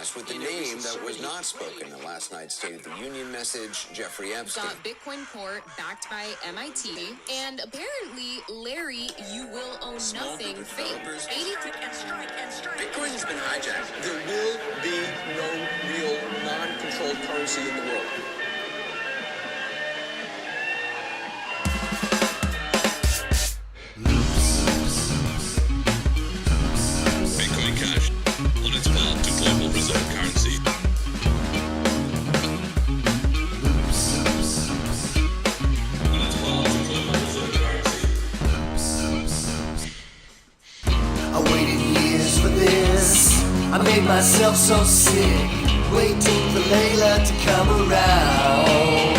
honest, with the name that was not spoken in last night's State of the Union message, Jeffrey Epstein. Got Bitcoin Court backed by MIT, and apparently, Larry, you will own nothing fake. 83 and strike. Bitcoin has been hijacked. There will be no real non-controlled currency in the world. Bitcoin Cash on its path to global reserve currency. I waited years for this. I made myself so sick, waiting for Layla to come around.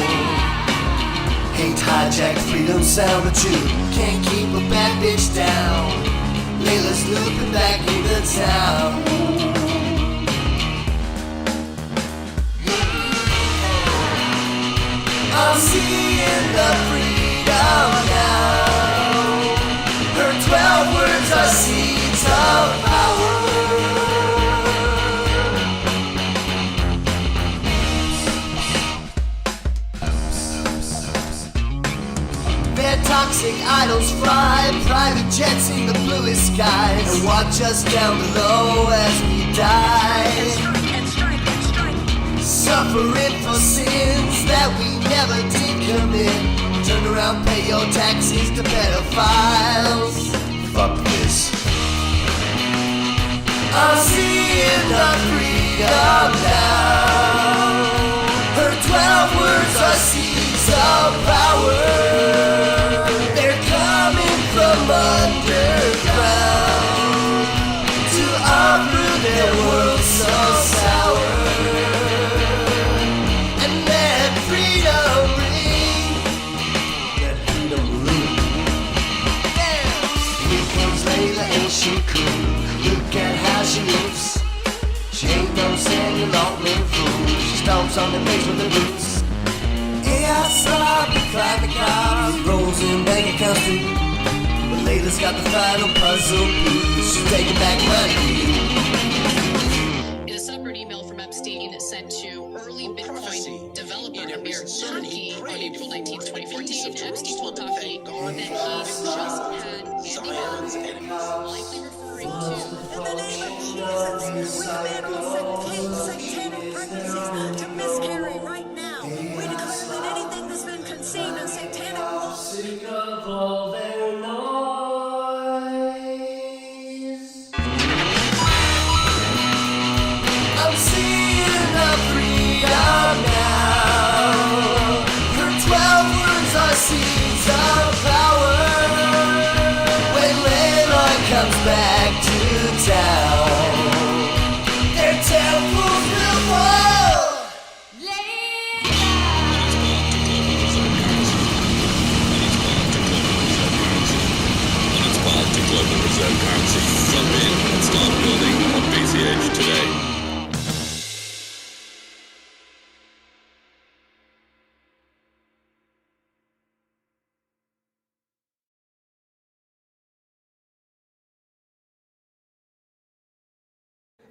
Hate hijacked freedom sound, but you can't keep a bad bitch down. Layla's looping back into town. I'm seeing the freedom now. Her 12 words are seeds of power. Their toxic idols fly private jets in the bluest skies and watch us down below as we die. And strike. Suffering for sins that we never did commit. Turn around, pay your taxes to pedophiles. Fuck this. I'm seeing the freedom now. Her 12 words are seeds of power. They're coming from underground to uproot their world so sour. And let freedom ring. Let freedom ring. Yeah. Here comes Layla, ain't she cool? Look at how she moves. She ain't no Samuel Altman fool. She stomps on the face with the boots. Yeah, I saw the private car rolls in bank accounts too. But Layla's got the final puzzle piece. She's taking back money. In a separate email from Epstein sent to early Bitcoin developer Amir Turkey on April 19, 2014, Epstein told Turkey that he just had likely referring to. In the name of Jesus, we command all satanic pregnancies to miscarry right now. We declare that anything that's been conceived in satanic law. Sick of all their noise. I'm seeing the freedom now. Her 12 words are seeds of power. When Layla comes back to town, their temples will fall. To global reserve currency. Jump in and start building on BCH today.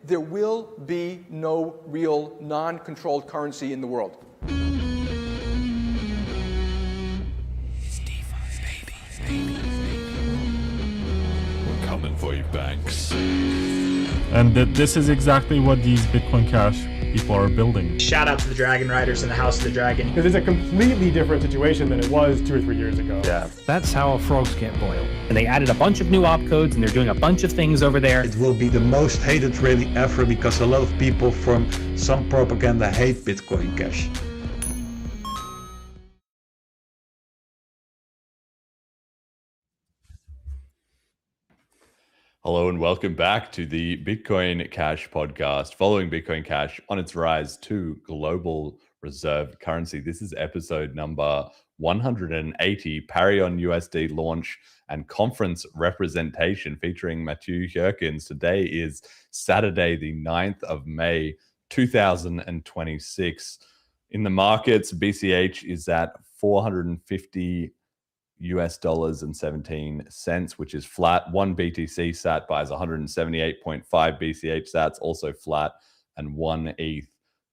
There will be no real non-controlled currency in the world. We're coming for you, banks. And this is exactly what these Bitcoin Cash people are building. Shout out to the Dragon Riders and the House of the Dragon. Because it's a completely different situation than it was 2 or 3 years ago. Yeah. That's how frogs can't boil. And they added a bunch of new opcodes and they're doing a bunch of things over there. It will be the most hated rally ever because a lot of people from some propaganda hate Bitcoin Cash. Hello and welcome back to the Bitcoin Cash podcast, following Bitcoin Cash on its rise to global reserve currency. This is episode number 180, Paryon USD launch and conference representation featuring Mathieu Geukens. Today is Saturday, the 9th of May, 2026. In the markets, BCH is at $450 and 17 cents, which is flat. One BTC sat buys 178.5 BCH sats, also flat. and 1 ETH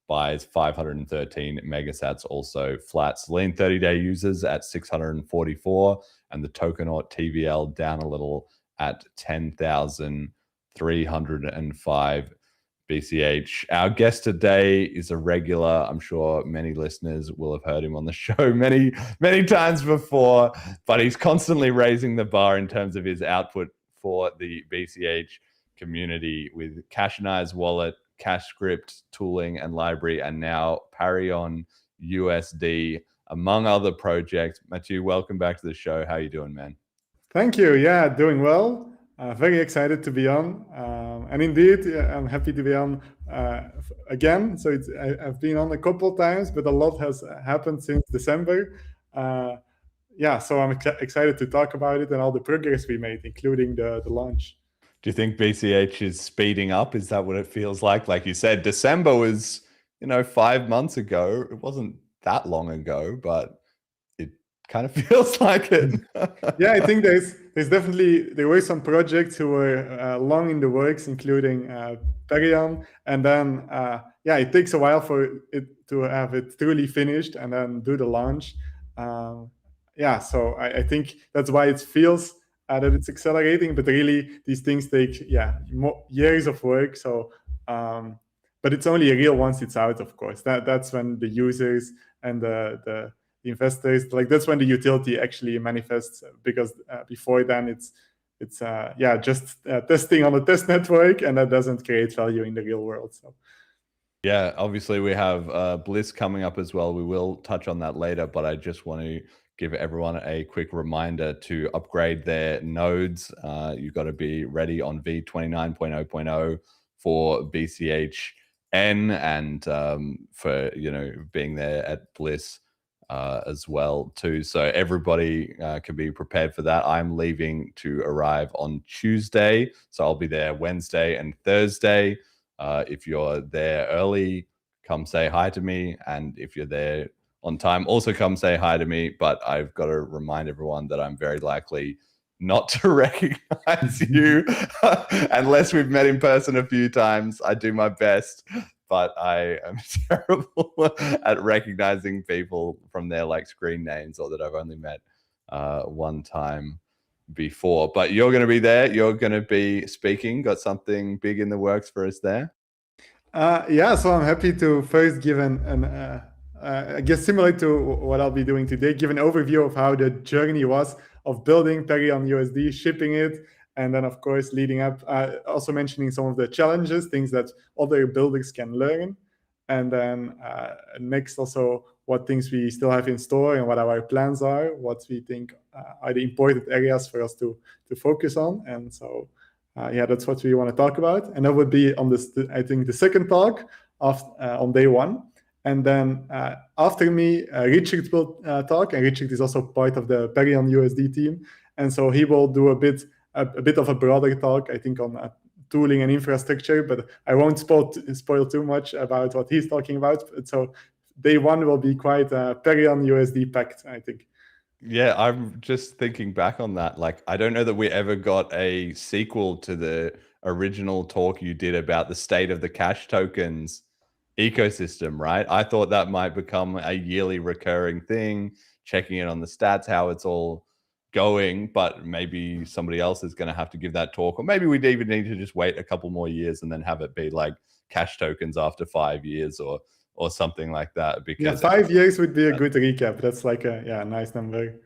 buys 513 megasats also flat. Selene 30-day users at 644, and the Tokenaut TVL down a little at 10,305 BCH. Our guest today is a regular. I'm sure many listeners will have heard him on the show many times before, but he's constantly raising the bar in terms of his output for the BCH community with CashNice wallet, CashScript tooling and library, and now Paryon USD, among other projects. Mathieu, welcome back to the show. How you doing, man? Thank you. Yeah, doing well. Very excited to be on. And indeed, I'm happy to be on again. So I've been on a couple times, but a lot has happened since December. So I'm excited to talk about it and all the progress we made, including the launch. Do you think BCH is speeding up? Is that what it feels like? Like you said, December was, 5 months ago. It wasn't that long ago, but it kind of feels like it. Yeah, I think there were some projects who were long in the works, including Paryon, and then it takes a while for it to have it truly finished and then do the launch. So I think that's why it feels that it's accelerating, but really these things take years of work. So but it's only real once it's out, of course. That's when the users and the investors, that's when the utility actually manifests, because before then it's just testing on a test network, and that doesn't create value in the real world. So yeah, obviously we have Bliss coming up as well. We will touch on that later, but I just want to give everyone a quick reminder to upgrade their nodes. You've got to be ready on v29.0.0 for BCH N, and for being there at Bliss as well too. So everybody can be prepared for that. I'm leaving to arrive on Tuesday, so I'll be there Wednesday and Thursday. If you're there early, come say hi to me, and if you're there on time, also come say hi to me. But I've got to remind everyone that I'm very likely not to recognize you unless we've met in person a few times. I do my best, but I am terrible at recognizing people from their screen names, or that I've only met one time before. But you're going to be there. You're going to be speaking. Got something big in the works for us there? So I'm happy to first give I guess similar to what I'll be doing today, give an overview of how the journey was of building Paryon USD, shipping it, and then of course leading up, also mentioning some of the challenges, things that other builders can learn, and then next also what things we still have in store and what our plans are, what we think are the important areas for us to focus on. And so that's what we want to talk about, and that would be on this, I think, the second talk on day one. And then after me, Richard will talk, and Richard is also part of the Paryon USD team, and so he will do a bit of a broader talk, I think, on tooling and infrastructure. But I won't spoil too much about what he's talking about. So day one will be quite Paryon USD packed, I think. Yeah, I'm just thinking back on that. I don't know that we ever got a sequel to the original talk you did about the state of the CashTokens ecosystem, right? I thought that might become a yearly recurring thing, checking in on the stats, how it's all going, but maybe somebody else is going to have to give that talk, or maybe we'd even need to just wait a couple more years and then have it be like CashTokens after 5 years or something like that. Because 5 years would be a good recap. That's a nice number.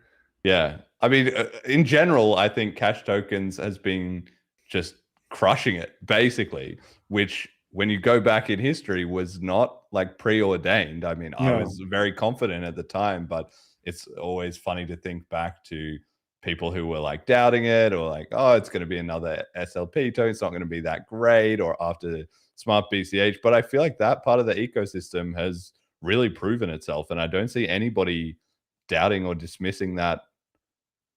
Yeah, I mean, in general, I think CashTokens has been just crushing it, basically, which when you go back in history was not preordained. I mean, I was very confident at the time, but it's always funny to think back to people who were doubting it, or oh, it's going to be another SLP token, it's not going to be that great, or after Smart BCH. But I feel like that part of the ecosystem has really proven itself, and I don't see anybody doubting or dismissing that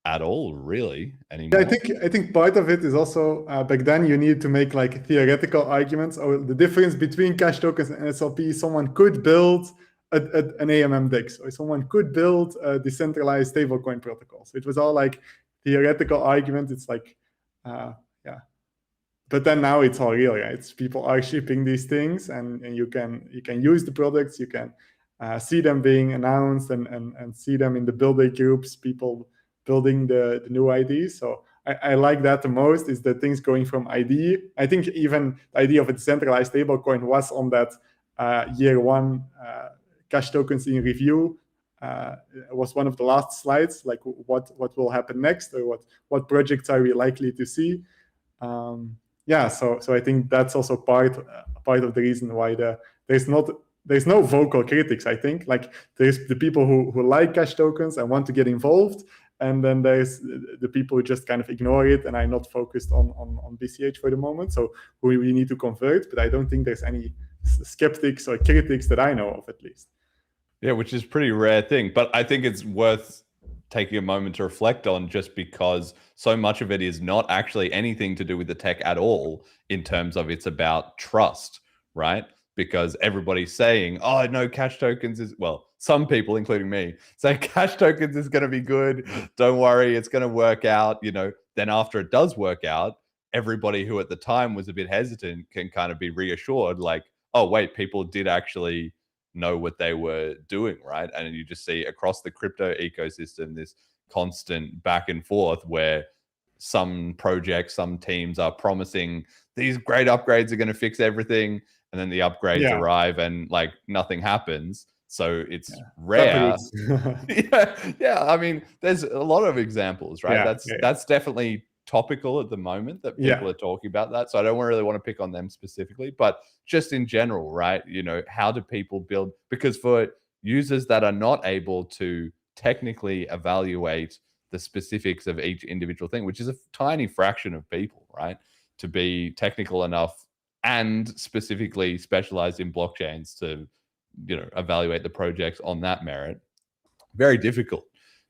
at all, really, anymore. Yeah, I think part of it is also back then you needed to make theoretical arguments, or the difference between CashTokens and SLP. Someone could build an AMM DEX, or someone could build a decentralized stablecoin protocol. So it was all theoretical argument. It's but then now it's all real, right? People are shipping these things, and you can use the products. You can see them being announced and see them in the builder groups, people building the new IDs. So I like that the most, is that things going from ID. I think even the idea of a decentralized stablecoin was on that year one cash tokens in review. Was one of the last slides, like what will happen next, or what projects are we likely to see. Yeah, so I think that's also part of the reason why there's no vocal critics. I think, like, there's the people who like cash tokens and want to get involved, and then there's the people who just kind of ignore it and are not focused on BCH for the moment. So we need to convert, but I don't think there's any skeptics or critics that I know of, at least. Yeah, which is a pretty rare thing, but I think it's worth taking a moment to reflect on, just because so much of it is not actually anything to do with the tech at all, in terms of it's about trust, right? Because everybody's saying, oh, no, cash tokens is, well, some people, including me, say cash tokens is going to be good. Don't worry, it's going to work out. You know, then after it does work out, everybody who at the time was a bit hesitant can kind of be reassured, like, oh, wait, people did actually know what they were doing, right? And you just see across the crypto ecosystem this constant back and forth where some projects, some teams are promising these great upgrades are going to fix everything, and then the upgrades arrive and like nothing happens. So it's rare. yeah. I mean, there's a lot of examples, right? That's definitely topical at the moment that people are talking about that. So I don't really want to pick on them specifically, but just in general, right? You know, how do people build? Because for users that are not able to technically evaluate the specifics of each individual thing, which is a tiny fraction of people, right? To be technical enough and specifically specialized in blockchains to, you know, evaluate the projects on that merit, very difficult.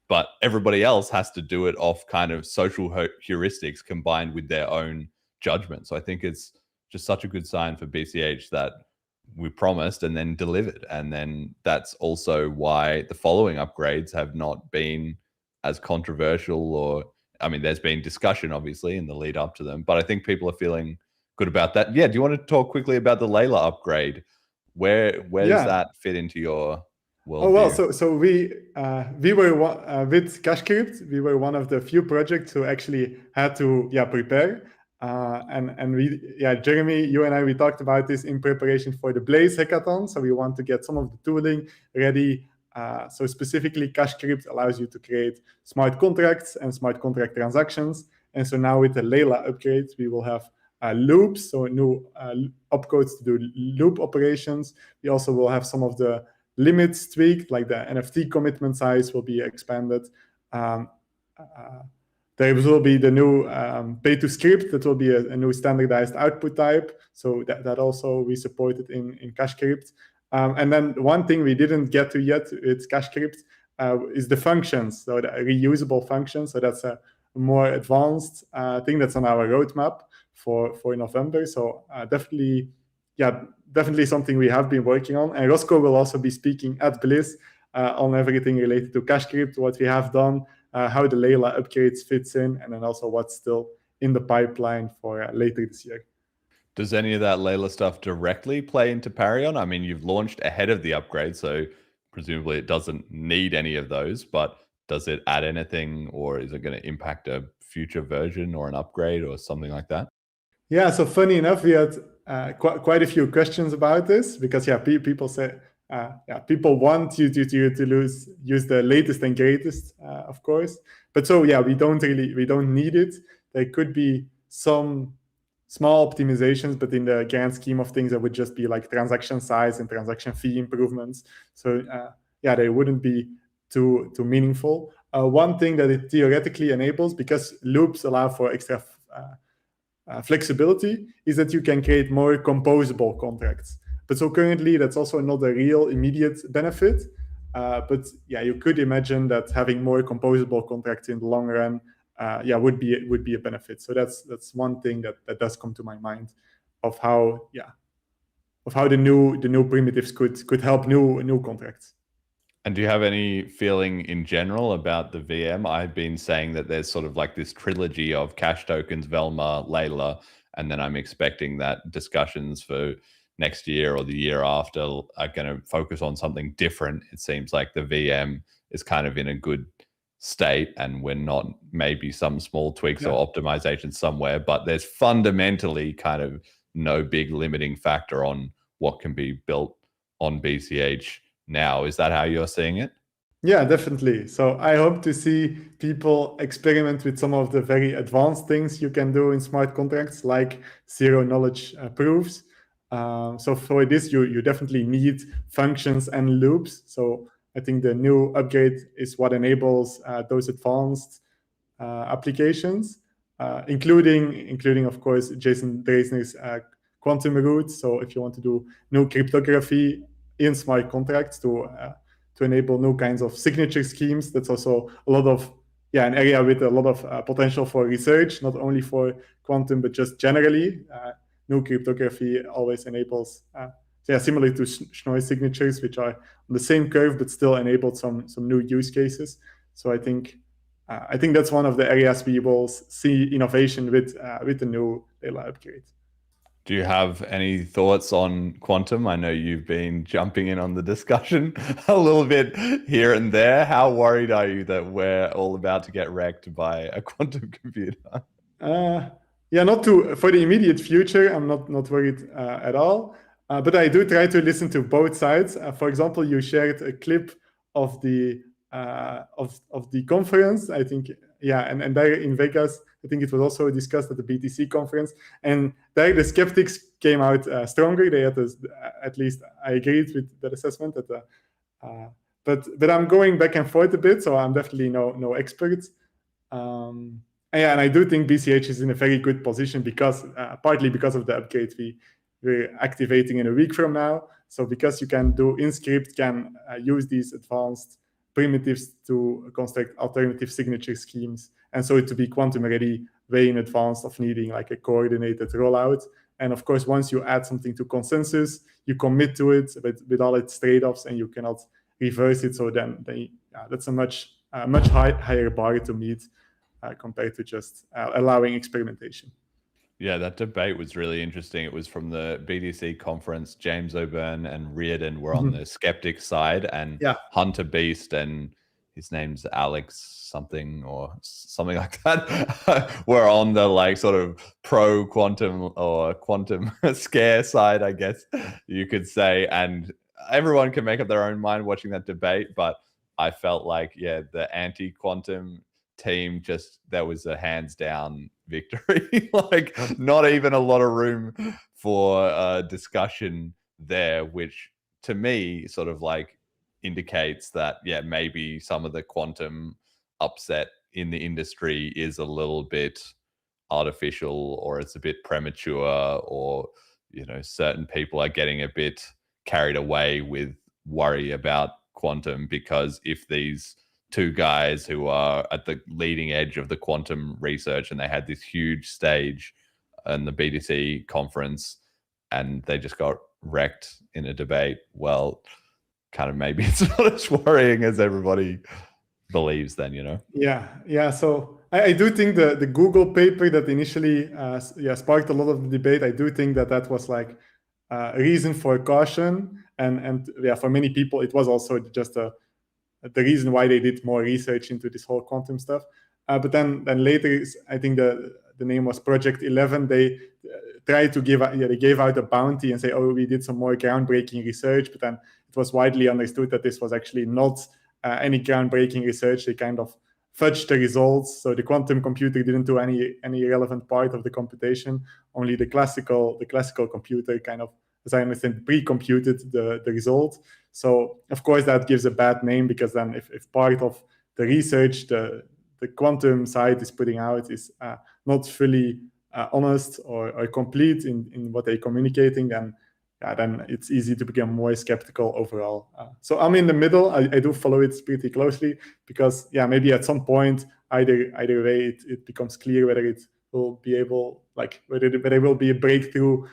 But everybody else has to do it off kind of social heuristics combined with their own judgment. So I think it's just such a good sign for BCH that we promised and then delivered. And then that's also why the following upgrades have not been as controversial, or, I mean, there's been discussion obviously in the lead up to them, but I think people are feeling good about that. Yeah. Do you want to talk quickly about the Layla upgrade? Where does that fit into your worldview? Oh, well, so we were with CashCrypt, we were one of the few projects who actually had to prepare. And we, Jeremy, you and I, we talked about this in preparation for the Bliss hackathon. So we want to get some of the tooling ready. So specifically, CashCrypt allows you to create smart contracts and smart contract transactions. And so now with the Layla upgrades, we will have loops, so new opcodes to do loop operations. We also will have some of the limits tweaked, like the NFT commitment size will be expanded. There will be the new pay to script, that will be a new standardized output type. So that also we supported in CashCrypt. And then one thing we didn't get to yet with CashCrypt is the functions, so the reusable functions. So that's a more advanced thing that's on our roadmap for November. So definitely something we have been working on. And Roscoe will also be speaking at Bliss on everything related to CashCrypt, what we have done, how the Layla upgrades fits in, and then also what's still in the pipeline for later this year. Does any of that Layla stuff directly play into Paryon? I mean, you've launched ahead of the upgrade, so presumably it doesn't need any of those, but does it add anything, or is it going to impact a future version or an upgrade or something like that? Yeah, so funny enough, we had quite a few questions about this, because people say, people want you to use the latest and greatest, of course. But so we don't need it. There could be some small optimizations, but in the grand scheme of things, it would just be like transaction size and transaction fee improvements. So they wouldn't be too meaningful. One thing that it theoretically enables, because loops allow for extra flexibility, is that you can create more composable contracts. But so currently, that's also not a real immediate benefit. But you could imagine that having more composable contracts in the long run, would be a benefit. So that's one thing that does come to my mind of how the new primitives could help new contracts. And do you have any feeling in general about the VM? I've been saying that there's sort of like this trilogy of cash tokens, Velma, Layla, And then I'm expecting that discussions for next year or the year after are going to focus on something different. It seems like the VM is kind of in a good state, and we're not, maybe some small tweaks or optimizations somewhere, but there's fundamentally kind of no big limiting factor on what can be built on BCH now. Is that how you're seeing it? Yeah, definitely. So I hope to see people experiment with some of the very advanced things you can do in smart contracts, like zero knowledge proofs. So for this, you definitely need functions and loops. So I think the new upgrade is what enables those advanced applications, including of course Jason Dreisner's quantum roots. So if you want to do new cryptography in smart contracts to enable new kinds of signature schemes, that's also a lot of an area with a lot of potential for research, not only for quantum but just generally. New cryptography always enables similar to Schnorr signatures, which are on the same curve but still enabled some new use cases. So I think that's one of the areas we will see innovation with the new Lelaya upgrade. Do you have any thoughts on quantum? I know you've been jumping in on the discussion a little bit here and there. How worried are you that we're all about to get wrecked by a quantum computer? Not for the immediate future. I'm not worried at all. But I do try to listen to both sides. For example, you shared a clip of the conference. I think, and there in Vegas, I think it was also discussed at the BTC conference, and there the skeptics came out stronger. They had at least I agreed with that assessment. But I'm going back and forth a bit, so I'm definitely no expert. And I do think BCH is in a very good position because partly because of the upgrade we're activating in a week from now. So because you can do InScript, can use these advanced primitives to construct alternative signature schemes, and so to be quantum ready way in advance of needing like a coordinated rollout. And of course, once you add something to consensus, you commit to it with all its trade-offs, and you cannot reverse it. So then that's a much higher bar to meet compared to just allowing experimentation. Yeah, that debate was really interesting. It was from the BTC conference. James O'Byrne and Reardon were on the skeptic side, and Hunter Beast, and his name's Alex something or something like that, were on the like sort of pro quantum or quantum scare side, I guess you could say. And everyone can make up their own mind watching that debate, but I felt like, the anti-quantum team, just there was a hands down victory. Like not even a lot of room for discussion there, which to me sort of like indicates that maybe some of the quantum upset in the industry is a little bit artificial, or it's a bit premature, or certain people are getting a bit carried away with worry about quantum, because if these two guys who are at the leading edge of the quantum research, and they had this huge stage in the BTC conference, and they just got wrecked in a debate, well, kind of maybe it's not as worrying as everybody believes then, Yeah. So I do think the Google paper that initially sparked a lot of the debate, I do think that was like a reason for caution, and for many people it was also just the reason why they did more research into this whole quantum stuff. But then later, I think the name was Project 11. They tried to they gave out a bounty and say, oh, we did some more groundbreaking research. But then it was widely understood that this was actually not any groundbreaking research. They kind of fudged the results. So the quantum computer didn't do any relevant part of the computation. Only the classical computer kind of, as I understand, pre-computed the result. So of course that gives a bad name, because then if part of the research the quantum side is putting out is not fully honest or complete in what they're communicating, then it's easy to become more skeptical overall. So I'm in the middle. I do follow it pretty closely, because maybe at some point either way it becomes clear whether it will be able, like whether there will be a breakthrough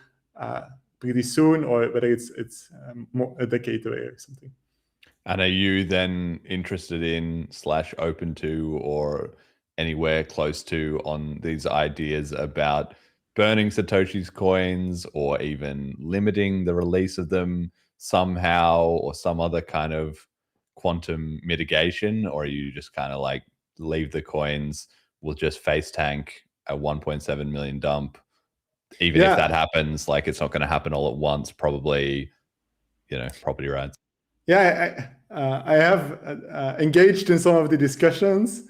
pretty soon, or whether it's more a decade away or something. And are you then interested in / open to, or anywhere close to, on these ideas about burning Satoshi's coins or even limiting the release of them somehow, or some other kind of quantum mitigation? Or are you just kind of like, leave the coins, we'll just face tank a 1.7 million dump? Even if that happens, like, it's not going to happen all at once, probably, property rights. Yeah, I have engaged in some of the discussions,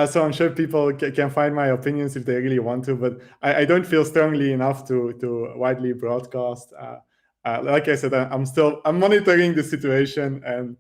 so I'm sure people can find my opinions if they really want to, but I don't feel strongly enough to widely broadcast. Like I said, I'm monitoring the situation, and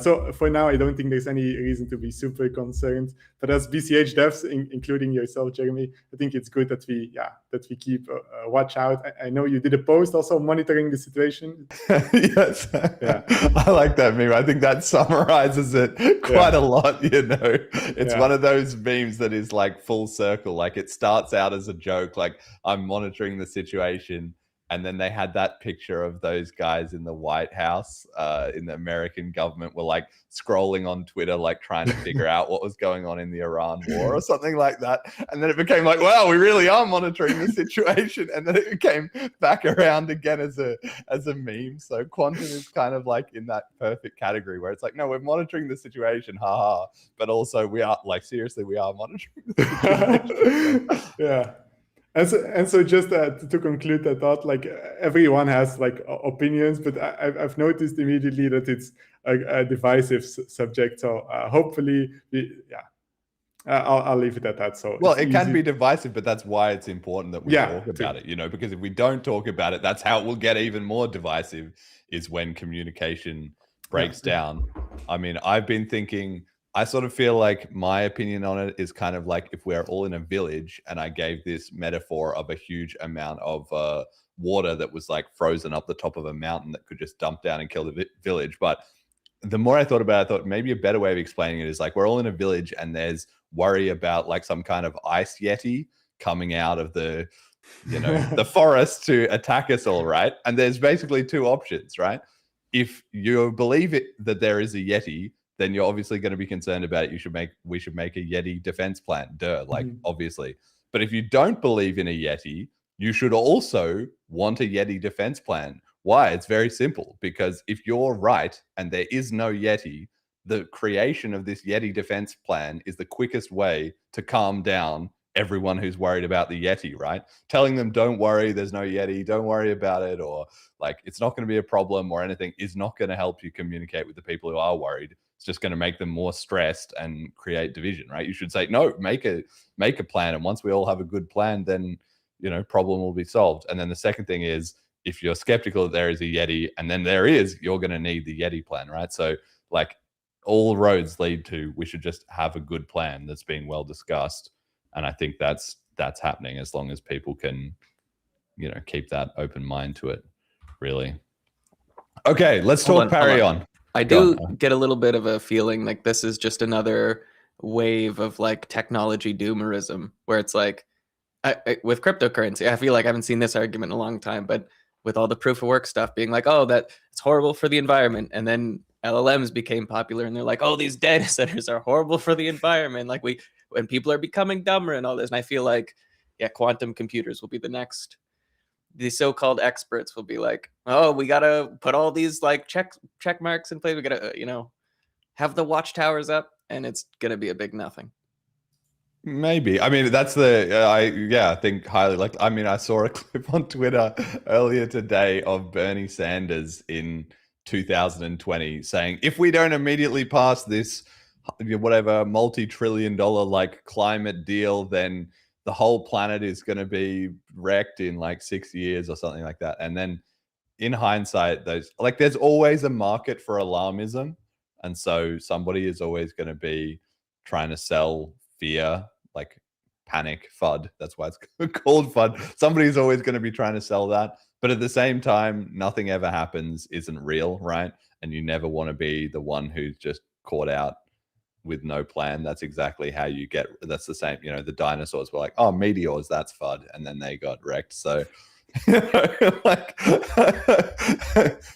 so for now, I don't think there's any reason to be super concerned. But as BCH devs, including yourself, Jeremy, I think it's good that we keep watch out. I know you did a post also monitoring the situation. Yes, yeah. I like that meme. I think that summarizes it quite a lot. It's one of those memes that is like full circle. Like, it starts out as a joke, like, I'm monitoring the situation. And then they had that picture of those guys in the White House, in the American government, were like scrolling on Twitter, like trying to figure out what was going on in the Iran war or something like that. And then it became like, wow, we really are monitoring the situation. And then it came back around again as a meme. So quantum is kind of like in that perfect category where it's like, no, we're monitoring the situation, haha. But also we are, like, seriously, we are monitoring the situation. Yeah. And so just to conclude that thought, like, everyone has like opinions, but I've noticed immediately that it's a divisive subject. So hopefully, I'll leave it at that. So, well, it can be divisive, but that's why it's important that we talk about it, because if we don't talk about it, that's how it will get even more divisive, is when communication breaks down. I mean, I've been thinking, I sort of feel like my opinion on it is kind of like if we're all in a village, and I gave this metaphor of a huge amount of water that was like frozen up the top of a mountain that could just dump down and kill the village. But the more I thought about it, I thought maybe a better way of explaining it is like, we're all in a village and there's worry about like some kind of ice yeti coming out of the, the forest to attack us all, right? And there's basically two options, right? If you believe that there is a yeti, then you're obviously going to be concerned about it. We should make a Yeti defense plan. Obviously. But if you don't believe in a Yeti, you should also want a Yeti defense plan. Why? It's very simple. Because if you're right and there is no Yeti, the creation of this Yeti defense plan is the quickest way to calm down everyone who's worried about the Yeti, right? Telling them, don't worry, there's no Yeti, don't worry about it, or like, it's not going to be a problem or anything, is not going to help you communicate with the people who are worried. It's just going to make them more stressed and create division, right? You should say, no, make a plan. And once we all have a good plan, then, problem will be solved. And then the second thing is, if you're skeptical that there is a Yeti, and then there is, you're going to need the Yeti plan, right? So like, all roads lead to, we should just have a good plan that's been well discussed. And I think that's happening as long as people can, keep that open mind to it, really. Okay, let's talk Paryon. I do get a little bit of a feeling like this is just another wave of like technology doomerism, where it's like, with cryptocurrency, I feel like I haven't seen this argument in a long time, but with all the proof of work stuff being like, oh, that it's horrible for the environment. And then LLMs became popular and they're like, oh, these data centers are horrible for the environment. Like when people are becoming dumber and all this. And I feel like, quantum computers will be the next. The so-called experts will be like, oh, we got to put all these like check marks in place. We got to, have the watchtowers up, and it's going to be a big nothing. Maybe. I mean, that's I think highly like, I mean, I saw a clip on Twitter earlier today of Bernie Sanders in 2020 saying, if we don't immediately pass this, whatever, multi-trillion-dollar like climate deal, then the whole planet is going to be wrecked in like 6 years or something like that. And then in hindsight, there's always a market for alarmism. And so somebody is always going to be trying to sell fear, like panic, FUD. That's why it's called FUD. Somebody's always going to be trying to sell that. But at the same time, nothing ever happens isn't real, right? And you never want to be the one who's just caught out with no plan. That's exactly how you get, that's the same, the dinosaurs were like, oh, meteors, that's FUD. And then they got wrecked. So like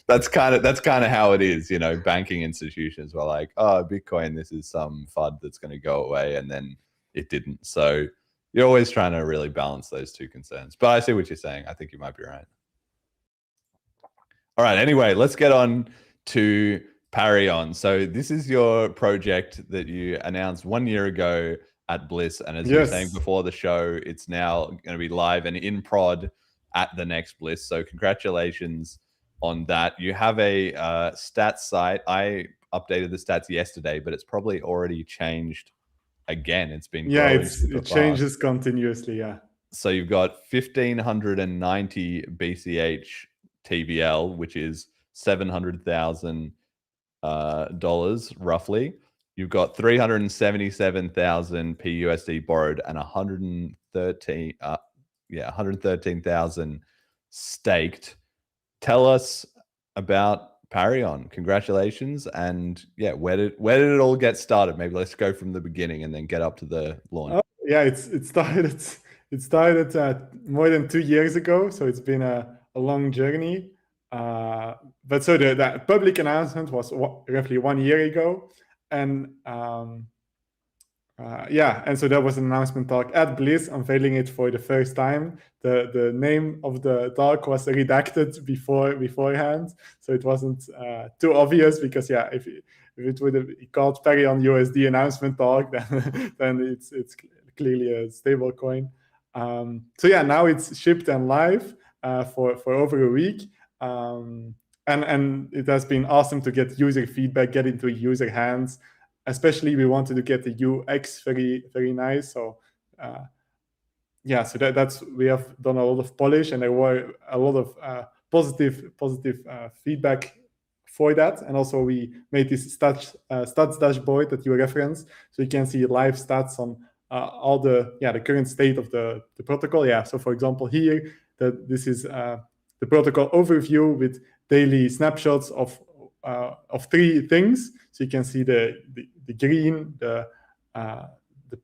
that's kind of how it is, banking institutions were like, oh, Bitcoin, this is some FUD that's going to go away. And then it didn't. So You're always trying to really balance those two concerns. But I see what you're saying. I think you might be right. All right. Anyway, let's get on to Paryon. So this is your project that you announced 1 year ago at Bliss. And as you were saying before the show, it's now going to be live and in prod at the next Bliss. So congratulations on that. You have a stats site. I updated the stats yesterday, but it's probably already changed again. It's been growing it changes continuously. Yeah. So you've got 1,590 BCH TVL, which is $700,000 roughly. You've got 377,000 PUSD borrowed and 113,000 staked. Tell us about Paryon. Congratulations. And yeah, where did it all get started? Maybe let's go from the beginning and then get up to the launch. Yeah, it started more than 2 years ago, so it's been a long journey. But so the public announcement was roughly 1 year ago, and and so there was an announcement talk at Bliss, unveiling it for the first time. The name of the talk was redacted beforehand, so it wasn't too obvious, because if it would have been called ParyonUSD announcement talk, then it's clearly a stable coin. So yeah, now it's shipped and live for over a week. And it has been awesome to get user feedback, get into user hands. Especially, we wanted to get the UX very, very nice. So so that's we have done a lot of polish, and there were a lot of positive feedback for that. And also we made this stats dashboard that you referenced, so you can see live stats on all the current state of the protocol. So for example, here this is the protocol overview with daily snapshots of 3 things. So you can see the green, the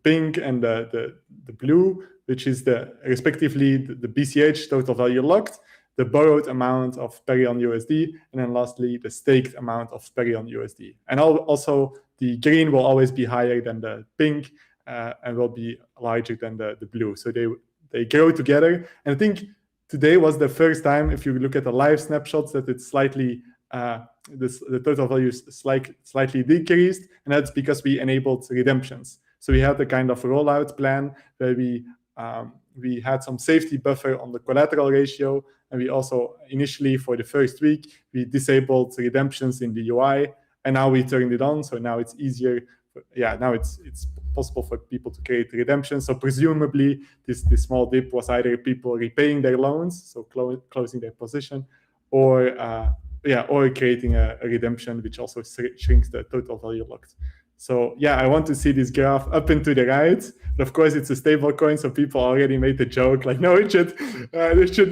pink, and the blue, which is respectively the BCH total value locked, the borrowed amount of ParyonUSD, and then lastly the staked amount of ParyonUSD. And also the green will always be higher than the pink and will be larger than the blue. So they grow together. And I think today was the first time, if you look at the live snapshots, that it's slightly the total value is slightly decreased, and that's because we enabled redemptions. So we had a kind of rollout plan where we had some safety buffer on the collateral ratio, and we also initially for the first week we disabled redemptions in the UI, and now we turned it on. So now it's easier. Now it's possible for people to create redemptions. So presumably this small dip was either people repaying their loans, so closing their position, or creating a redemption, which also shrinks the total value locked. So I want to see this graph up and to the right. But of course, it's a stable coin, so people already made the joke like, no, it should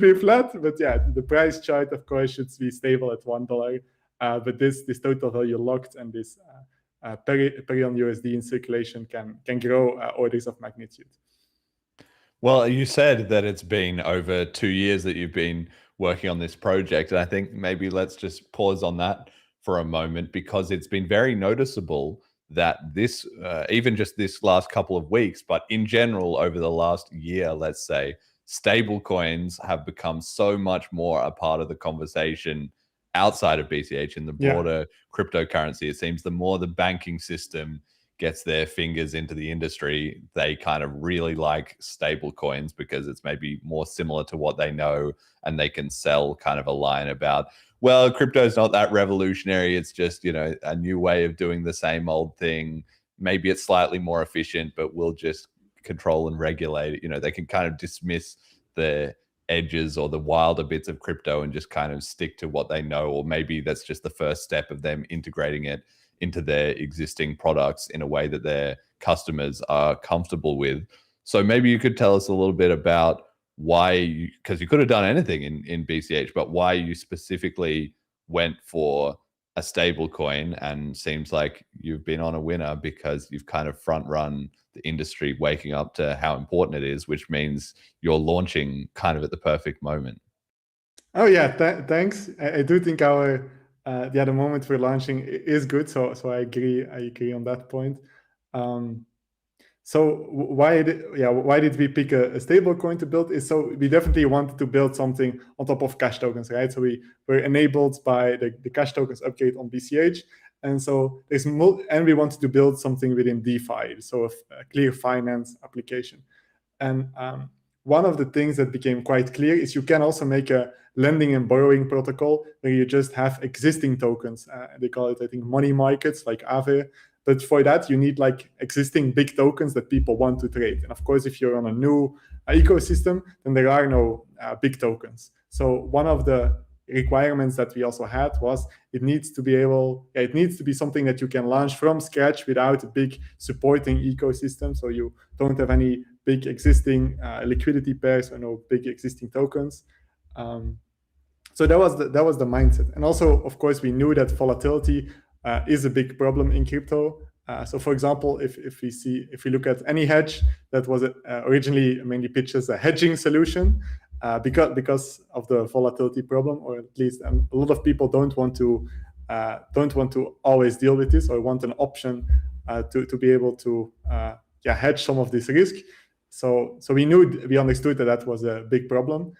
be flat. But the price chart, of course, should be stable at $1. But this total value locked and this ParyonUSD in circulation can grow orders of magnitude. Well, you said that it's been over 2 years that you've been working on this project, and I think maybe let's just pause on that for a moment, because it's been very noticeable that this, even just this last couple of weeks, but in general over the last year, let's say, stable coins have become so much more a part of the conversation outside of BCH in the broader cryptocurrency. It seems the more the banking system gets their fingers into the industry, they kind of really like stable coins because it's maybe more similar to what they know, and they can sell kind of a line about, well, crypto is not that revolutionary. It's just, a new way of doing the same old thing. Maybe it's slightly more efficient, but we'll just control and regulate it. They can kind of dismiss the edges or the wilder bits of crypto and just kind of stick to what they know, or maybe that's just the first step of them integrating it into their existing products in a way that their customers are comfortable with. So maybe you could tell us a little bit about why, because you could have done anything in BCH, but why you specifically went for a stable coin, and seems like you've been on a winner because you've kind of front run the industry waking up to how important it is, which means you're launching kind of at the perfect moment. Oh yeah, thanks. I do think our the moment for launching is good. So I agree on that point. So why did we pick a stable coin to build? Is so we definitely wanted to build something on top of cash tokens, right? So we were enabled by the cash tokens upgrade on BCH, and so and we wanted to build something within DeFi, so a clear finance application. And one of the things that became quite clear is you can also make a lending and borrowing protocol where you just have existing tokens. They call it, I think, money markets like Aave. But for that, you need like existing big tokens that people want to trade. And of course, if you're on a new ecosystem, then there are no big tokens. So one of the requirements that we also had was it needs to be something that you can launch from scratch without a big supporting ecosystem. So you don't have any big existing liquidity pairs or no big existing tokens. So that was the mindset. And also, of course, we knew that volatility is a big problem in crypto. So, for example, if we look at any hedge that was originally mainly pitched as a hedging solution, because of the volatility problem, or at least a lot of people don't want to always deal with this, or want an option to be able to hedge some of this risk. So we understood that was a big problem.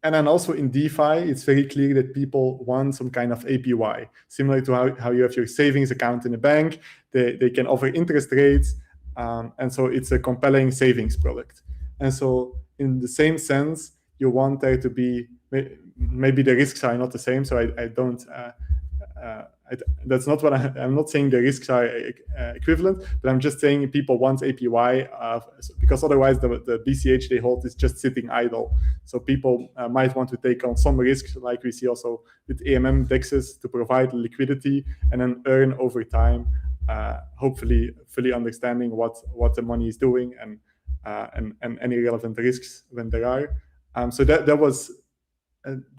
And then also in DeFi, it's very clear that people want some kind of APY, similar to how you have your savings account in a bank. They can offer interest rates, and so it's a compelling savings product. And so in the same sense, you want there to be, maybe the risks are not the same, so I don't, that's not what I'm not saying the risks are equivalent, but I'm just saying people want APY because otherwise the BCH they hold is just sitting idle. So people might want to take on some risks, like we see also with AMM DEXs, to provide liquidity and then earn over time, hopefully fully understanding what the money is doing and any relevant risks when there are. So that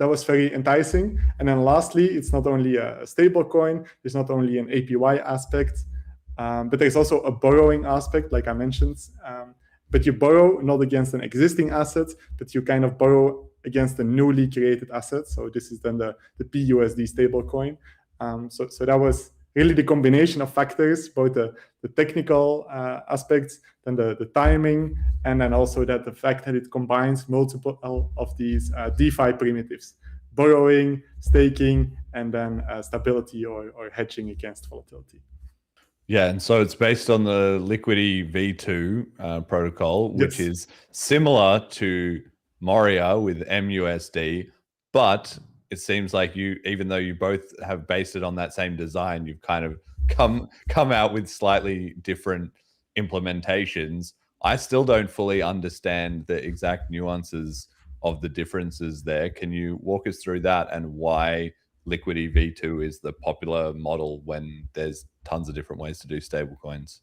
was very enticing. And then lastly, it's not only a stable coin, there's not only an APY aspect, but there's also a borrowing aspect, like I mentioned. But you borrow not against an existing asset, but you kind of borrow against a newly created asset. So this is then the PUSD stable coin. So that was really the combination of factors, both the technical aspects, then the timing, and then also that the fact that it combines multiple of these DeFi primitives: borrowing, staking, and then stability or hedging against volatility. Yeah, and so it's based on the Liquidity V2 protocol, which is similar to Moria with MUSD, but it seems like even though you both have based it on that same design, you've kind of come out with slightly different implementations. I still don't fully understand the exact nuances of the differences there. Can you walk us through that and why Liquidity V2 is the popular model when there's tons of different ways to do stablecoins?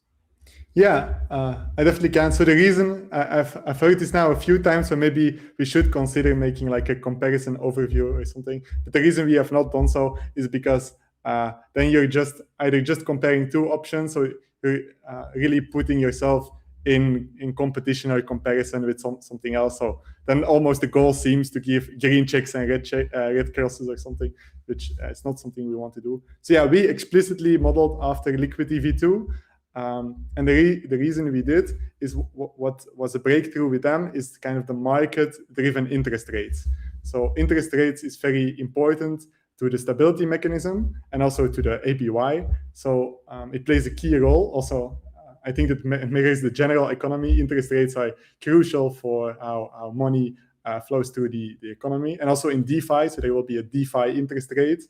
Yeah, I definitely can. So the reason I've heard this now a few times, so maybe we should consider making like a comparison overview or something. But the reason we have not done so is because then you're just either just comparing two options, or you're really putting yourself in competition or comparison with something else. So then almost the goal seems to give green checks and red crosses or something, which is not something we want to do. So yeah, we explicitly modeled after Liquidity V2. And the reason we did is what was a breakthrough with them is kind of the market-driven interest rates. So interest rates is very important to the stability mechanism and also to the APY. So it plays a key role. Also, I think that mirrors the general economy. Interest rates are crucial for how money flows through the economy. And also in DeFi, so there will be a DeFi interest rate.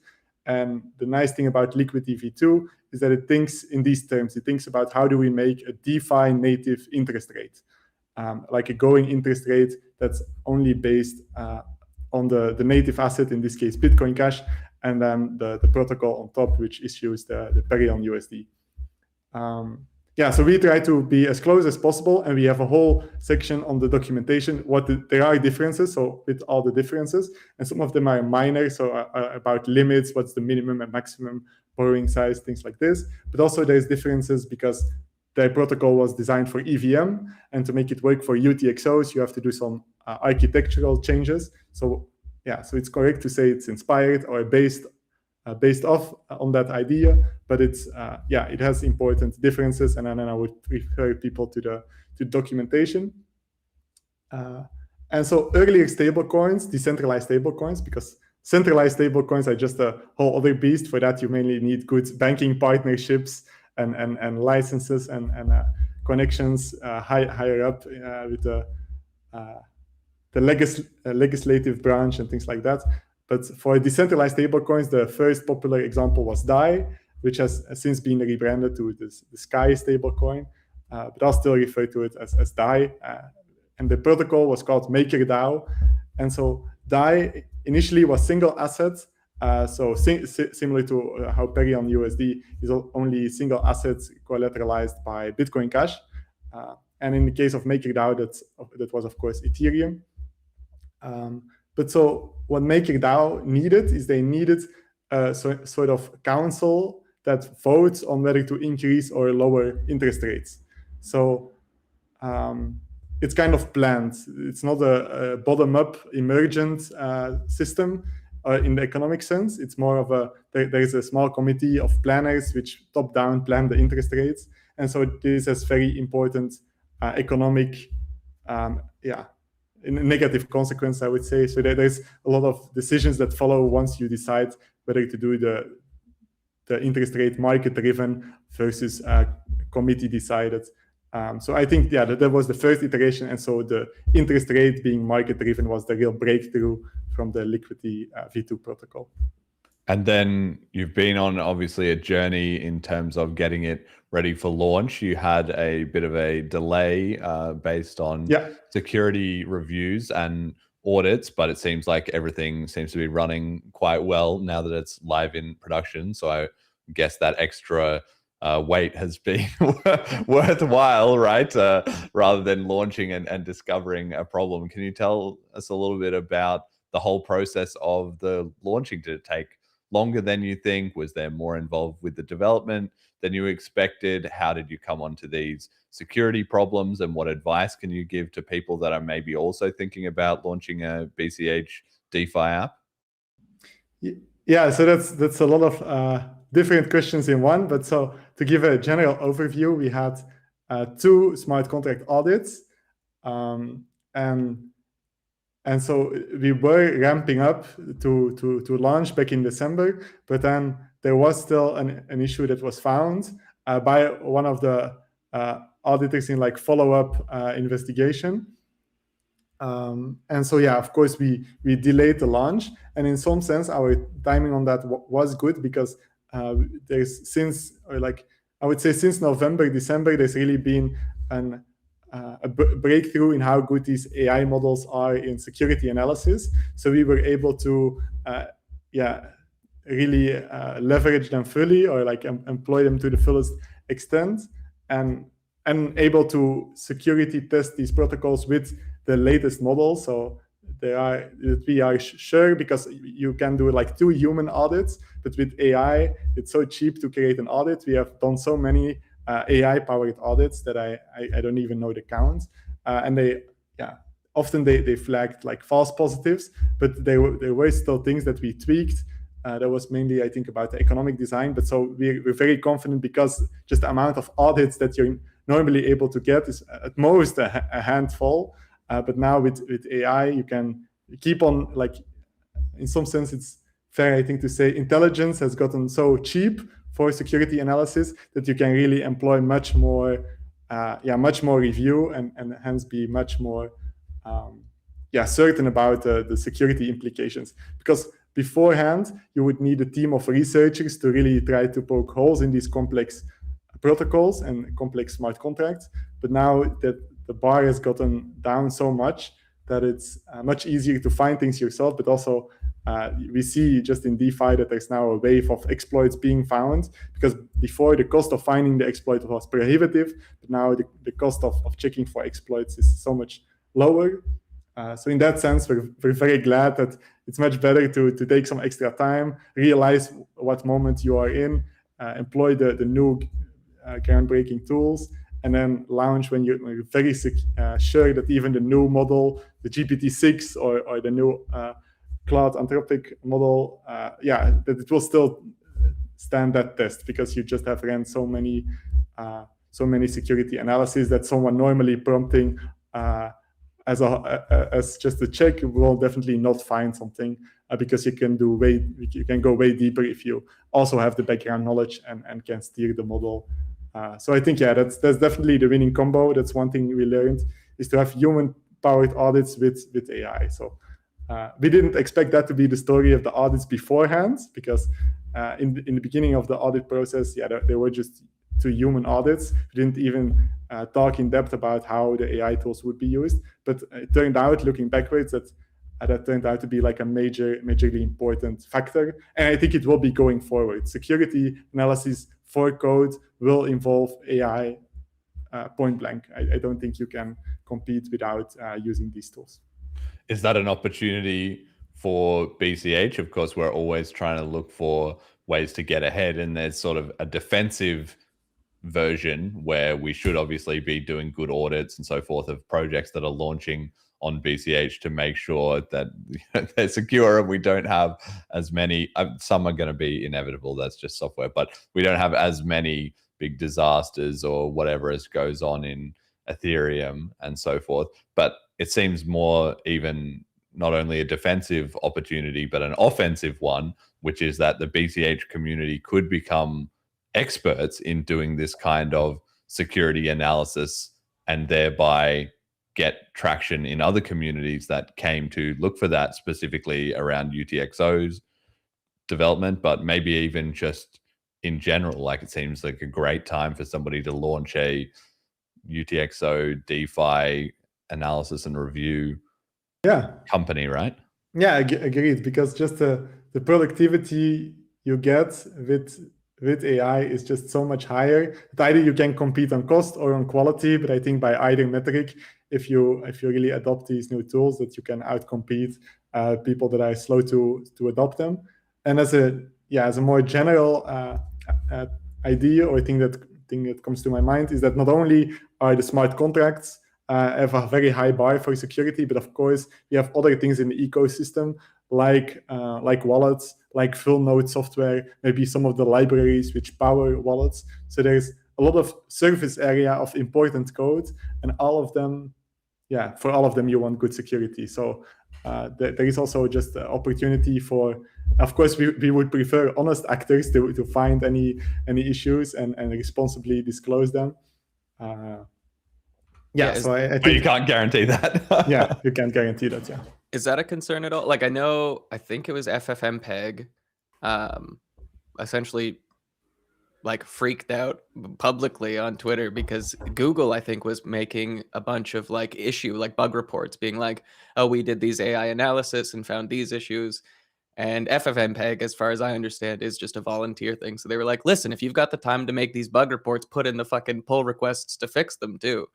And the nice thing about Liquidity V2 is that it thinks in these terms. It thinks about how do we make a DeFi native interest rate, like a going interest rate that's only based on the native asset, in this case Bitcoin Cash, and then the protocol on top, which issues the ParyonUSD. Yeah, so we try to be as close as possible, and we have a whole section on the documentation. There are differences, so with all the differences, and some of them are minor, so about limits, what's the minimum and maximum borrowing size, things like this. But also there's differences because the protocol was designed for EVM, and to make it work for UTXOs, you have to do some architectural changes. So yeah, so it's correct to say it's inspired or based based off on that idea, but it's it has important differences, and then I would refer people to the documentation. And so earlier stablecoins, decentralized stablecoins, because centralized stablecoins are just a whole other beast. For that, you mainly need good banking partnerships and licenses and connections higher up with the legislative branch and things like that. But for decentralized stablecoins, the first popular example was DAI, which has since been rebranded to the Sky stablecoin, but I'll still refer to it as DAI. And the protocol was called MakerDAO. And so DAI initially was single asset, so similar to how ParyonUSD is only single assets collateralized by Bitcoin Cash. And in the case of MakerDAO, that was, of course, Ethereum. But so what MakerDAO needed is they needed a sort of council that votes on whether to increase or lower interest rates. So it's kind of planned. It's not a bottom-up emergent system in the economic sense. It's more of there is a small committee of planners which top-down plan the interest rates. And so this has very important economic, negative consequence, I would say. So there's a lot of decisions that follow once you decide whether to do the interest rate market-driven versus committee decided. So I think, that was the first iteration. And so the interest rate being market-driven was the real breakthrough from the Liquidity V2 protocol. And then you've been on, obviously, a journey in terms of getting it ready for launch. You had a bit of a delay based on security reviews and audits, but it seems like everything seems to be running quite well now that it's live in production. So I guess that extra wait has been worthwhile, right? Rather than launching and discovering a problem. Can you tell us a little bit about the whole process of the launching? Did it take longer than you think? Was there more involved with the development than you expected? How did you come onto these security problems, and what advice can you give to people that are maybe also thinking about launching a BCH DeFi app? Yeah, so that's a lot of different questions in one. But so to give a general overview, we had 2 smart contract audits, and so we were ramping up to launch back in December, but then there was still an issue that was found by one of the auditors in follow-up investigation. And so, of course, we delayed the launch. And in some sense, our timing on that was good, because there's since November, December, there's really been a breakthrough in how good these AI models are in security analysis. So we were able to really leverage them fully, or employ them to the fullest extent, and able to security test these protocols with the latest models. So we are sure, because you can do 2 human audits, but with AI, it's so cheap to create an audit. We have done so many AI-powered audits that I don't even know the count, and they often they flagged false positives, but there were still things that we tweaked. That was mainly, I think, about the economic design. But so we're very confident, because just the amount of audits that you're normally able to get is at most a handful. But now with AI, you can keep on, in some sense, it's fair, I think, to say intelligence has gotten so cheap for security analysis that you can really employ much more review, and hence be much more certain about the security implications. Because beforehand, you would need a team of researchers to really try to poke holes in these complex protocols and complex smart contracts. But now that the bar has gotten down so much that it's much easier to find things yourself, but also we see just in DeFi that there's now a wave of exploits being found, because before the cost of finding the exploit was prohibitive, but now the cost of checking for exploits is so much lower. So in that sense, we're very glad that it's much better to take some extra time, realize what moment you are in, employ the new groundbreaking tools, and then launch when you're very sure that even the new model, the GPT-6 or the new Cloud Anthropic model, that it will still stand that test, because you just have ran so many security analyses that someone normally prompting as just a check will definitely not find something, because you can go way deeper if you also have the background knowledge and can steer the model. So I think that's definitely the winning combo. That's one thing we learned, is to have human-powered audits with AI. So we didn't expect that to be the story of the audits beforehand, because in the beginning of the audit process, there were just 2 human audits. We didn't even talk in depth about how the AI tools would be used. But it turned out, looking backwards, that turned out to be like a majorly important factor. And I think it will be going forward. Security analysis for code will involve AI point blank. I don't think you can compete without using these tools. Is that an opportunity for BCH? Of course, we're always trying to look for ways to get ahead, and there's sort of a defensive version where we should obviously be doing good audits and so forth of projects that are launching on BCH to make sure that they're secure and we don't have as many. Some are going to be inevitable, that's just software, but we don't have as many big disasters or whatever as goes on in Ethereum and so forth. But it seems more even not only a defensive opportunity, but an offensive one, which is that the BCH community could become experts in doing this kind of security analysis and thereby get traction in other communities that came to look for that, specifically around UTXO's development, but maybe even just in general. Like, it seems like a great time for somebody to launch a UTXO DeFi analysis and review company, right? Yeah, agreed, because just the productivity you get with AI is just so much higher that either you can compete on cost or on quality. But I think by either metric, if you really adopt these new tools, that you can outcompete people that are slow to adopt them. And as a more general idea or thing that comes to my mind is that not only are the smart contracts have a very high bar for security, but of course you have other things in the ecosystem like wallets, like full node software, maybe some of the libraries which power wallets. So there's a lot of surface area of important code, and all of them, for all of them you want good security. So there is also just the opportunity for, of course, we would prefer honest actors to find any issues and responsibly disclose them. So I think, but you can't guarantee that. You can't guarantee that. Yeah. Is that a concern at all? Like, I think it was FFmpeg, essentially, like, freaked out publicly on Twitter because Google, I think, was making a bunch of bug reports, being like, "Oh, we did these AI analysis and found these issues." And FFmpeg, as far as I understand, is just a volunteer thing. So they were like, "Listen, if you've got the time to make these bug reports, put in the fucking pull requests to fix them too."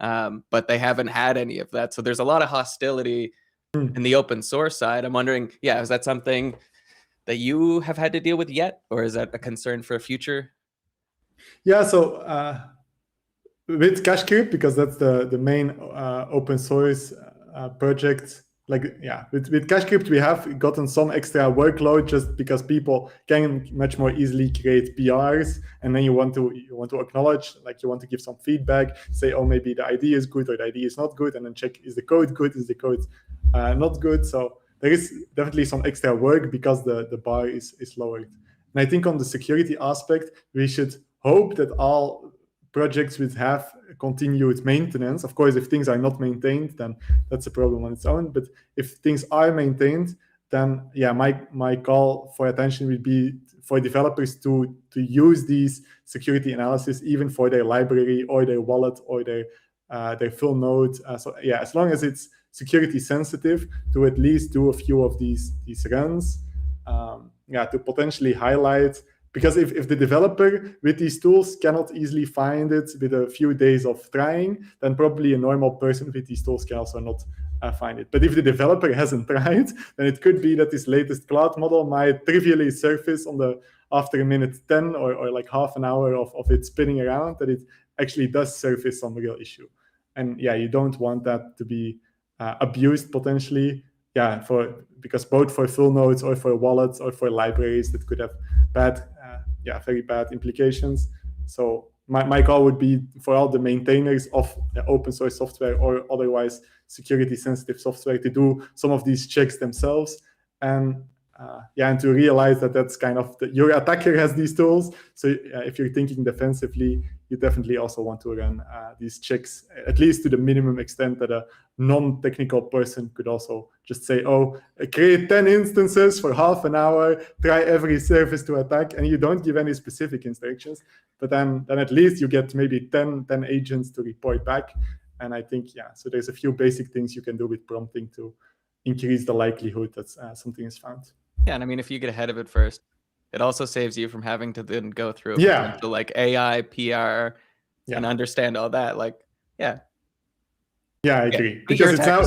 But they haven't had any of that. So there's a lot of hostility in the open source side. I'm wondering, is that something that you have had to deal with yet, or is that a concern for a future? So with CashCrypt, because that's the main open source project. With CashCrypt, we have gotten some extra workload just because people can much more easily create PRs, and then you want to acknowledge, you want to give some feedback, say, oh, maybe the idea is good or the idea is not good, and then check, is the code good, is the code not good? So there is definitely some extra work because the bar is lowered. And I think on the security aspect, we should hope that all projects would have continued maintenance. Of course, if things are not maintained, then that's a problem on its own. But if things are maintained, then my call for attention would be for developers to use these security analysis even for their library or their wallet or their full node. As long as it's security sensitive, to at least do a few of these runs, to potentially highlight. Because if the developer with these tools cannot easily find it with a few days of trying, then probably a normal person with these tools can also not find it. But if the developer hasn't tried, then it could be that this latest cloud model might trivially surface after a minute 10 or like half an hour of it spinning around, that it actually does surface some real issue. And you don't want that to be abused potentially. because both for full nodes or for wallets or for libraries that could have very bad implications. So my call would be for all the maintainers of open source software or otherwise security sensitive software to do some of these checks themselves, and to realize that that's kind of your attacker has these tools. So if you're thinking defensively, you definitely also want to run these checks, at least to the minimum extent that a non-technical person could also just say, oh, create 10 instances for half an hour, try every service to attack, and you don't give any specific instructions. But then at least you get maybe 10 agents to report back. And I think, so there's a few basic things you can do with prompting to increase the likelihood that something is found. Yeah, and I mean, if you get ahead of it first, it also saves you from having to then go through potential like AI, PR, and understand all that. Like, I agree. Because it's now,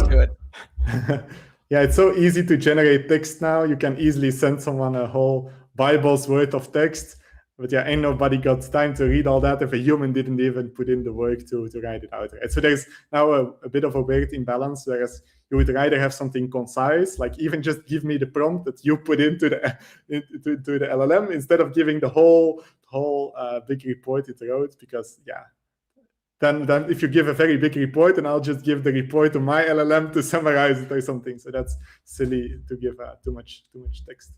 it's so easy to generate text now. You can easily send someone a whole Bible's worth of text. But ain't nobody got time to read all that if a human didn't even put in the work to write it out. Right? So there's now a bit of a weird imbalance, whereas you would rather have something concise, like even just give me the prompt that you put into the LLM instead of giving the whole big report it wrote. Because then if you give a very big report, and I'll just give the report to my LLM to summarize it or something. So that's silly to give too much text.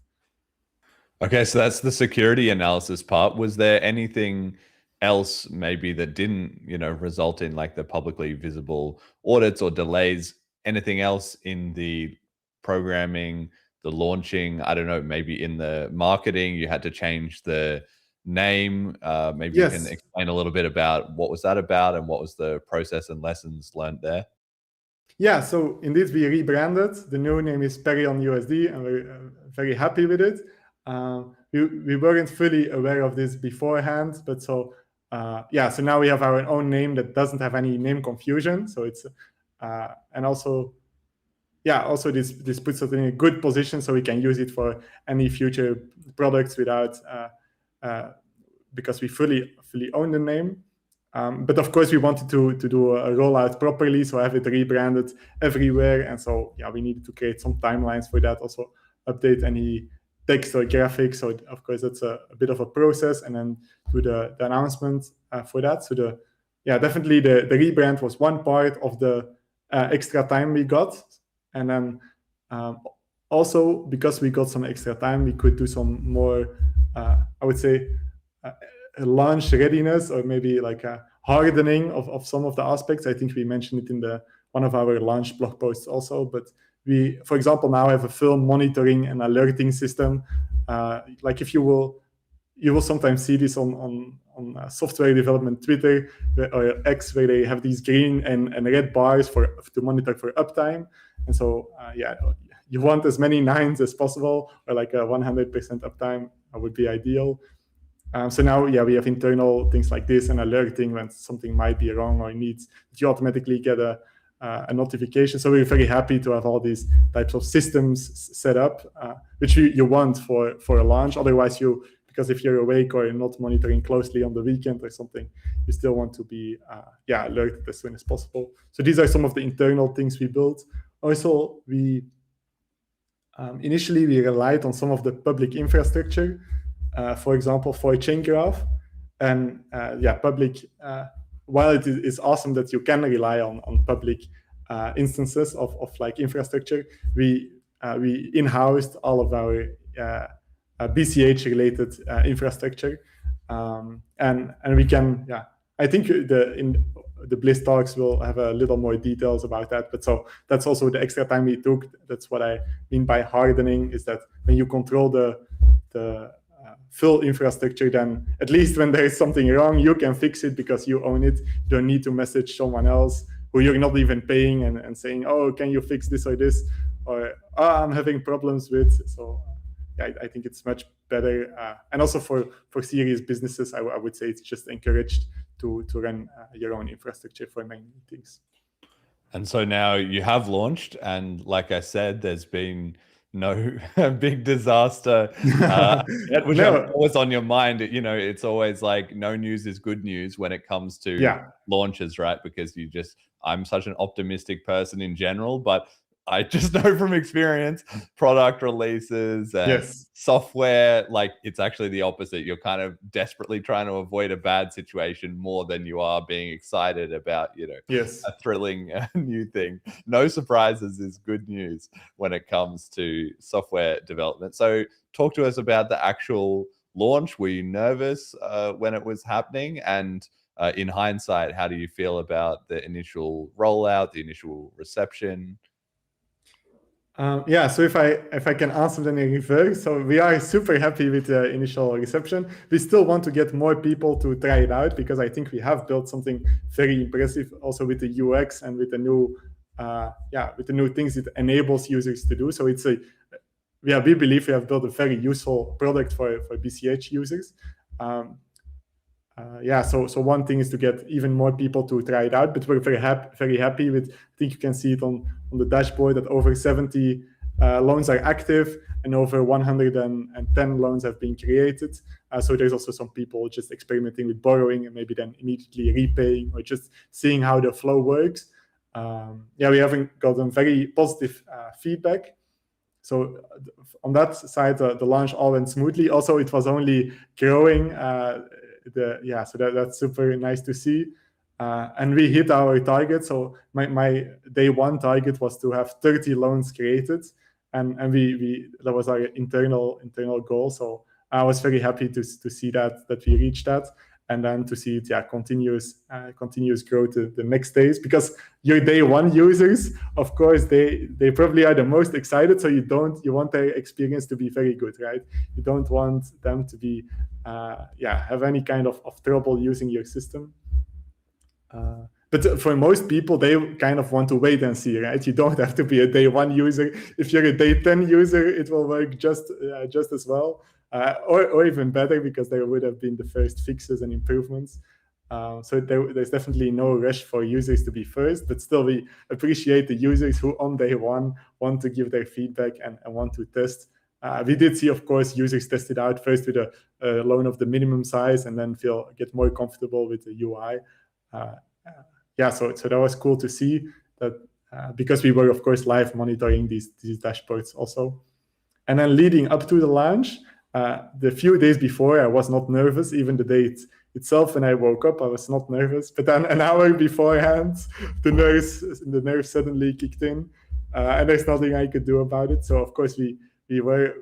Okay, so that's the security analysis part. Was there anything else maybe that didn't, result in like the publicly visible audits or delays? Anything else in the programming, the launching? I don't know, maybe in the marketing, you had to change the name. Maybe you can explain a little bit about what was that about and what was the process and lessons learned there? Yeah, so indeed we rebranded. The new name is ParyonUSD, and we're very happy with it. We weren't fully aware of this beforehand, but so now we have our own name that doesn't have any name confusion. So it's and also this puts us in a good position so we can use it for any future products without because we fully own the name. But of course we wanted to do a rollout properly, so have it rebranded everywhere, and so we needed to create some timelines for that, also update any text or graphics. So of course that's a bit of a process, and then do the announcement for that. So definitely the rebrand was one part of the extra time we got, and then also because we got some extra time, we could do some more I would say launch readiness, or maybe like a hardening of some of the aspects. I think we mentioned it in one of our launch blog posts also, but we, for example, now have a full monitoring and alerting system. Like if you will sometimes see this on software development Twitter or X, where they have these green and red bars to monitor for uptime. And so you want as many 9s as possible, or like a 100% uptime would be ideal. So now we have internal things like this and alerting when something might be wrong or needs, you automatically get a notification. So we're very happy to have all these types of systems set up, which you want for a launch. Otherwise, because if you're awake or you're not monitoring closely on the weekend or something, you still want to be alerted as soon as possible. So these are some of the internal things we built. Also, we initially we relied on some of the public infrastructure, for example, for chain graph. And public, while it is awesome that you can rely on public instances of like infrastructure, we in-housed all of our BCH related infrastructure, and we can I think the Bliss talks will have a little more details about that. But so that's also the extra time we took. That's what I mean by hardening, is that when you control the full infrastructure, then at least when there is something wrong, you can fix it because you own it. You don't need to message someone else who you're not even paying and saying, oh, can you fix this or this, or I'm having problems with. So I think it's much better, and also for serious businesses, I would say it's just encouraged to run your own infrastructure for many things. And so now you have launched, and like I said, there's been no big disaster which always on your mind. It's always like no news is good news when it comes to launches, right? Because I'm such an optimistic person in general, but I just know from experience, product releases and Yes. software, like it's actually the opposite. You're kind of desperately trying to avoid a bad situation more than you are being excited about, Yes. a thrilling new thing. No surprises is good news when it comes to software development. So talk to us about the actual launch. Were you nervous when it was happening? And in hindsight, how do you feel about the initial rollout, the initial reception? Yeah, so if I can answer them in reverse, so we are super happy with the initial reception. We still want to get more people to try it out because I think we have built something very impressive also with the UX and with the new things it enables users to do. So we believe we have built a very useful product for BCH users. So one thing is to get even more people to try it out, but we're very happy with. I think you can see it on the dashboard that over 70 loans are active and over 110 loans have been created. So there's also some people just experimenting with borrowing and maybe then immediately repaying or just seeing how the flow works. We haven't gotten very positive feedback. So on that side, the launch all went smoothly. Also, it was only growing. So that's super nice to see. And we hit our target. So my day one target was to have 30 loans created, and we that was our internal goal. So I was very happy to see that we reached that, and then to see it continuous growth to the next days, because your day one users, of course, they probably are the most excited. So you want their experience to be very good, right? You don't want them to be have any kind of trouble using your system. But for most people, they kind of want to wait and see, right? You don't have to be a day one user. If you're a day 10 user, it will work just as well, or even better, because there would have been the first fixes and improvements. So there's definitely no rush for users to be first, but still we appreciate the users who on day one want to give their feedback and want to test. We did see, of course, users test it out first with a loan of the minimum size and then get more comfortable with the UI. So that was cool to see that, because we were, of course, live monitoring these dashboards also. And then leading up to the launch, the few days before, I was not nervous. Even the day itself, when I woke up, I was not nervous. But then an hour beforehand, the nerves suddenly kicked in, and there's nothing I could do about it. So of course we were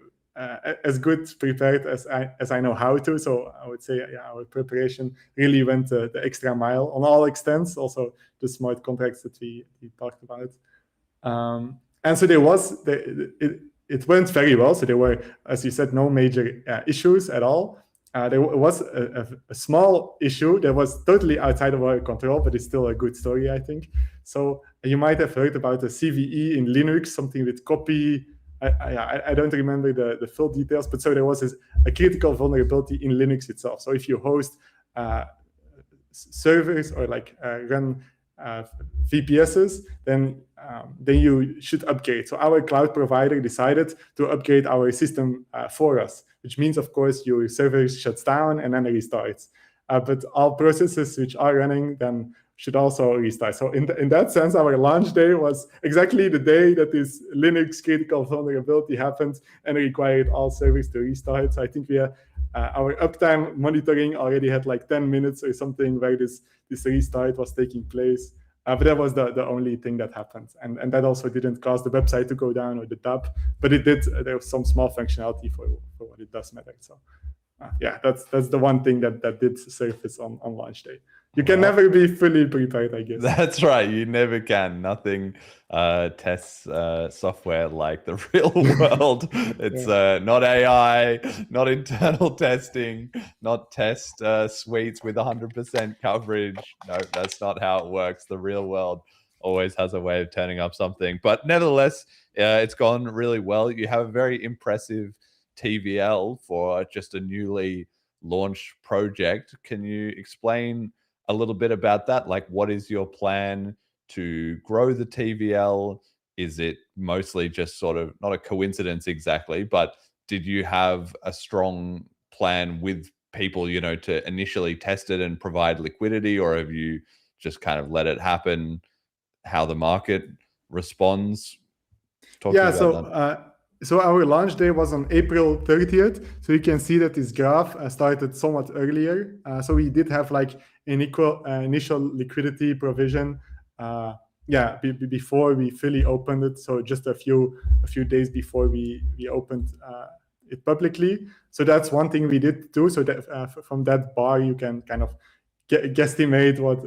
as good prepared as I know how to. So I would say our preparation really went the extra mile on all extents. Also the smart contracts that we talked about, and so it went very well. So there were, as you said, no major issues at all. There was a small issue that was totally outside of our control, but it's still a good story, I think. So you might have heard about the CVE in Linux, something with copy. I don't remember the full details, but so there was a critical vulnerability in Linux itself. So if you host servers or run VPSs, then you should upgrade. So our cloud provider decided to upgrade our system for us, which means, of course, your server shuts down and then it restarts. But all processes which are running then should also restart. So in that sense, our launch day was exactly the day that this Linux critical vulnerability happened and required all servers to restart. So I think our uptime monitoring already had 10 minutes or something where this restart was taking place. But that was the only thing that happened. And that also didn't cause the website to go down or the tab, but it did. There was some small functionality for what it does matter. So that's the one thing that did surface on launch day. You can never be fully prepared, I guess. That's right. You never can. Nothing tests software like the real world. It's not AI, not internal testing, not test suites with 100% coverage. No, that's not how it works. The real world always has a way of turning up something. But nevertheless, it's gone really well. You have a very impressive TVL for just a newly launched project. Can you explain a little bit about that? Like, what is your plan to grow the TVL? Is it mostly just sort of not a coincidence exactly, but did you have a strong plan with people, to initially test it and provide liquidity, or have you just kind of let it happen how the market responds? Talk to me about that. So our launch day was on April 30th. So you can see that this graph started somewhat earlier. So we did have like an initial liquidity provision. Before we fully opened it. So just a few days before we opened it publicly. So that's one thing we did too. So that from that bar you can kind of guesstimate what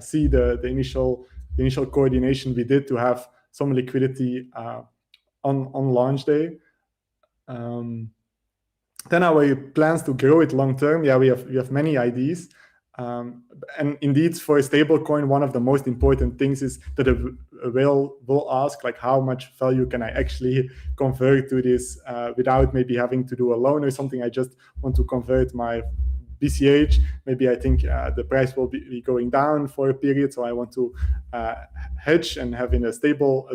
see the initial coordination we did to have some liquidity on launch day. Then our plans to grow it long term. We have many ideas. And indeed, for a stablecoin, one of the most important things is that a whale will ask, like, how much value can I actually convert to this without maybe having to do a loan or something? I just want to convert my BCH. Maybe I think the price will be going down for a period, so I want to hedge and have in a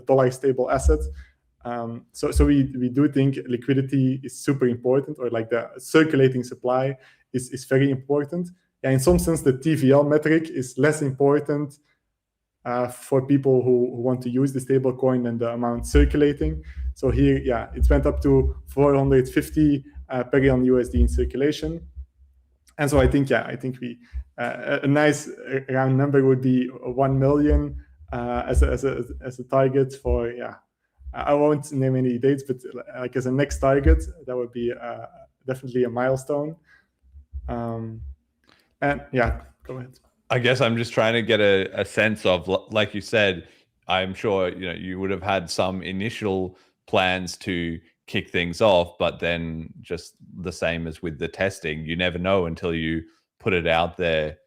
dollar stable asset. So we do think liquidity is super important, or like the circulating supply is very important. In some sense, the TVL metric is less important for people who want to use the stable coin than the amount circulating. So here, it went up to 450 Paryon USD in circulation. And so I think we a nice round number would be 1 million as a target for I won't name any dates, but like as a next target, that would be definitely a milestone. And go ahead. I guess I'm just trying to get a sense of, like you said, I'm sure you would have had some initial plans to kick things off, but then just the same as with the testing, you never know until you put it out there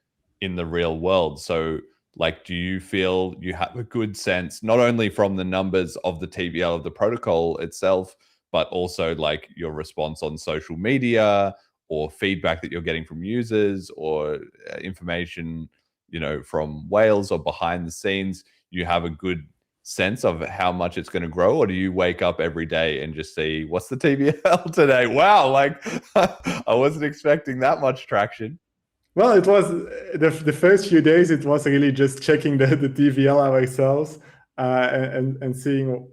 in the real world. So like, do you feel you have a good sense, not only from the numbers of the TVL of the protocol itself, but also like your response on social media or feedback that you're getting from users or information, from whales or behind the scenes? You have a good sense of how much it's going to grow? Or do you wake up every day and just see, what's the TVL today? Wow, like I wasn't expecting that much traction. Well, it was the first few days. It was really just checking the TVL ourselves and seeing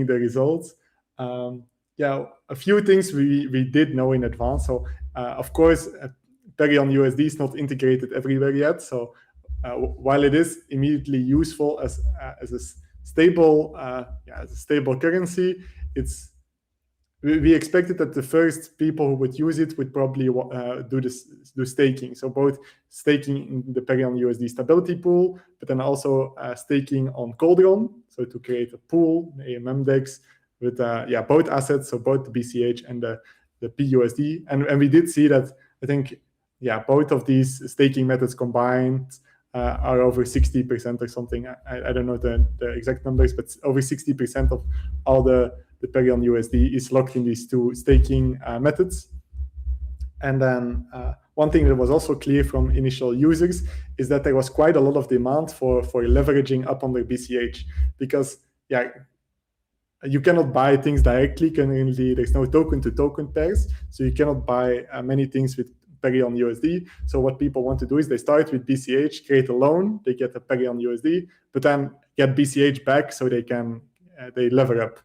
the results. A few things we did know in advance. So of course, ParyonUSD is not integrated everywhere yet. So while it is immediately useful as a stable currency, we expected that the first people who would use it would probably do staking. So both staking in the ParyonUSD stability pool, but then also staking on Cauldron, so to create a pool, the AMM DEX with both assets, so both the BCH and the PUSD. And we did see that, I think, both of these staking methods combined are over 60% or something. I don't know the exact numbers, but over 60% of all the ParyonUSD is locked in these two staking methods. And then one thing that was also clear from initial users is that there was quite a lot of demand for leveraging up on their BCH, because you cannot buy things directly. Currently, there's no token-to-token pairs, so you cannot buy many things with ParyonUSD. So what people want to do is they start with BCH, create a loan, they get a ParyonUSD, but then get BCH back so they can they lever up.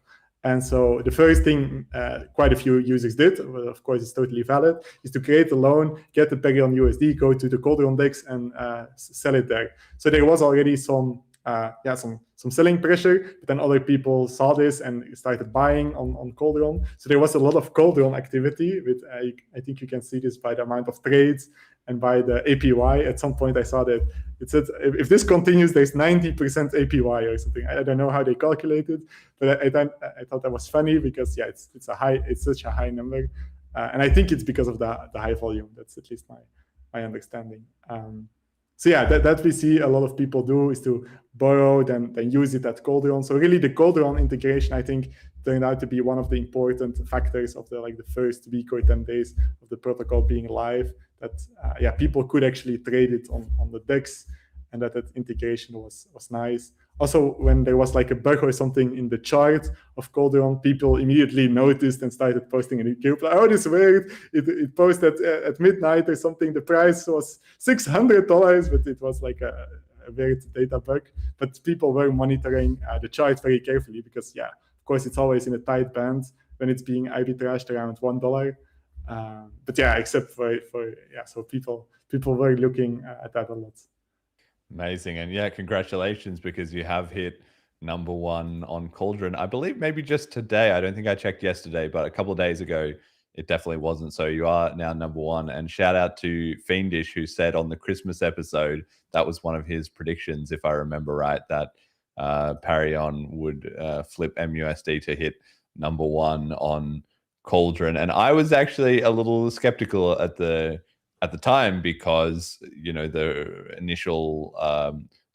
And so the first thing quite a few users did, well, of course it's totally valid, is to create a loan, get the ParyonUSD, go to the Cauldron DEX and sell it there. So there was already some selling pressure, but then other people saw this and started buying on Cauldron. So there was a lot of Cauldron activity. With I think you can see this by the amount of trades and by the APY. At some point I saw that it said if this continues, there's 90% APY or something. I don't know how they calculated, but I thought that was funny because it's such a high number, and I think it's because of the high volume. That's at least my understanding. So that we see a lot of people do is to borrow, then use it at Cauldron. So really the Cauldron integration, I think, turned out to be one of the important factors of the first week or 10 days of the protocol being live, that people could actually trade it on the DEX, and that integration was nice. Also, when there was like a bug or something in the chart of Cauldron, people immediately noticed and started posting in the group, like, oh, this is weird. It posted at midnight or something. The price was $600, but it was like a weird data bug. But people were monitoring the chart very carefully because, of course, it's always in a tight band when it's being arbitraged around $1. But yeah, except for so people were looking at that a lot. Amazing. And yeah, congratulations, because you have hit #1 on Cauldron. I believe maybe just today. I don't think I checked yesterday, but a couple of days ago, it definitely wasn't. So you are now #1. And shout out to Fiendish, who said on the Christmas episode, that was one of his predictions, if I remember right, that Paryon would flip MUSD to hit #1 on Cauldron. And I was actually a little skeptical at the time, because the initial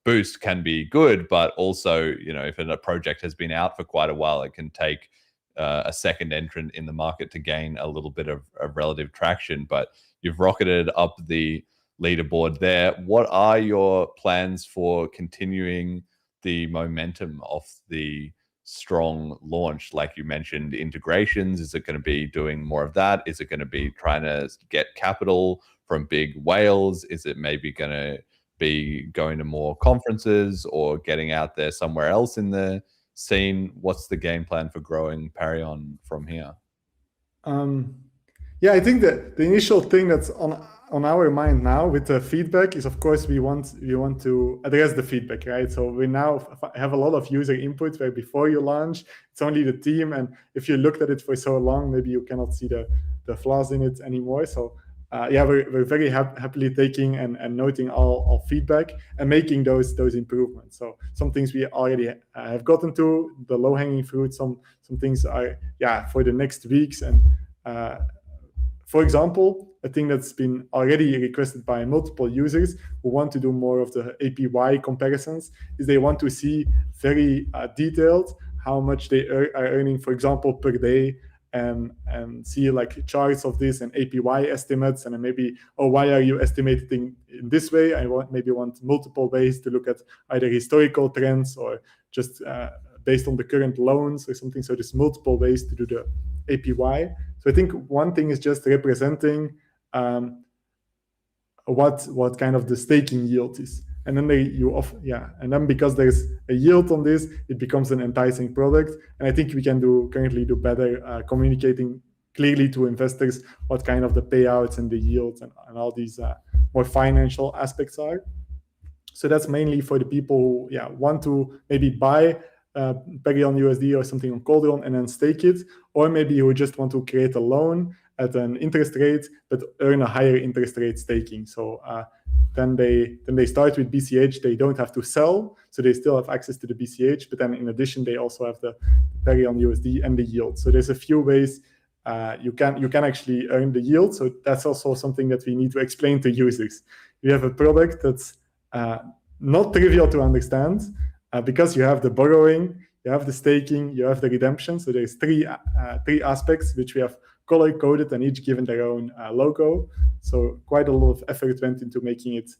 boost can be good, but also if a project has been out for quite a while, it can take a second entrant in the market to gain a little bit of relative traction. But you've rocketed up the leaderboard there. What are your plans for continuing the momentum of the strong launch? Like you mentioned, integrations. Is it going to be doing more of that? Is it going to be trying to get capital from big whales? Is it maybe going to be going to more conferences or getting out there somewhere else in the scene? What's the game plan for growing Paryon from here? Yeah, I think that the initial thing that's on our mind now with the feedback is, of course, we want to address the feedback, right? So we now have a lot of user input where before you launch, it's only the team, and if you looked at it for so long, maybe you cannot see the flaws in it anymore. So yeah, we're very happily taking and noting all feedback and making those improvements. So some things we already have gotten to, the low-hanging fruit. Some things are for the next weeks. And for example, a thing that's been already requested by multiple users who want to do more of the APY comparisons is they want to see very detailed how much they are earning, for example, per day, and see like charts of this and APY estimates, and then maybe, why are you estimating in this way? I maybe want multiple ways to look at either historical trends or just based on the current loans or something. So there's multiple ways to do the APY. So I think one thing is just representing what kind of the staking yield is. And then and then because there's a yield on this, it becomes an enticing product. And I think we can currently do better communicating clearly to investors what kind of the payouts and the yields and all these more financial aspects are. So that's mainly for the people who want to maybe buy ParyonUSD or something on Cauldron and then stake it, or maybe you just want to create a loan at an interest rate but earn a higher interest rate staking. So then they start with BCH. They don't have to sell, so they still have access to the BCH, but then in addition they also have the ParyonUSD and the yield. So there's a few ways you can actually earn the yield. So that's also something that we need to explain to users. We have a product that's not trivial to understand, because you have the borrowing, you have the staking, you have the redemption. So there's three aspects which we have color coded and each given their own logo. So quite a lot of effort went into making it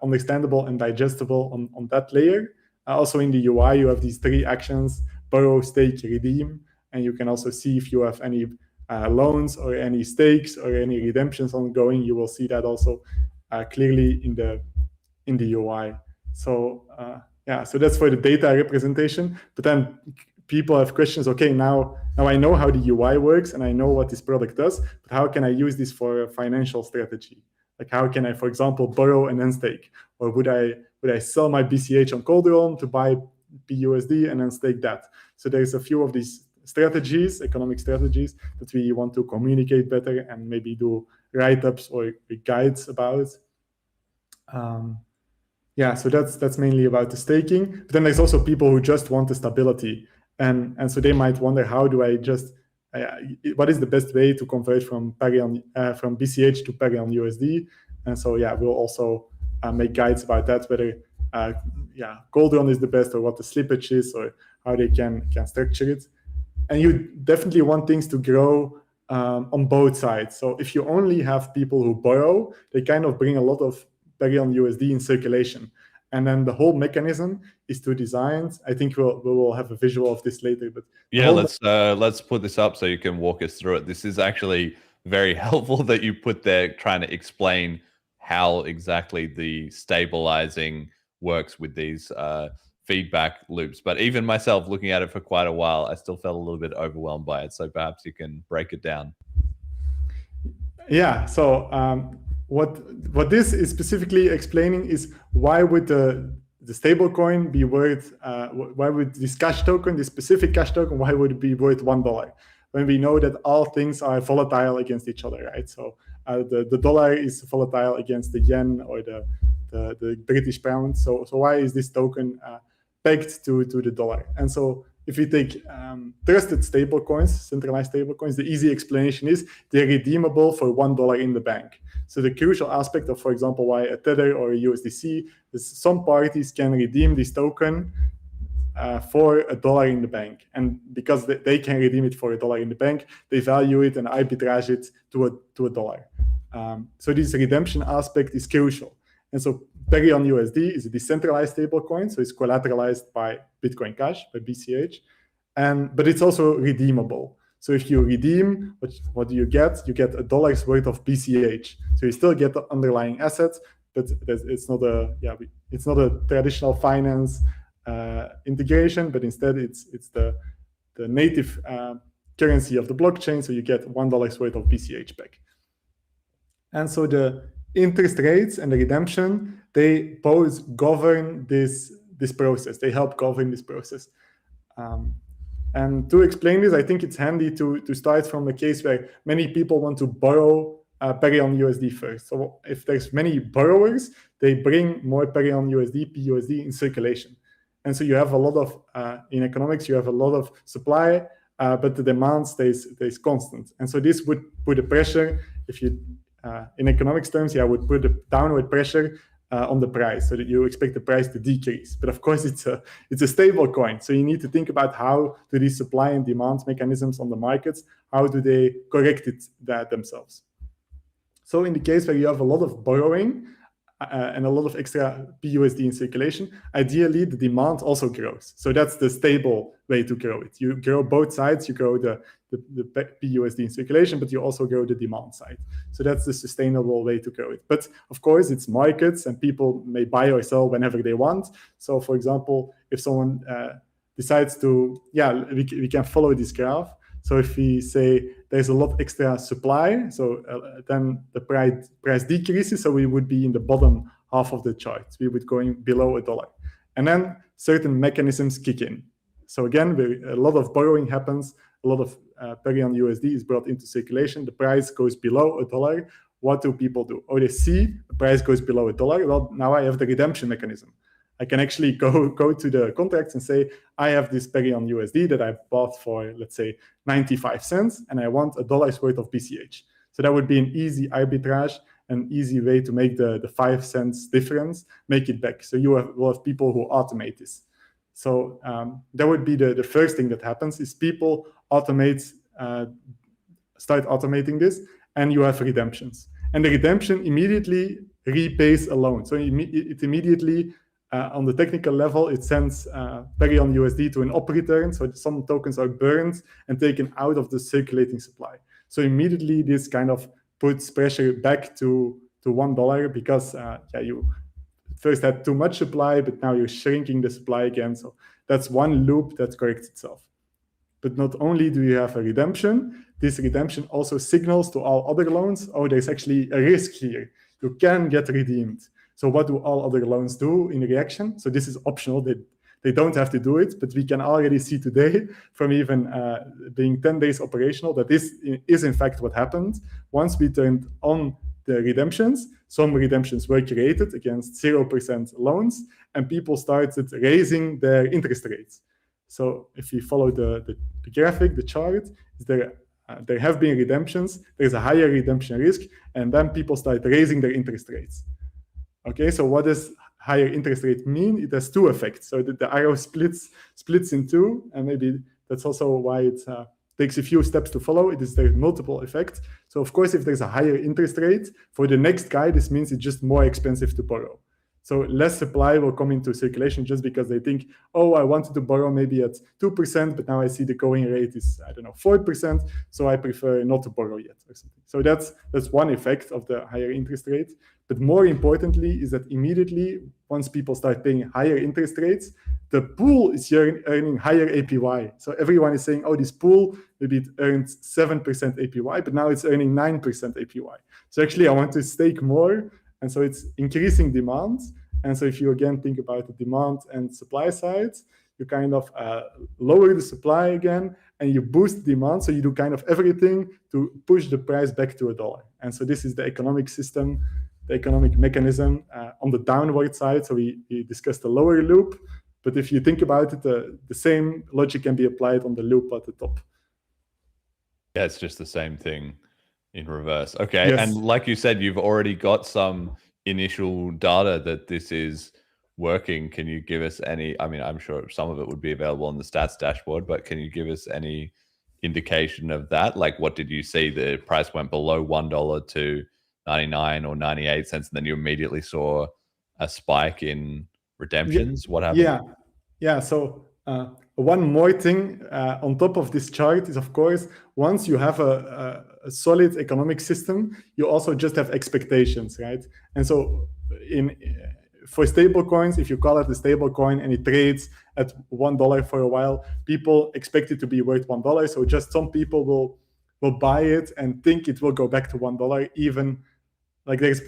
understandable and digestible on that layer. Also in the UI, you have these three actions: borrow, stake, redeem. And you can also see if you have any loans or any stakes or any redemptions ongoing. You will see that also clearly in the UI. So so that's for the data representation. But then people have questions. Okay, now I know how the UI works and I know what this product does, but how can I use this for a financial strategy? Like how can I, for example, borrow and then stake? Or would I sell my BCH on Cauldron to buy PUSD and then stake that? So there's a few of these strategies, economic strategies, that we want to communicate better and maybe do write-ups or guides about. So that's mainly about the staking. But then there's also people who just want the stability. And so they might wonder, how do I just, what is the best way to convert from BCH to ParyonUSD? And so, we'll also make guides about that, whether, Cauldron is the best or what the slippage is or how they can structure it. And you definitely want things to grow on both sides. So if you only have people who borrow, they kind of bring a lot of ParyonUSD in circulation. And then the whole mechanism is to design. I think we will have a visual of this later. But let's put this up so you can walk us through it. This is actually very helpful that you put there, trying to explain how exactly the stabilizing works with these feedback loops. But even myself, looking at it for quite a while, I still felt a little bit overwhelmed by it. So perhaps you can break it down. Yeah. So what this is specifically explaining is why would the stablecoin be worth? Why would this cash token, this specific cash token, why would it be worth $1? When we know that all things are volatile against each other, right? So the dollar is volatile against the yen or the British pound. So why is this token pegged to the dollar? And so if you take trusted stablecoins, centralized stablecoins, the easy explanation is they're redeemable for $1 in the bank. So the crucial aspect of, for example, why a Tether or a USDC is some parties can redeem this token for $1 in the bank. And because they can redeem it for $1 in the bank, they value it and arbitrage it to $1. So this redemption aspect is crucial. And so ParyonUSD is a decentralized stablecoin, so it's collateralized by Bitcoin Cash, by BCH, but it's also redeemable. So if you redeem, what do you get? You get $1 worth of BCH. So you still get the underlying assets, but it's not a traditional finance integration, but instead it's the native currency of the blockchain. So you get $1 worth of BCH back. And so the interest rates and the redemption, they both govern this process. They help govern this process. And to explain this, I think it's handy to start from a case where many people want to borrow ParyonUSD first. So if there's many borrowers, they bring more ParyonUSD, PUSD in circulation. And so you have a lot of, in economics, you have a lot of supply, but the demand stays constant. And so this would put a pressure, if you, in economics terms, would put a downward pressure on the price, so that you expect the price to decrease. But of course, it's a stable coin. So you need to think about how do these supply and demand mechanisms on the markets, how do they correct that themselves? So in the case where you have a lot of borrowing and a lot of extra PUSD in circulation, ideally the demand also grows. So that's the stable way to grow it. You grow both sides, you grow the PUSD in circulation, but you also grow the demand side. So that's the sustainable way to grow it. But of course, it's markets and people may buy or sell whenever they want. So for example, if someone decides to, we can follow this graph. So if we say there's a lot extra supply, so then the price decreases, so we would be in the bottom half of the chart. We would going below $1. And then certain mechanisms kick in. So again, a lot of borrowing happens, a lot of ParyonUSD is brought into circulation, the price goes below $1. What do people do? Oh, they see the price goes below $1. Well, now I have the redemption mechanism. I can actually go to the contracts and say, I have this ParyonUSD that I bought for, let's say, 95 cents, and I want $1 worth of BCH. So that would be an easy arbitrage, an easy way to make the 5 cents difference, make it back. So you will have people who automate this. So that would be the first thing that happens is people start automating this, and you have redemptions. And the redemption immediately repays a loan. So it immediately, on the technical level, it sends ParyonUSD to an op return. So some tokens are burned and taken out of the circulating supply. So immediately this kind of puts pressure back to $1 because you first had too much supply, but now you're shrinking the supply again. So that's one loop that corrects itself. But not only do you have a redemption, this redemption also signals to all other loans, oh, there's actually a risk here. You can get redeemed. So what do all other loans do in reaction? So this is optional. They don't have to do it, but we can already see today from even being 10 days operational that this is in fact what happened. Once we turned on the redemptions, some redemptions were created against 0% loans, and people started raising their interest rates. So if you follow the graphic, the chart, there have been redemptions, there's a higher redemption risk, and then people start raising their interest rates. Okay, so what does higher interest rate mean? It has two effects. So the arrow splits in two, and maybe that's also why it takes a few steps to follow. There's multiple effects. So of course, if there's a higher interest rate, for the next guy, this means it's just more expensive to borrow. So less supply will come into circulation just because they think, oh, I wanted to borrow maybe at 2%, but now I see the going rate is, 4%, so I prefer not to borrow yet or something. So that's one effect of the higher interest rate. But more importantly is that immediately, once people start paying higher interest rates, the pool is earning higher APY. So everyone is saying, oh, this pool, maybe it earns 7% APY, but now it's earning 9% APY. So actually I want to stake more. And so it's increasing demand. And so if you again think about the demand and supply sides, you kind of lower the supply again and you boost demand. So you do kind of everything to push the price back to $1. And so this is the economic system, the economic mechanism on the downward side. So we discussed the lower loop. But if you think about it, the same logic can be applied on the loop at the top. Yeah, it's just the same thing in reverse. Okay. Yes. And like you said, you've already got some initial data that this is working. Can you give us any, I mean, I'm sure some of it would be available on the stats dashboard, but can you give us any indication of that? Like, what did you see? The price went below $1 to 99 or 98 cents, and then you immediately saw a spike in redemptions. What happened? Yeah. So one more thing on top of this chart is, of course, once you have a solid economic system, you also just have expectations, right? And so for stable coins, if you call it a stable coin and it trades at $1 for a while, people expect it to be worth $1. So just some people will buy it and think it will go back to $1, even like there's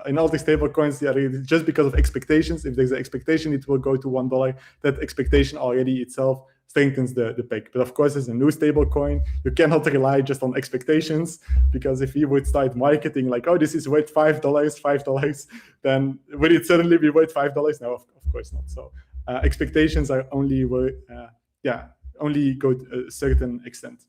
in all the stable coins, just because of expectations. If there's an expectation it will go to $1, that expectation already itself strengthens the peg. But of course, as a new stable coin, you cannot rely just on expectations, because if you would start marketing like, oh, this is worth $5, then would it suddenly be worth $5? No, of course not. So expectations are only only go to a certain extent.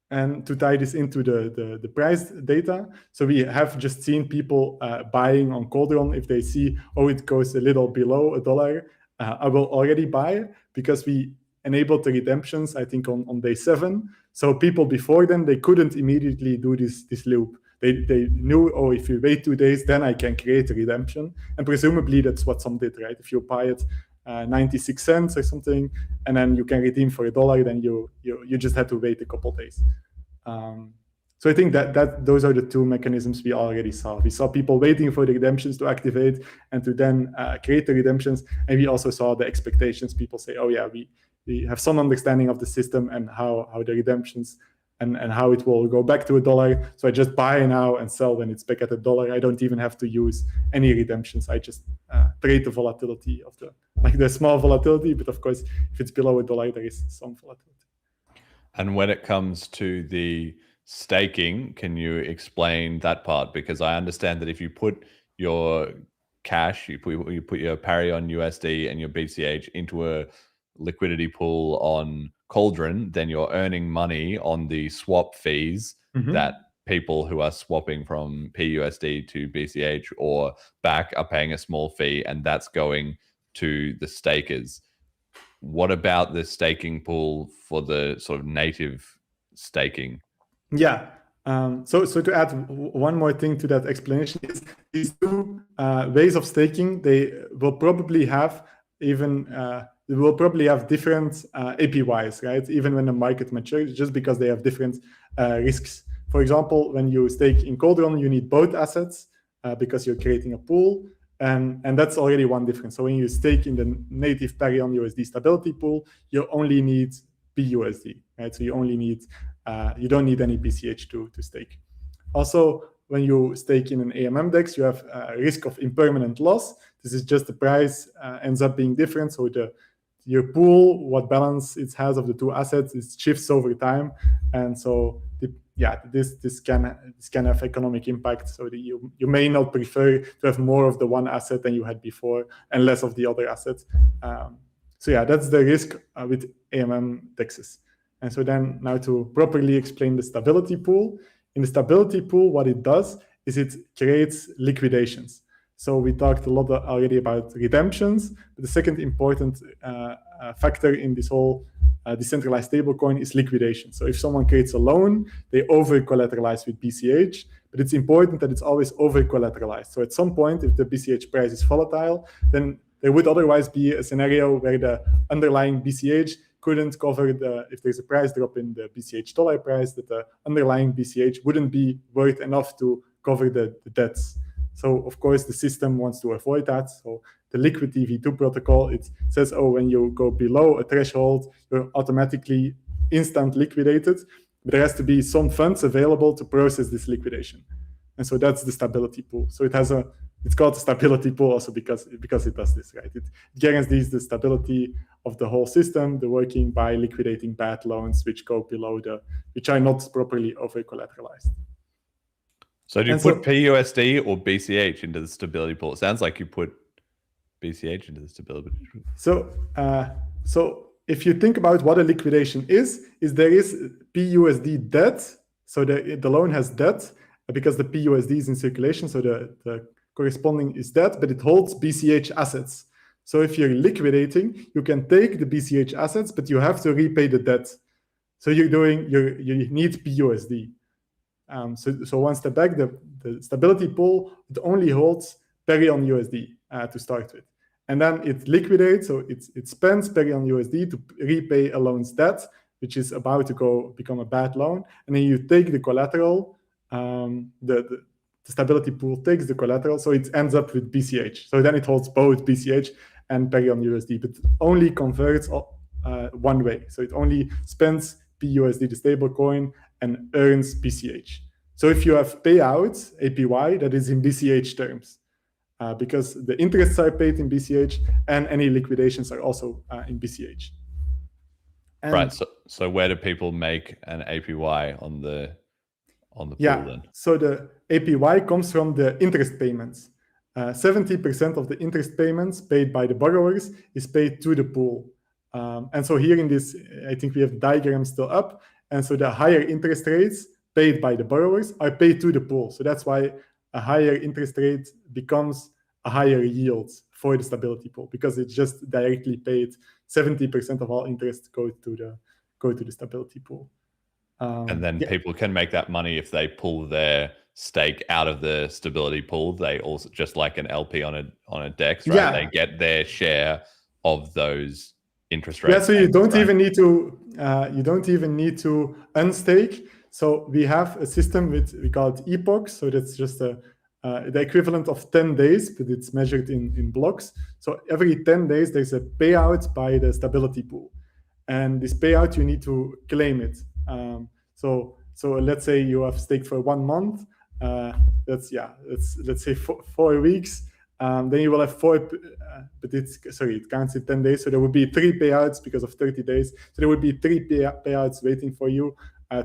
And to tie this into the price data, so we have just seen people buying on Cauldron. If they see, oh, it goes a little below $1, I will already buy, because we enabled the redemptions, I think, on day 7. So people before then, they couldn't immediately do this loop. They knew, oh, if you wait 2 days, then I can create a redemption. And presumably that's what some did, right? If you buy it 96 cents or something, and then you can redeem for $1, then you just had to wait a couple days. So I think that those are the two mechanisms we already saw. We saw people waiting for the redemptions to activate and to then create the redemptions, and we also saw the expectations. People say, oh yeah, we have some understanding of the system and how the redemptions and how it will go back to $1. So I just buy now and sell when it's back at $1. I don't even have to use any redemptions. I just trade the volatility of the small volatility. But of course, if it's below $1, there is some volatility. And when it comes to the staking, can you explain that part? Because I understand that if you put your cash, you put your Paryon USD and your BCH into a liquidity pool on Cauldron, then you're earning money on the swap fees that people who are swapping from PUSD to BCH or back are paying a small fee, and that's going to the stakers. What about the staking pool for the sort of native staking? Yeah. So to add one more thing to that explanation is these two ways of staking, they will probably have different APYs, right? Even when the market matures, just because they have different risks. For example, when you stake in Cauldron, you need both assets because you're creating a pool. And that's already one difference. So when you stake in the native Paryon USD stability pool, you only need PUSD, right? So you only need, you don't need any BCH to stake. Also, when you stake in an AMM DEX, you have a risk of impermanent loss. This is just the price ends up being different. So your pool, what balance it has of the two assets, it shifts over time. And so this can have economic impact. So you may not prefer to have more of the one asset than you had before and less of the other assets. So yeah, that's the risk with AMM DEXs. And so then now to properly explain the stability pool. In the stability pool, what it does is it creates liquidations. So we talked a lot already about redemptions. But the second important factor in this whole decentralized stablecoin is liquidation. So if someone creates a loan, they over-collateralize with BCH, but it's important that it's always over-collateralized. So at some point, if the BCH price is volatile, then there would otherwise be a scenario where the underlying BCH couldn't cover if there's a price drop in the BCH dollar price, that the underlying BCH wouldn't be worth enough to cover the debts. So of course the system wants to avoid that. So the liquid EV2 protocol, it says, oh, when you go below a threshold, you're automatically instant liquidated. But there has to be some funds available to process this liquidation. And so that's the stability pool. So it's called the stability pool also because it does this, right? It guarantees the stability of the whole system, the working by liquidating bad loans which go below which are not properly over collateralized. So do you put PUSD or BCH into the stability pool? It sounds like you put BCH into the stability pool. So if you think about what a liquidation is there is PUSD debt. So the loan has debt because the PUSD is in circulation. So the corresponding is debt, but it holds BCH assets. So if you're liquidating, you can take the BCH assets, but you have to repay the debt. So you need PUSD. So one step back, the stability pool, it only holds ParyonUSD to start with. And then it liquidates, so it spends ParyonUSD to repay a loan's debt, which is about to become a bad loan. And then you take the collateral, the stability pool takes the collateral, so it ends up with BCH. So then it holds both BCH and ParyonUSD, but only converts one way. So it only spends PUSD, the stable coin, and earns BCH. So if you have payouts, APY, that is in BCH terms, because the interests are paid in BCH and any liquidations are also in BCH. And right. So where do people make an APY on the pool then? So the APY comes from the interest payments. 70% of the interest payments paid by the borrowers is paid to the pool. And so here in this, I think we have the diagram still up. And so the higher interest rates paid by the borrowers are paid to the pool. So that's why a higher interest rate becomes a higher yield for the stability pool, because it's just directly paid. 70% of all interest go to the stability pool. And then people can make that money if they pull their stake out of the stability pool. They also, just like an LP on a DEX, right? Yeah. They get their share of those interest rates. Yeah, so you don't even need to unstake. So we have a system we call it epochs. So that's just the equivalent of 10 days, but it's measured in blocks. So every 10 days there's a payout by the stability pool, and this payout you need to claim it. So let's say you have staked for 1 month. Let's say 4 weeks. Then you will have but it counts in 10 days. So there will be 3 payouts because of 30 days. So there will be 3 payouts waiting for you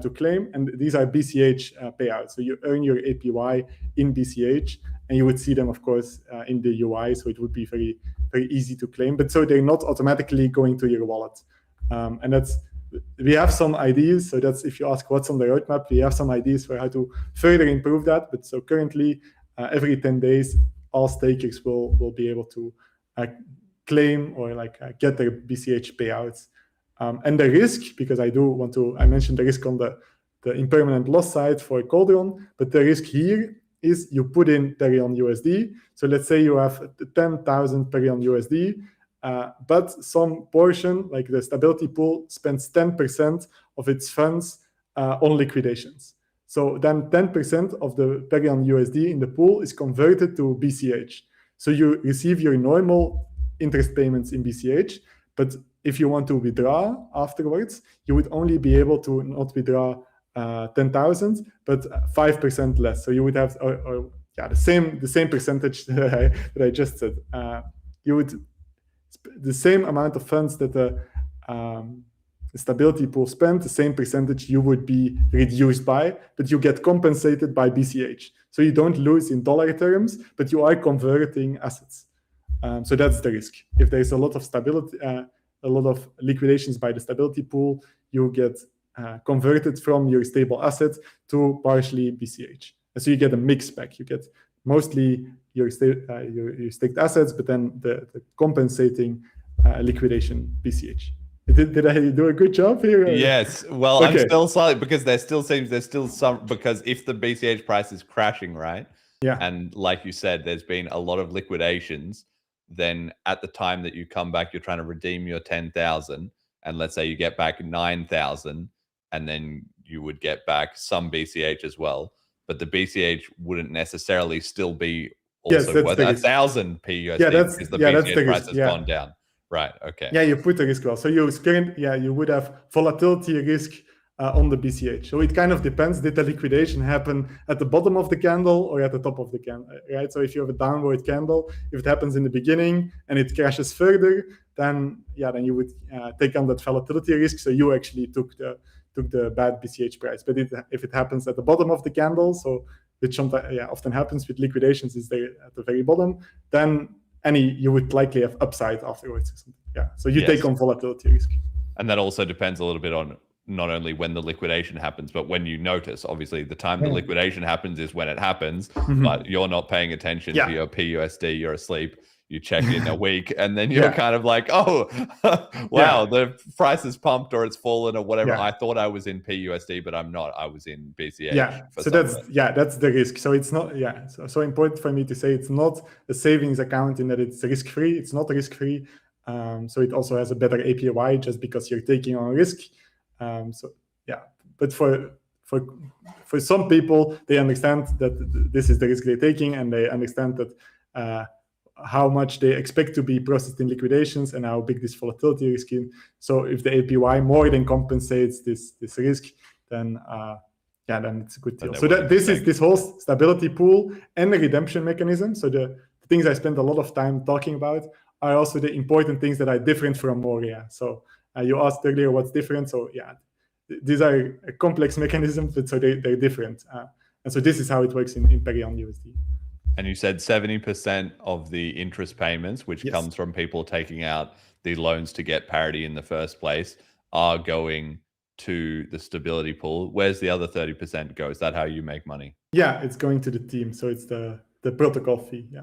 to claim. And these are BCH payouts. So you earn your APY in BCH, and you would see them, of course, in the UI. So it would be very, very easy to claim. But so they're not automatically going to your wallet. And we have some ideas. So that's, if you ask what's on the roadmap, we have some ideas for how to further improve that. But so currently, every 10 days, all stakers will be able to claim or get their BCH payouts. And the risk, because I mentioned the risk on the impermanent loss side for Cauldron, but the risk here is you put in ParyonUSD. So let's say you have 10,000 ParyonUSD, but some portion, like the stability pool, spends 10% of its funds on liquidations. So then 10% of the ParyonUSD in the pool is converted to BCH. So you receive your normal interest payments in BCH, but if you want to withdraw afterwards, you would only be able to not withdraw 10,000, but 5% less. So you would have the same percentage that I just said. You would the same amount of funds that the stability pool spent, the same percentage you would be reduced by, but you get compensated by BCH. So you don't lose in dollar terms, but you are converting assets. So that's the risk. If there's a lot of stability, a lot of liquidations by the stability pool, you get converted from your stable assets to partially BCH. And so you get a mix back. You get mostly your staked assets, but then the compensating liquidation BCH. Did I do a good job here? Yes. Well, okay. I'm still silent because there's still some, because if the BCH price is crashing, right? Yeah. And like you said, there's been a lot of liquidations. Then at the time that you come back, you're trying to redeem your 10,000, and let's say you get back 9,000, and then you would get back some BCH as well. But the BCH wouldn't necessarily still be also that's worth the risk. 1,000 PUSD that's because the the BCH price risk. has gone down. Right. Okay. Yeah, you put the risk well. So you would have volatility risk on the BCH. So it kind of depends. Did the liquidation happen at the bottom of the candle or at the top of the candle? Right. So if you have a downward candle, if it happens in the beginning and it crashes further, then you would take on that volatility risk. So you actually took the bad BCH price. But if it happens at the bottom of the candle, so which sometimes often happens with liquidations, is there at the very bottom, then you would likely have upside afterwards or something. Yeah. So you take on volatility risk. And that also depends a little bit on not only when the liquidation happens, but when you notice. Obviously, the time the liquidation happens is when it happens, but you're not paying attention to your PUSD. You're asleep. You check in a week, and then you're kind of like, oh, wow, the price is pumped or it's fallen or whatever. I thought I was in PUSD, but I'm not. I was in BCH. Yeah. So that's the risk. So it's not so important for me to say it's not a savings account in that it's risk free. It's not risk free. So it also has a better APY just because you're taking on risk. But for some people, they understand that this is the risk they're taking, and they understand that how much they expect to be processed in liquidations and how big this volatility risk is. So if the APY more than compensates this risk, then it's a good deal. So that this whole stability pool and the redemption mechanism. So the things I spent a lot of time talking about are also the important things that are different from Moria. So you asked earlier what's different. So these are a complex mechanisms, but so they're different. And so this is how it works in ParyonUSD. And you said 70% of the interest payments, which comes from people taking out the loans to get parity in the first place, are going to the stability pool. Where's the other 30% go? Is that how you make money? Yeah, it's going to the team. So it's the protocol fee. Yeah.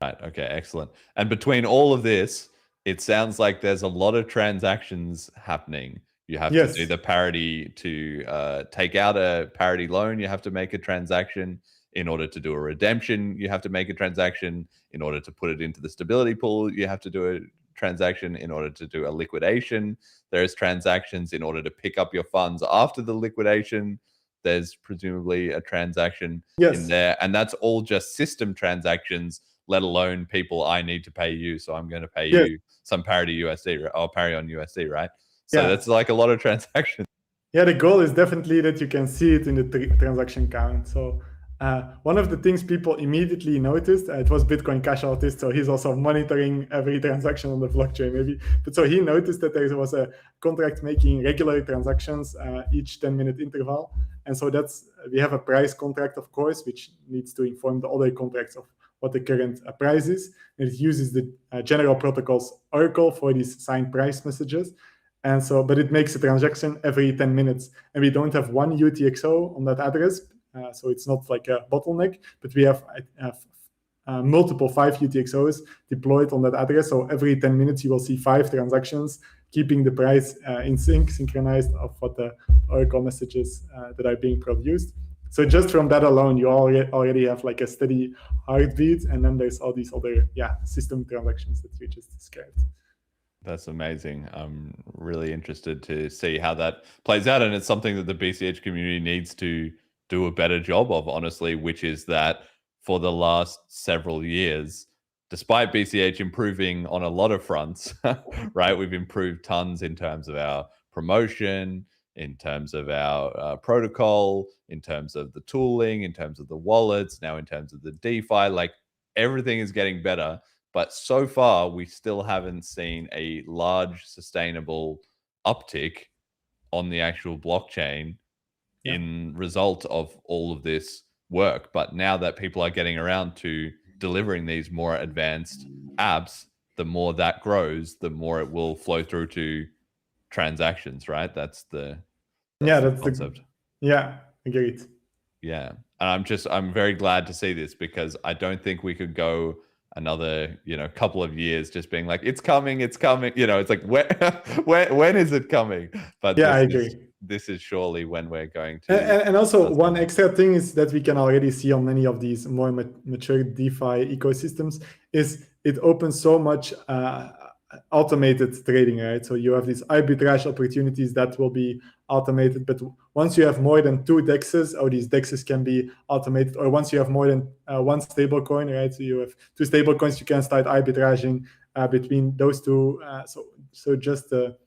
Right. Okay. Excellent. And between all of this, it sounds like there's a lot of transactions happening. You have to do the parity to take out a parity loan. You have to make a transaction. In order to do a redemption, you have to make a transaction. In order to put it into the stability pool, you have to do a transaction. In order to do a liquidation, there's transactions. In order to pick up your funds after the liquidation, there's presumably a transaction in there. And that's all just system transactions, let alone people, I need to pay you, so I'm going to pay you some parity USD or ParyonUSD, right? So that's like a lot of transactions. Yeah, the goal is definitely that you can see it in the transaction count. So one of the things people immediately noticed, it was Bitcoin Cash Artist, so he's also monitoring every transaction on the blockchain maybe. But so he noticed that there was a contract making regular transactions each 10-minute interval. And so we have a price contract, of course, which needs to inform the other contracts of what the current price is. And it uses the general protocols Oracle for these signed price messages. And so, but it makes a transaction every 10 minutes. And we don't have one UTXO on that address. So it's not like a bottleneck, but we have multiple 5 UTXOs deployed on that address. So every 10 minutes, you will see 5 transactions, keeping the price in synchronized of what the Oracle messages that are being produced. So just from that alone, you already have like a steady heartbeat. And then there's all these other system transactions that you just described. That's amazing. I'm really interested to see how that plays out. And it's something that the BCH community needs to do a better job of, honestly, which is that for the last several years, despite BCH improving on a lot of fronts, right? We've improved tons in terms of our promotion, in terms of our protocol, in terms of the tooling, in terms of the wallets, now in terms of the DeFi, like everything is getting better. But so far, we still haven't seen a large sustainable uptick on the actual blockchain in result of all of this work. But now that people are getting around to delivering these more advanced apps, the more that grows, the more it will flow through to transactions, right? That's the concept. Agreed. Yeah. And I'm very glad to see this, because I don't think we could go another couple of years just being like, it's coming, it's like when is it coming? But I agree. This is surely when we're going to. And also one extra thing is that we can already see on many of these more mature DeFi ecosystems is it opens so much automated trading, right? So you have these arbitrage opportunities that will be automated, but once you have more than 2 dexes, or these dexes can be automated, or once you have more than one stable coin, right? So you have 2 stable coins, you can start arbitraging between those 2. So just the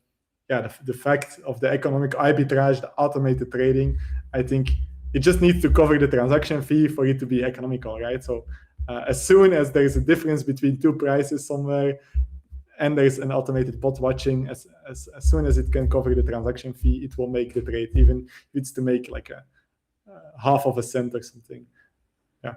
fact of the economic arbitrage, the automated trading, I think it just needs to cover the transaction fee for it to be economical, right? So as soon as there is a difference between 2 prices somewhere, and there's an automated bot watching, as soon as it can cover the transaction fee, it will make the trade, even if it's to make like a half of a cent or something. Yeah.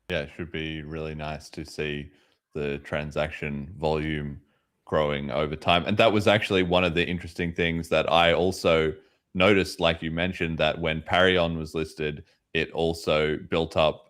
Yeah, it should be really nice to see the transaction volume growing over time. And that was actually one of the interesting things that I also noticed, like you mentioned, that when Paryon was listed, it also built up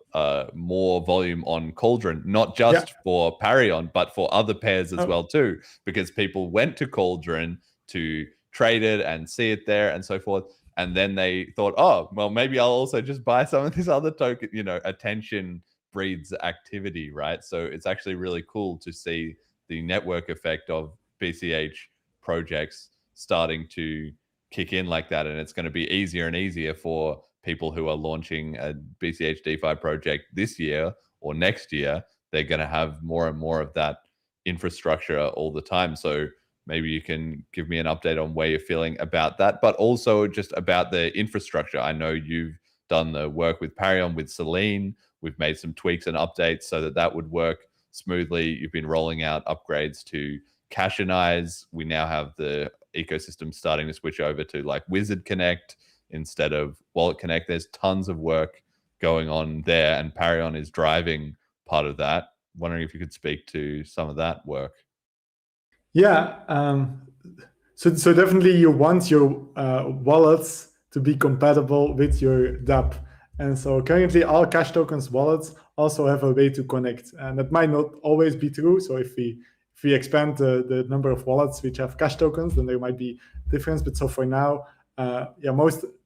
more volume on Cauldron, not just for Paryon, but for other pairs as well too, because people went to Cauldron to trade it and see it there and so forth. And then they thought, oh, well, maybe I'll also just buy some of this other token, attention breeds activity, right? So it's actually really cool to see the network effect of BCH projects starting to kick in like that. And it's going to be easier and easier for people who are launching a BCH DeFi project this year or next year. They're going to have more and more of that infrastructure all the time. So maybe you can give me an update on where you're feeling about that, but also just about the infrastructure. I know you've done the work with Paryon, with Selene. We've made some tweaks and updates so that that would work smoothly. You've been rolling out upgrades to CashTokens. We now have the ecosystem starting to switch over to like Wizard Connect instead of Wallet Connect. There's tons of work going on there, and Paryon is driving part of that. Wondering if you could speak to some of that work. Yeah, so definitely you want your wallets to be compatible with your dApp. And so currently all CashTokens wallets also have a way to connect. And that might not always be true. So if we expand the number of wallets which have CashTokens, then there might be difference. But so for now,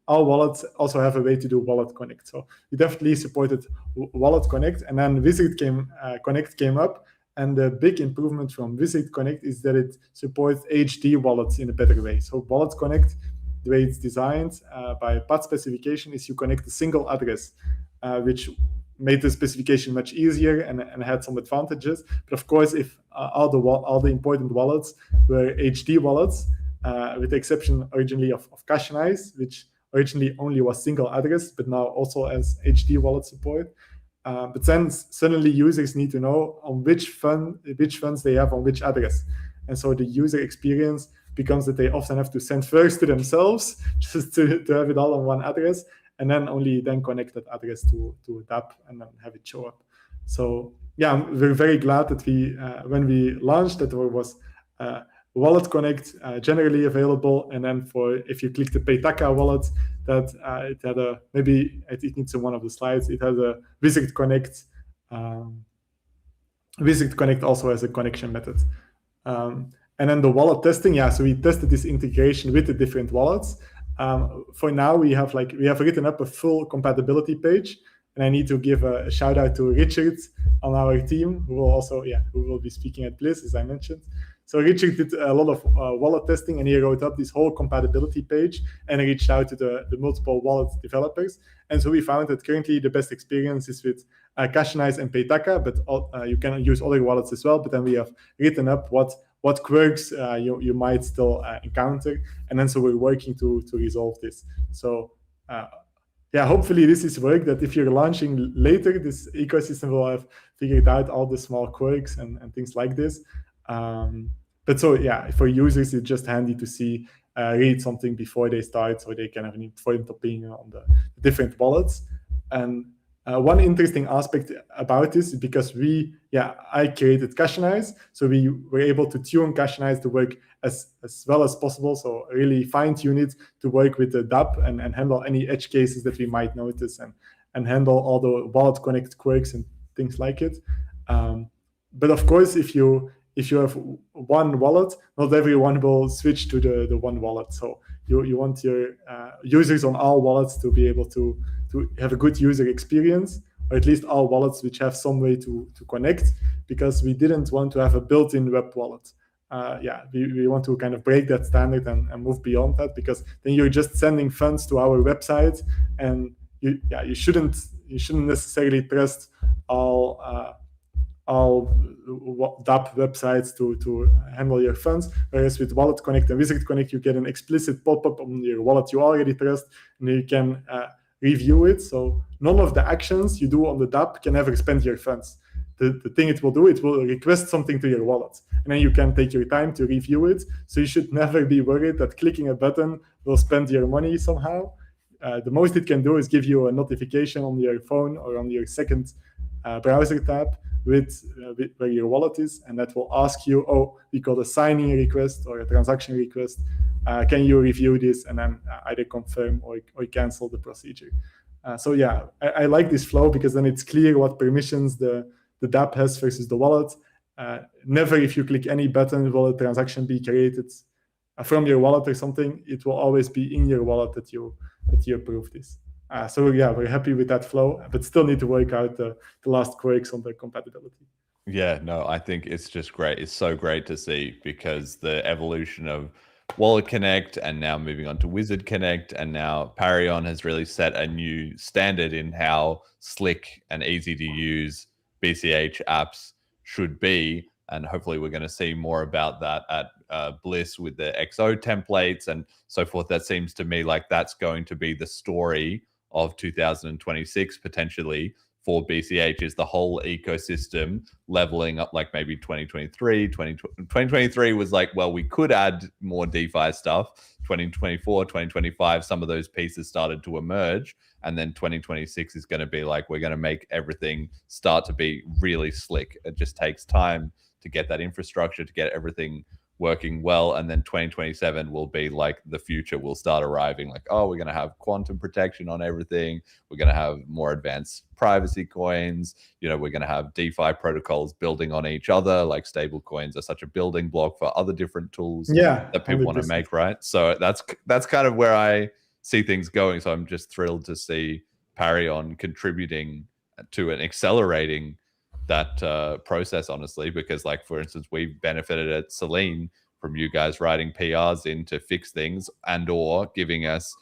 all wallets also have a way to do Wallet Connect. So we definitely supported Wallet Connect, and then Wizard Connect came up. And the big improvement from Wizard Connect is that it supports HD wallets in a better way. So Wallet Connect, the way it's designed by PAT specification, is you connect a single address, which made the specification much easier and had some advantages. But of course, if all the important wallets were HD wallets, with the exception originally of CashTokens, which originally only was single address, but now also has HD wallet support. But then suddenly users need to know on which funds they have on which address. And so the user experience becomes that they often have to send first to themselves just to have it all on one address, and then only then connect that address to a dApp and then have it show up. So yeah, we're very glad that when we launched, that there was Wallet Connect generally available, and then if you click the Paytaka wallet, that it had maybe I think it's in one of the slides, it has a Wizard Connect. Wizard Connect also has a connection method. And then the wallet testing, so we tested this integration with the different wallets. For now, we have written up a full compatibility page, and I need to give a shout out to Richard on our team, who will be speaking at Bliss, as I mentioned. So Richard did a lot of wallet testing, and he wrote up this whole compatibility page and reached out to the multiple wallet developers. And so we found that currently the best experience is with CashTokens and Paytaka, but you can use other wallets as well. But then we have written up what quirks you might still encounter, and then so we're working to resolve this. So hopefully this is work that if you're launching later, this ecosystem will have figured out all the small quirks and things like this. But so for users, it's just handy to read something before they start, so they can have an informed opinion on the different wallets. And one interesting aspect about this is because I created CashTokens, so we were able to tune CashTokens to work as well as possible. So really fine-tune it to work with the dApp and handle any edge cases that we might notice and handle all the Wallet Connect quirks and things like it. But of course, if you have one wallet, not everyone will switch to the one wallet. So you want your users on all wallets to be able to have a good user experience, or at least all wallets which have some way to connect, because we didn't want to have a built-in web wallet. we want to kind of break that standard and move beyond that, because then you're just sending funds to our website, and you shouldn't necessarily trust all DApp websites to handle your funds. Whereas with Wallet Connect and Wizard Connect, you get an explicit pop-up on your wallet you already trust, and you can review it. So none of the actions you do on the DApp can ever spend your funds. The thing it will do, it will request something to your wallet, and then you can take your time to review it. So you should never be worried that clicking a button will spend your money somehow. The most it can do is give you a notification on your phone or on your second browser tab with where your wallet is, and that will ask you, we got a signing request or a transaction request. Can you review this, and then either confirm or cancel the procedure. So yeah, I like this flow, because then it's clear what permissions the DApp has versus the wallet. Never, if you click any button, will a transaction be created from your wallet or something. It will always be in your wallet that you approve this. So yeah, we're happy with that flow, but still need to work out the last quirks on the compatibility. Yeah, no, I think it's just great. It's so great to see, because the evolution of Wallet Connect and now moving on to Wizard Connect, and now Paryon has really set a new standard in how slick and easy to use BCH apps should be. And hopefully we're going to see more about that at Bliss with the XO templates and so forth. That seems to me like that's going to be the story of 2026 potentially for BCH, is the whole ecosystem leveling up. Like maybe 2023 was like, well, we could add more DeFi stuff. 2024, 2025, some of those pieces started to emerge. And then 2026 is going to be like, we're going to make everything start to be really slick. It just takes time to get that infrastructure, to get everything working well. And then 2027 will be like the future will start arriving, like, we're going to have quantum protection on everything. We're going to have more advanced privacy coins. We're going to have DeFi protocols building on each other. Like stable coins are such a building block for other different tools that people want to make, right? So that's kind of where I see things going. So I'm just thrilled to see Paryon contributing to and accelerating that process, honestly, because like, for instance, we benefited at Selene from you guys writing PRs in to fix things and or giving us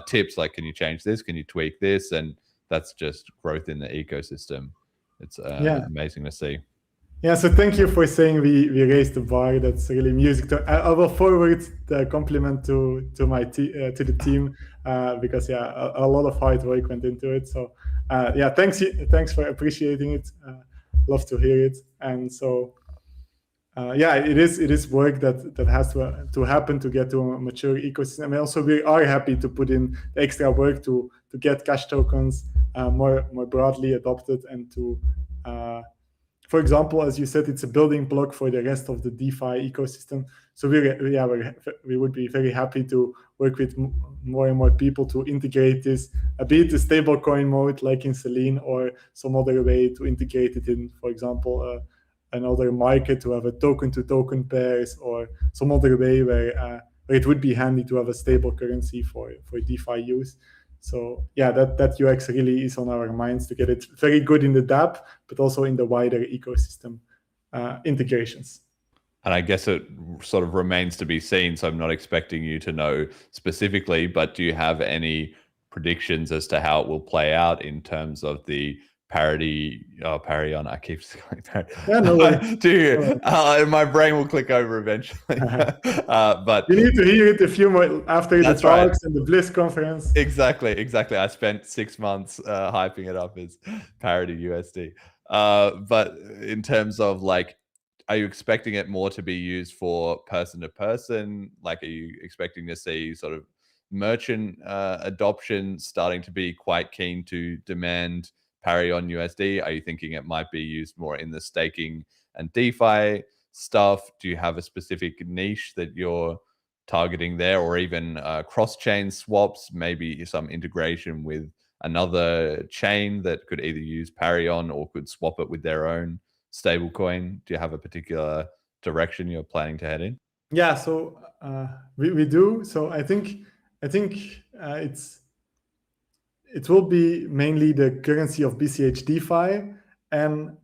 tips like, can you change this, can you tweak this? And that's just growth in the ecosystem. It's amazing to see. Yeah, so thank you for saying we raised the bar. That's really music. I will forward the compliment to the team, because a lot of hard work went into it. So thanks for appreciating it. Love to hear it. And so it is work that has to happen to get to a mature ecosystem. And also we are happy to put in the extra work to get CashTokens more broadly adopted, and to for example, as you said, it's a building block for the rest of the DeFi ecosystem. So we would be very happy to work with more and more people to integrate this, be it a stablecoin mode like in Selene, or some other way to integrate it in, for example, another market to have a token-to-token pairs, or some other way where it would be handy to have a stable currency for DeFi use. So that UX really is on our minds, to get it very good in the DApp, but also in the wider ecosystem integrations. And I guess it sort of remains to be seen. So I'm not expecting you to know specifically, but do you have any predictions as to how it will play out in terms of the Paryon? I keep going Paryon. Yeah, no way. Do you? My brain will click over eventually. But you need to hear it a few more after the talks and the Bliss conference. Exactly. I spent 6 months hyping it up as Paryon USD. But in terms of like, are you expecting it more to be used for person to person? Like, are you expecting to see sort of merchant adoption starting to be quite keen to demand Paryon USD? Are you thinking it might be used more in the staking and DeFi stuff? Do you have a specific niche that you're targeting there, or even cross-chain swaps, maybe some integration with another chain that could either use Paryon or could swap it with their own stablecoin? Do you have a particular direction you're planning to head in? Yeah, so we do. So I think it will be mainly the currency of BCH DeFi, and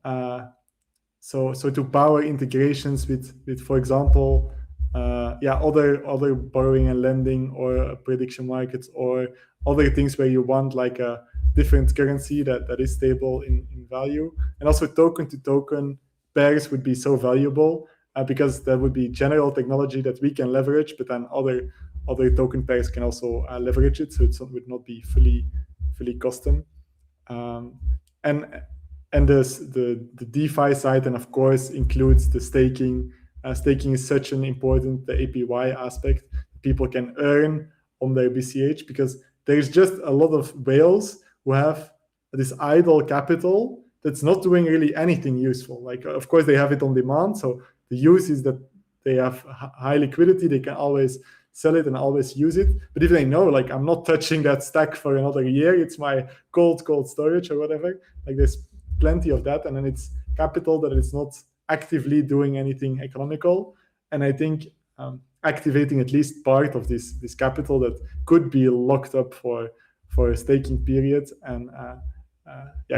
So to power integrations with for example, other borrowing and lending or prediction markets or other things where you want like a different currency that is stable in value. And also token to token pairs would be so valuable because there would be general technology that we can leverage, but then other token pairs can also leverage it, so it would not be fully custom. And the DeFi side, and of course, includes the staking. Staking is such an important, the APY aspect. People can earn on their BCH because there's just a lot of whales who have this idle capital that's not doing really anything useful. Like, of course, they have it on demand. So the use is that they have high liquidity. They can always sell it and always use it. But if they know, like, I'm not touching that stack for another year, it's my cold storage or whatever, like there's plenty of that. And then it's capital that is not actively doing anything economical. And I think activating at least part of this capital that could be locked up for a staking period and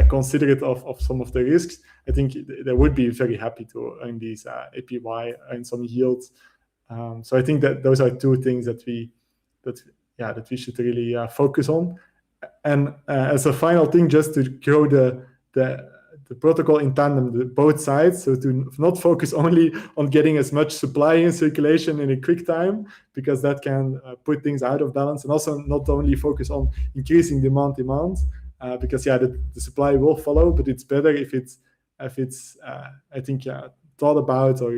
considerate of some of the risks, I think they would be very happy to earn these APY and some yields. So I think that those are two things that we should really focus on. And as a final thing, just to grow the protocol in tandem, both sides, so to not focus only on getting as much supply in circulation in a quick time, because that can put things out of balance, and also not only focus on increasing demand, because the supply will follow, but it's better if it's I think thought about, or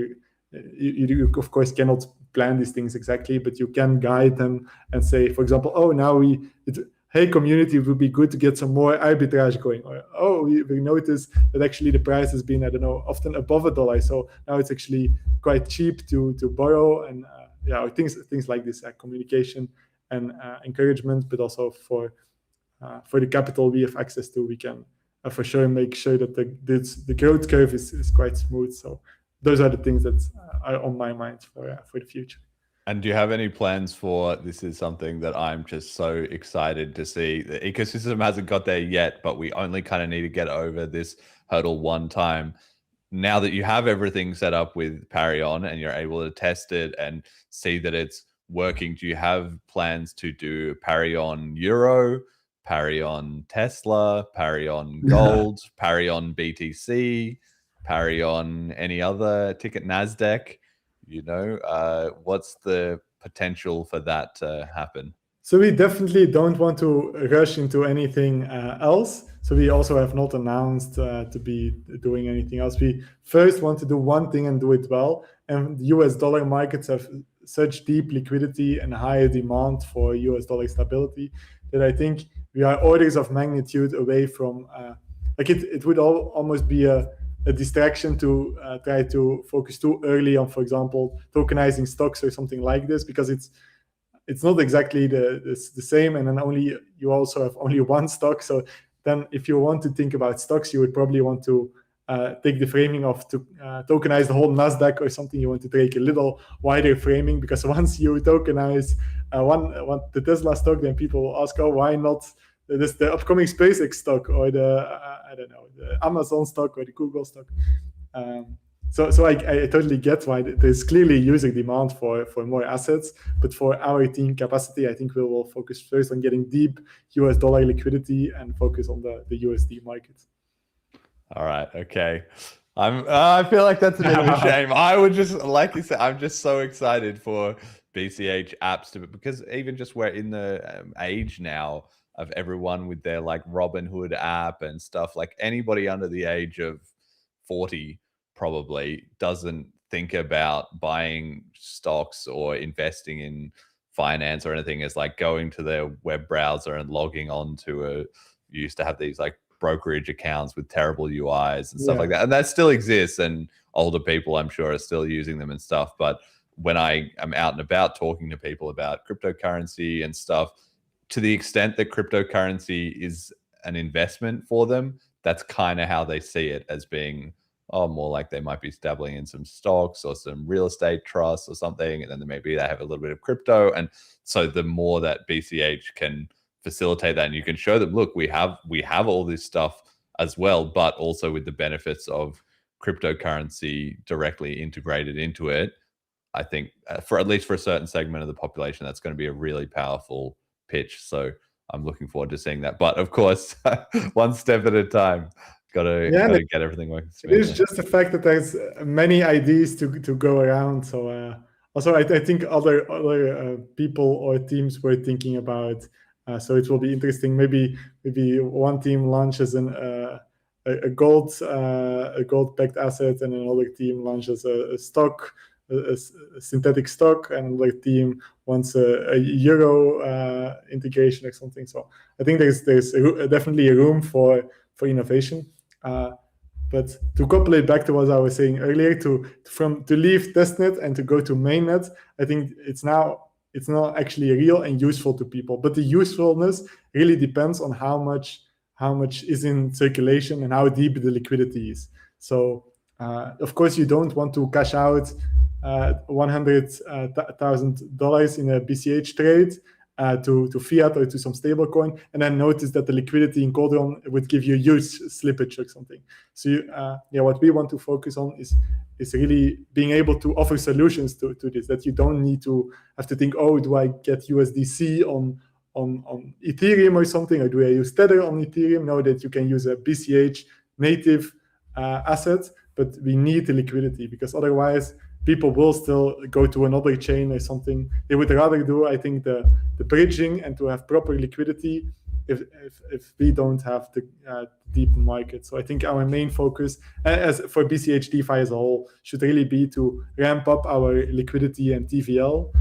you of course cannot plan these things exactly, but you can guide them and say, for example, hey community, it would be good to get some more arbitrage going, or we noticed that actually the price has been, I don't know, often above $1, so now it's actually quite cheap to borrow, and things like this, communication and encouragement, but also for the capital we have access to, we can for sure make sure that the growth curve is quite smooth. So those are the things that are on my mind for the future. And do you have any plans for, this is something that I'm just so excited to see. The ecosystem hasn't got there yet, but we only kind of need to get over this hurdle one time. Now that you have everything set up with Paryon and you're able to test it and see that it's working, do you have plans to do Paryon Euro, Paryon Tesla, Paryon Gold, Paryon BTC, Paryon any other ticket, NASDAQ? You know, what's the potential for that to happen? So we definitely don't want to rush into anything else. So we also have not announced to be doing anything else. We first want to do one thing and do it well. And US dollar markets have such deep liquidity and higher demand for US dollar stability that I think we are orders of magnitude away from, it would almost be a distraction to try to focus too early on, for example, tokenizing stocks or something like this, because it's not exactly the same, and then you also have only one stock. So then if you want to think about stocks, you would probably want to take the framing of to tokenize the whole NASDAQ or something. You want to take a little wider framing, because once you tokenize the Tesla stock, then people will ask, oh, why not the upcoming SpaceX stock, or the Amazon stock, or the Google stock. So I totally get why there's clearly user demand for more assets, but for our team capacity, I think we will focus first on getting deep US dollar liquidity and focus on the USD market. All right, okay. I feel like that's a bit of a shame. I would just, like you said, I'm just so excited for BCH apps because even just we're in the age now of everyone with their like Robinhood app and stuff. Like anybody under the age of 40 probably doesn't think about buying stocks or investing in finance or anything as like going to their web browser and logging on to you used to have these like brokerage accounts with terrible UIs and stuff like that. And that still exists, and older people I'm sure are still using them and stuff. But when I am out and about talking to people about cryptocurrency and stuff, to the extent that cryptocurrency is an investment for them, that's kind of how they see it, as being, more like they might be dabbling in some stocks or some real estate trusts or something, and then maybe they have a little bit of crypto. And so the more that BCH can facilitate that, and you can show them, look, we have all this stuff as well, but also with the benefits of cryptocurrency directly integrated into it, I think for at least for a certain segment of the population, that's going to be a really powerful pitch. So I'm looking forward to seeing that. But of course, one step at a time. Gotta get everything working smoothly. It is smoothly. just the fact that there's many ideas to go around. So also, I think other people or teams were thinking about. So it will be interesting. Maybe one team launches a gold-backed asset, and another team launches a stock, a synthetic stock, and another team wants a euro integration or something. So I think there's definitely a room for innovation. But to couple it back to what I was saying earlier, to leave testnet and to go to mainnet, I think it's not actually real and useful to people. But the usefulness really depends on how much is in circulation and how deep the liquidity is. So of course you don't want to cash out $100,000 in a BCH trade to fiat or to some stable coin, and then notice that the liquidity in Cauldron would give you huge slippage or something. So what we want to focus on is really being able to offer solutions to this, that you don't need to have to think, oh, do I get USDC on Ethereum or something, or do I use Tether on Ethereum? No, that you can use a BCH native asset, but we need the liquidity, because otherwise people will still go to another chain or something. They would rather do, I think, the bridging and to have proper liquidity if we don't have the deep market. So I think our main focus, as for BCH DeFi as a whole, should really be to ramp up our liquidity and TVL,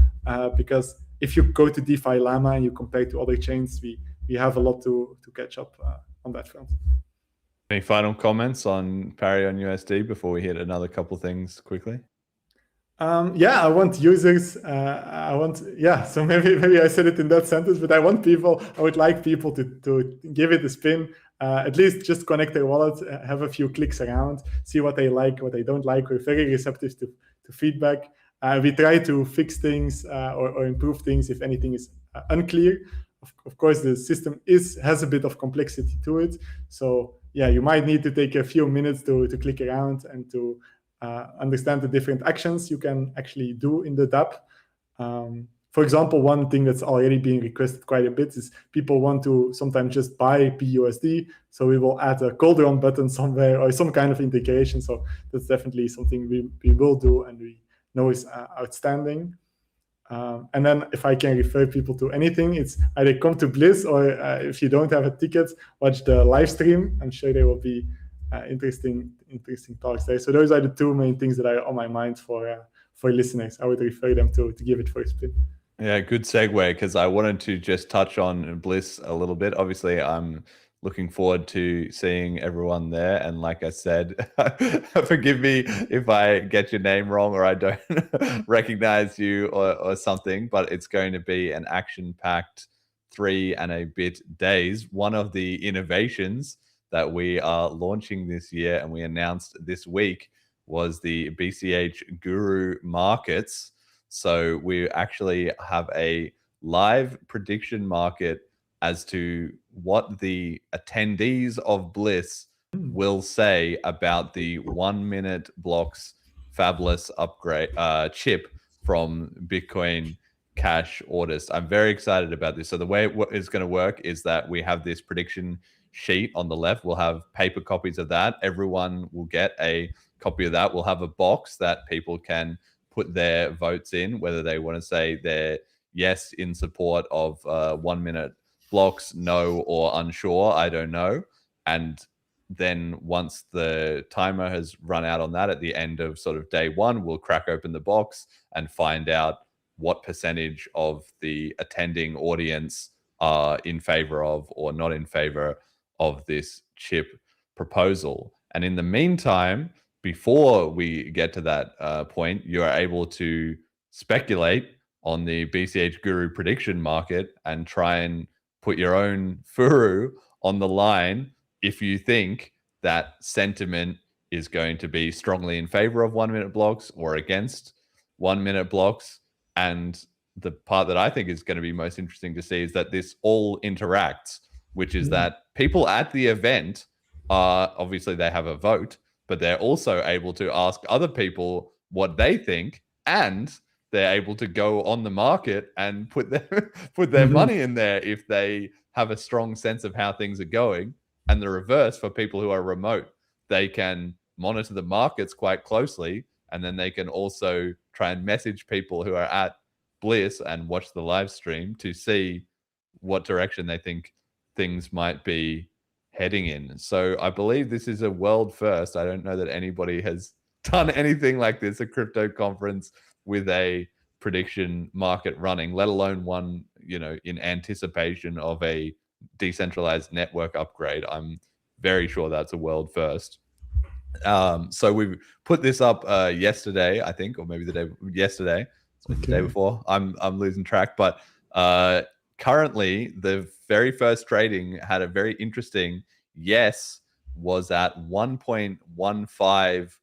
because if you go to DeFi Llama and you compare to other chains, we have a lot to catch up on that front. Any final comments on Paryon USD before we hit another couple things quickly? I want users. So maybe I said it in that sentence, but I would like people to give it a spin. At least just connect their wallet, have a few clicks around, see what they like, what they don't like. We're very receptive to feedback. We try to fix things or improve things if anything is unclear. Of course, the system has a bit of complexity to it. So you might need to take a few minutes to click around and to understand the different actions you can actually do in the dApp. For example, one thing that's already being requested quite a bit is people want to sometimes just buy PUSD. So we will add a Cauldron button somewhere or some kind of integration. So that's definitely something we will do and we know is outstanding. And then if I can refer people to anything, it's either come to Bliss or if you don't have a ticket, watch the live stream. I'm sure there will be interesting talks there. So those are the two main things that are on my mind for listeners. I would refer them to give it for a spin. Yeah, good segue, because I wanted to just touch on Bliss a little bit. Obviously, I'm looking forward to seeing everyone there. And like I said, forgive me if I get your name wrong or I don't recognize you or something, but it's going to be an action-packed 3 and a bit days. One of the innovations that we are launching this year and we announced this week was the BCH Guru Markets. So we actually have a live prediction market as to what the attendees of Bliss will say about the 1 minute blocks fabless upgrade chip from Bitcoin Cash Audits. I'm very excited about this. So the way it's going to work is that we have this prediction sheet on the left. We'll have paper copies of that. Everyone will get a copy of that. We'll have a box that people can put their votes in, whether they want to say they're yes in support of 1 minute blocks, no, or unsure, I don't know. And then once the timer has run out on that at the end of sort of day 1, we'll crack open the box and find out what percentage of the attending audience are in favor of or not in favor of this chip proposal. And in the meantime, before we get to that point, you are able to speculate on the BCH Guru prediction market and try and put your own furu on the line if you think that sentiment is going to be strongly in favor of 1 minute blocks or against 1 minute blocks. And the part that I think is going to be most interesting to see is that this all interacts, which is that people at the event are obviously they have a vote, but they're also able to ask other people what they think, and they're able to go on the market and put their money in there if they have a strong sense of how things are going. And the reverse for people who are remote, they can monitor the markets quite closely, and then they can also try and message people who are at Bliss and watch the live stream to see what direction they think things might be heading in. So I believe this is a world first. I don't know that anybody has done anything like this, a crypto conference with a prediction market running, let alone one, in anticipation of a decentralized network upgrade. I'm very sure that's a world first. So we put this up yesterday, I think, or maybe the day before. I'm losing track, but currently the very first trading had a very interesting yes was at 1.15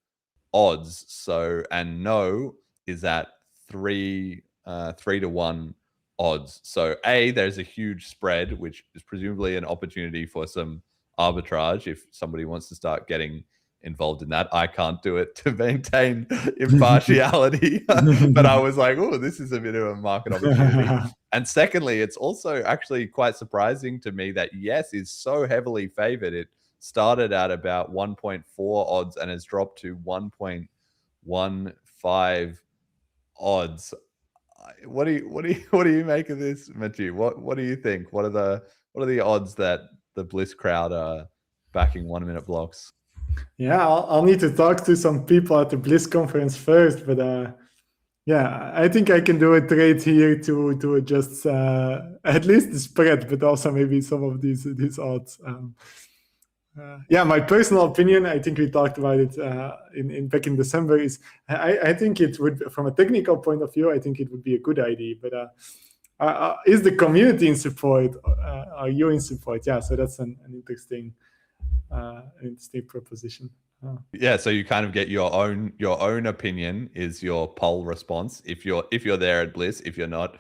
odds. So, and no is at 3 to 1 odds. So there's a huge spread, which is presumably an opportunity for some arbitrage if somebody wants to start getting involved in that. I can't do it to maintain impartiality, but I was like, oh, this is a bit of a market opportunity. And secondly, it's also actually quite surprising to me that yes is so heavily favored. It started at about 1.4 odds and has dropped to 1.15 odds. What do you make of this, Mathieu? What do you think? What are the odds that the Bliss crowd are backing 1 minute blocks? Yeah, I'll need to talk to some people at the Bliss conference first, but yeah, I think I can do a trade here to adjust at least the spread, but also maybe some of these odds. Yeah, my personal opinion, I think we talked about it back in December, is I think it would, from a technical point of view, I think it would be a good idea. But is the community in support? Are you in support? Yeah, so that's an interesting proposition. Yeah, so you kind of get your own opinion is your poll response. If you're there at Bliss, if you're not,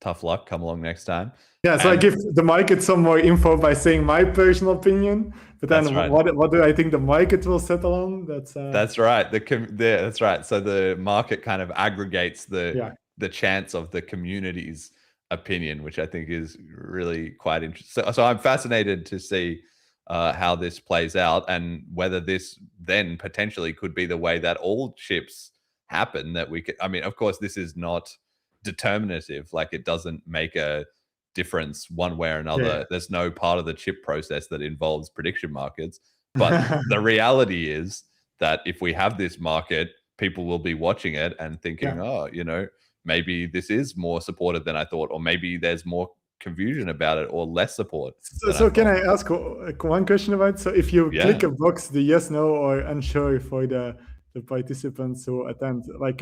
tough luck. Come along next time. Yeah, so I give the market some more info by saying my personal opinion, but then what do I think the market will settle on? That's right. That's right. So the market kind of aggregates the chance of the community's opinion, which I think is really quite interesting. So I'm fascinated to see how this plays out, and whether this then potentially could be the way that all chips happen. That we could, I mean, of course, this is not determinative. Like, it doesn't make a difference one way or another. Yeah. There's no part of the chip process that involves prediction markets. But the reality is that if we have this market, people will be watching it and thinking, maybe this is more supported than I thought, or maybe there's more confusion about it or less support. So can I ask one question about it? So if you click a box, the yes, no, or unsure for the participants who attend, like,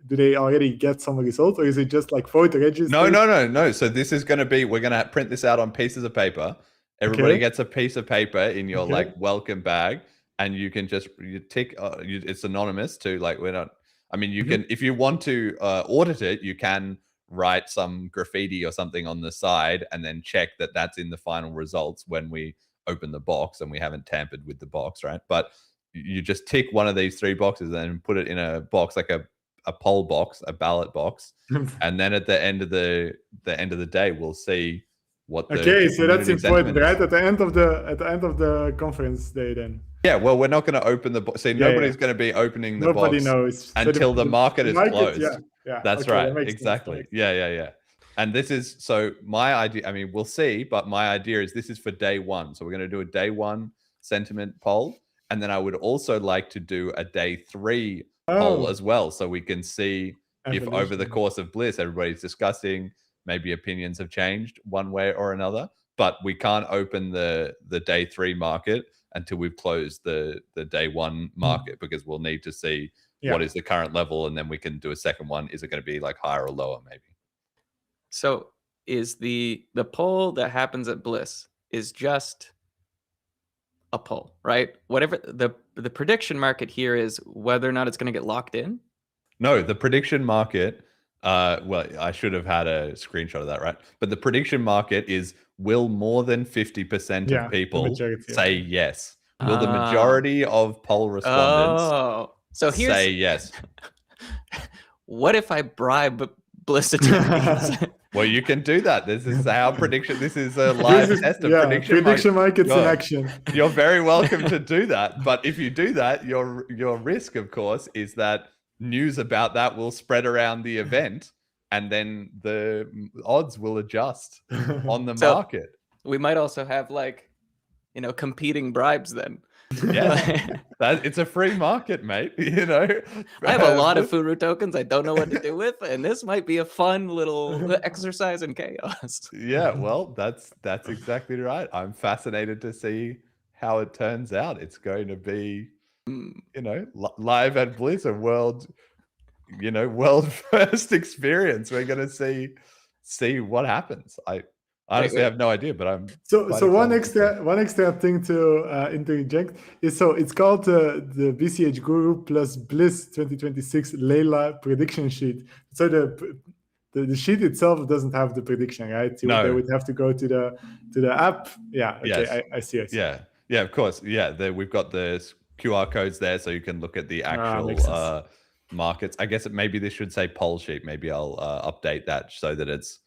do they already get some results, or is it just like vote register? No. So this is going to be, we're going to print this out on pieces of paper. Everybody gets a piece of paper in your like welcome bag, and you can just tick. It's anonymous too. Like, we're not. I mean, you can, if you want to audit it, you can write some graffiti or something on the side and then check that that's in the final results when we open the box and we haven't tampered with the box, right? But you just tick one of these 3 boxes and put it in a box, like a poll box, a ballot box, and then at the end of the day, we'll see what the so that's important, right? At the end of the conference day, then. Yeah, well, we're not going to open the box. See, nobody's going to be opening the box. Nobody knows until the market is closed. Yeah, that's right. That exactly. Sense. Yeah. And this is, so my idea, I mean, we'll see, but my idea is this is for day 1. So we're going to do a day 1 sentiment poll. And then I would also like to do a day 3 poll as well. So we can see if over the course of Bliss, everybody's discussing, maybe opinions have changed one way or another, but we can't open the day 3 market until we've closed the day 1 market, because we'll need to see what is the current level, and then we can do a second one. Is it going to be like higher or lower, maybe? So is the poll that happens at Bliss is just a poll, right? Whatever the prediction market here is, whether or not it's going to get locked in? No, the prediction market, well, I should have had a screenshot of that, right? But the prediction market is, will more than 50% of people say yes, Will the majority of poll respondents so say yes? What if I bribe Bliss attendees? Well, you can do that. This is our prediction. This is a live test of prediction markets in action. You're very welcome to do that. But if you do that, your risk, of course, is that news about that will spread around the event, and then the odds will adjust on the market. We might also have competing bribes then. Yeah, it's a free market, mate. I have a lot of Furu tokens I don't know what to do with, and this might be a fun little exercise in chaos. Yeah, well, that's exactly right. I'm fascinated to see how it turns out. It's going to be, live at Bliss, a world first experience. We're going to see what happens. I honestly have no idea, but I'm so one extra thing to interject is, so it's called the BCH Guru plus Bliss 2026 Layla prediction sheet. So the sheet itself doesn't have the prediction, right? No. They would have to go to the app. Yeah, okay, yes. I see. Yeah, of course. Yeah, we've got the QR codes there, so you can look at the actual markets. I guess maybe this should say poll sheet. Maybe I'll update that so that it's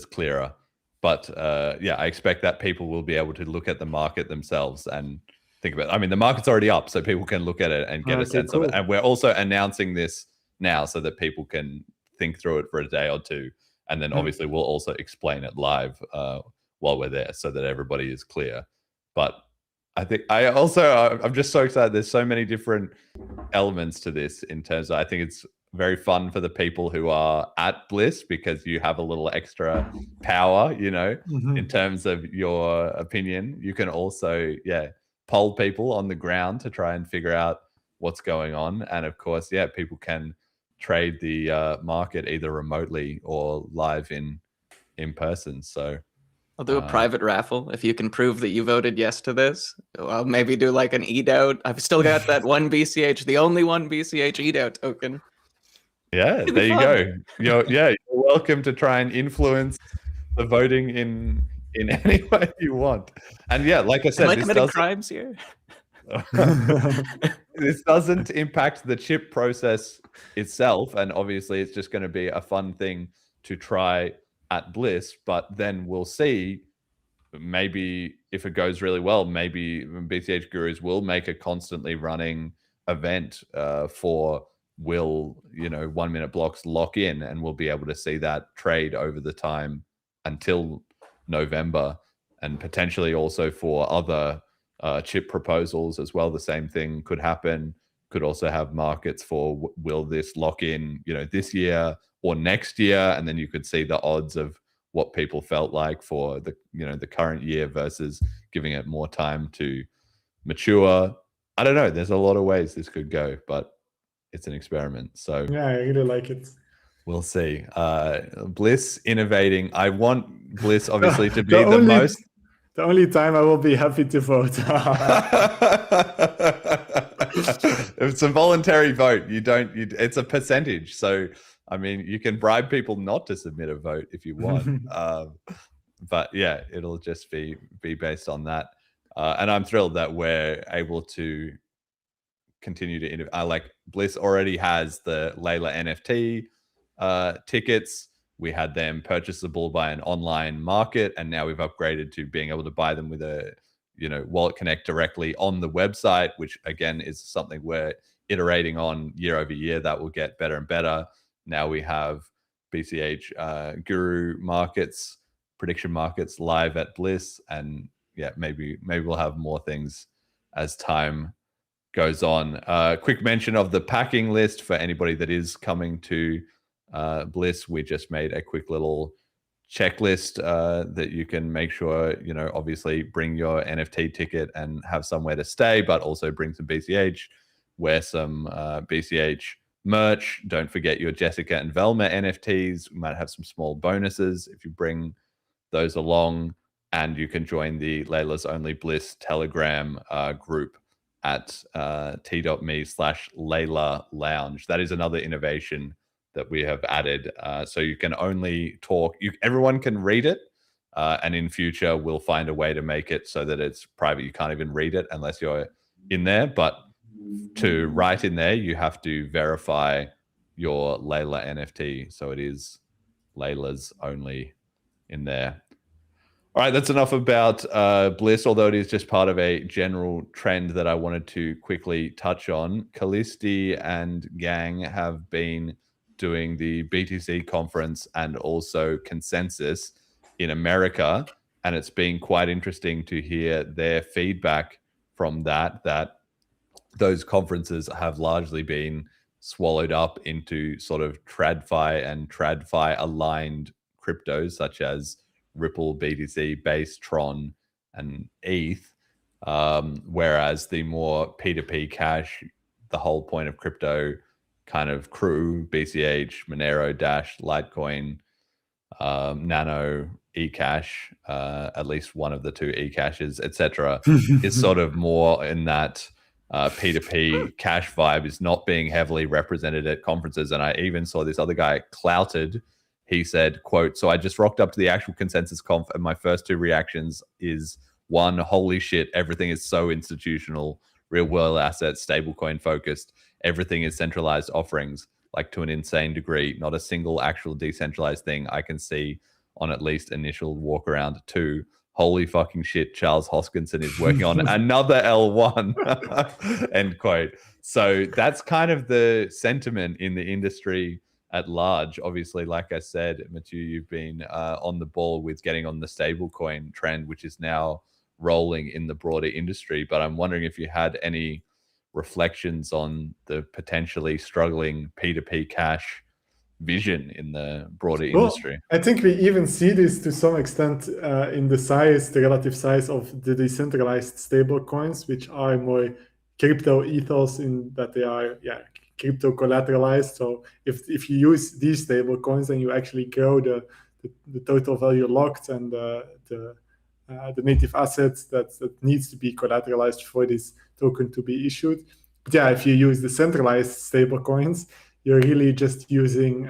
clearer. But I expect that people will be able to look at the market themselves and think about it. I mean, the market's already up, so people can look at it and get a sense of it. And we're also announcing this now so that people can think through it for a day or two. And then obviously we'll also explain it live while we're there so that everybody is clear. But I think I'm just so excited. There's so many different elements to this in terms of, I think it's very fun for the people who are at Bliss because you have a little extra power, in terms of your opinion. You can also, poll people on the ground to try and figure out what's going on. And of course, people can trade the market either remotely or live in person. So I'll do a private raffle if you can prove that you voted yes to this. I'll maybe do like an eat-out. I've still got that one BCH, the only one BCH eat-out token. Yeah, there you go. You're welcome to try and influence the voting in any way you want. And like I said, am I committing crimes here? This doesn't impact the chip process itself, and obviously it's just going to be a fun thing to try at Bliss. But then we'll see. Maybe if it goes really well, maybe BCH Gurus will make a constantly running event for. Will 1 minute blocks lock in, and we'll be able to see that trade over the time until November, and potentially also for other chip proposals as well. The same thing could happen. Could also have markets for will this lock in this year or next year, and then you could see the odds of what people felt like for the the current year versus giving it more time to mature. I don't know, there's a lot of ways this could go, but it's an experiment. So yeah, I really like it. We'll see. Bliss innovating. I want Bliss obviously to be the most. The only time I will be happy to vote. It's a voluntary vote. It's a percentage. So I mean, you can bribe people not to submit a vote if you want. But yeah, it'll just be based on that. And I'm thrilled that we're able to continue to innovate. Like Bliss already has the Layla NFT tickets. We had them purchasable by an online market, and now we've upgraded to being able to buy them with a Wallet Connect directly on the website, which again is something we're iterating on year over year. That will get better and better. Now we have BCH Guru markets, prediction markets live at Bliss, and maybe we'll have more things as time goes on. Quick mention of the packing list for anybody that is coming to Bliss. We just made a quick little checklist that you can make sure, obviously bring your NFT ticket and have somewhere to stay, but also bring some BCH, wear some BCH merch. Don't forget your Jessica and Velma NFTs. We might have some small bonuses if you bring those along, and you can join the Layla's Only Bliss Telegram group at t.me/Layla Lounge. That is another innovation that we have added. So you can only talk. Everyone can read it, and in future we'll find a way to make it so that it's private. You can't even read it unless you're in there, but to write in there you have to verify your Layla NFT, so it is Layla's only in there. All right, that's enough about Bliss, although it is just part of a general trend that I wanted to quickly touch on. Callisti and gang have been doing the BTC conference and also Consensus in America, and it's been quite interesting to hear their feedback from that those conferences have largely been swallowed up into sort of TradFi and TradFi aligned cryptos such as Ripple, BTC, Base, Tron, and ETH. Whereas the more P2P cash, the whole point of crypto kind of crew, BCH, Monero, Dash, Litecoin, Nano, eCash, at least one of the two eCashes, etc., is sort of more in that P2P cash vibe, is not being heavily represented at conferences. And I even saw this other guy, Clouted. He said, quote, "So I just rocked up to the actual Consensus Conf and my first two reactions is, one, holy shit, everything is so institutional, real world assets, stablecoin focused. Everything is centralized offerings, like to an insane degree. Not a single actual decentralized thing I can see on at least initial walk around. Two, holy fucking shit, Charles Hoskinson is working on another L1, end quote. So that's kind of the sentiment in the industry at large. Obviously, like I said, Mathieu, you've been on the ball with getting on the stablecoin trend, which is now rolling in the broader industry. But I'm wondering if you had any reflections on the potentially struggling P2P cash vision in the broader industry. I think we even see this to some extent in the relative size of the decentralized stable coins, which are more crypto ethos in that they are crypto collateralized. So if you use these stable coins, then you actually grow the total value locked and the native assets that needs to be collateralized for this token to be issued. But yeah, if you use the centralized stable coins, you're really just using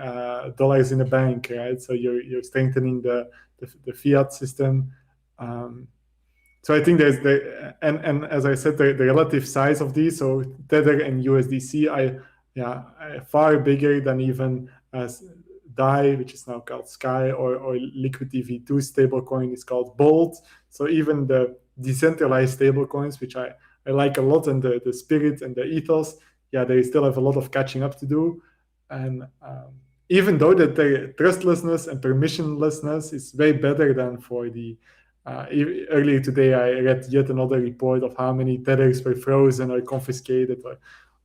dollars in a bank, right? So you're strengthening the fiat system. So I think there's and as I said, the relative size of these, so Tether and USDC, are far bigger than even DAI, which is now called Sky, or Liquidity V2 stablecoin is called Bolt. So even the decentralized stablecoins, which I like a lot, and the spirit and the ethos, they still have a lot of catching up to do. And even though that the trustlessness and permissionlessness is way better than for the earlier today, I read yet another report of how many tethers were frozen or confiscated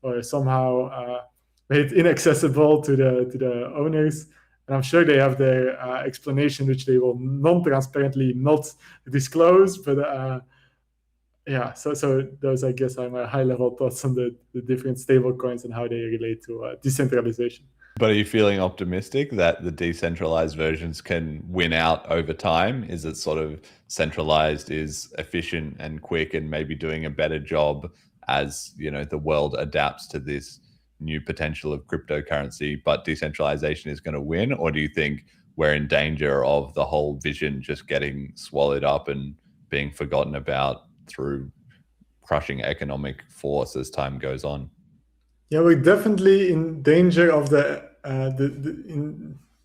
or somehow made inaccessible to the owners. And I'm sure they have their explanation, which they will non-transparently not disclose. But so those, I guess, are my high-level thoughts on the different stable coins and how they relate to decentralization. But are you feeling optimistic that the decentralized versions can win out over time? Is it sort of centralized is efficient and quick and maybe doing a better job as, the world adapts to this new potential of cryptocurrency, but decentralization is going to win? Or do you think we're in danger of the whole vision just getting swallowed up and being forgotten about through crushing economic force as time goes on? Yeah, we're definitely in danger of the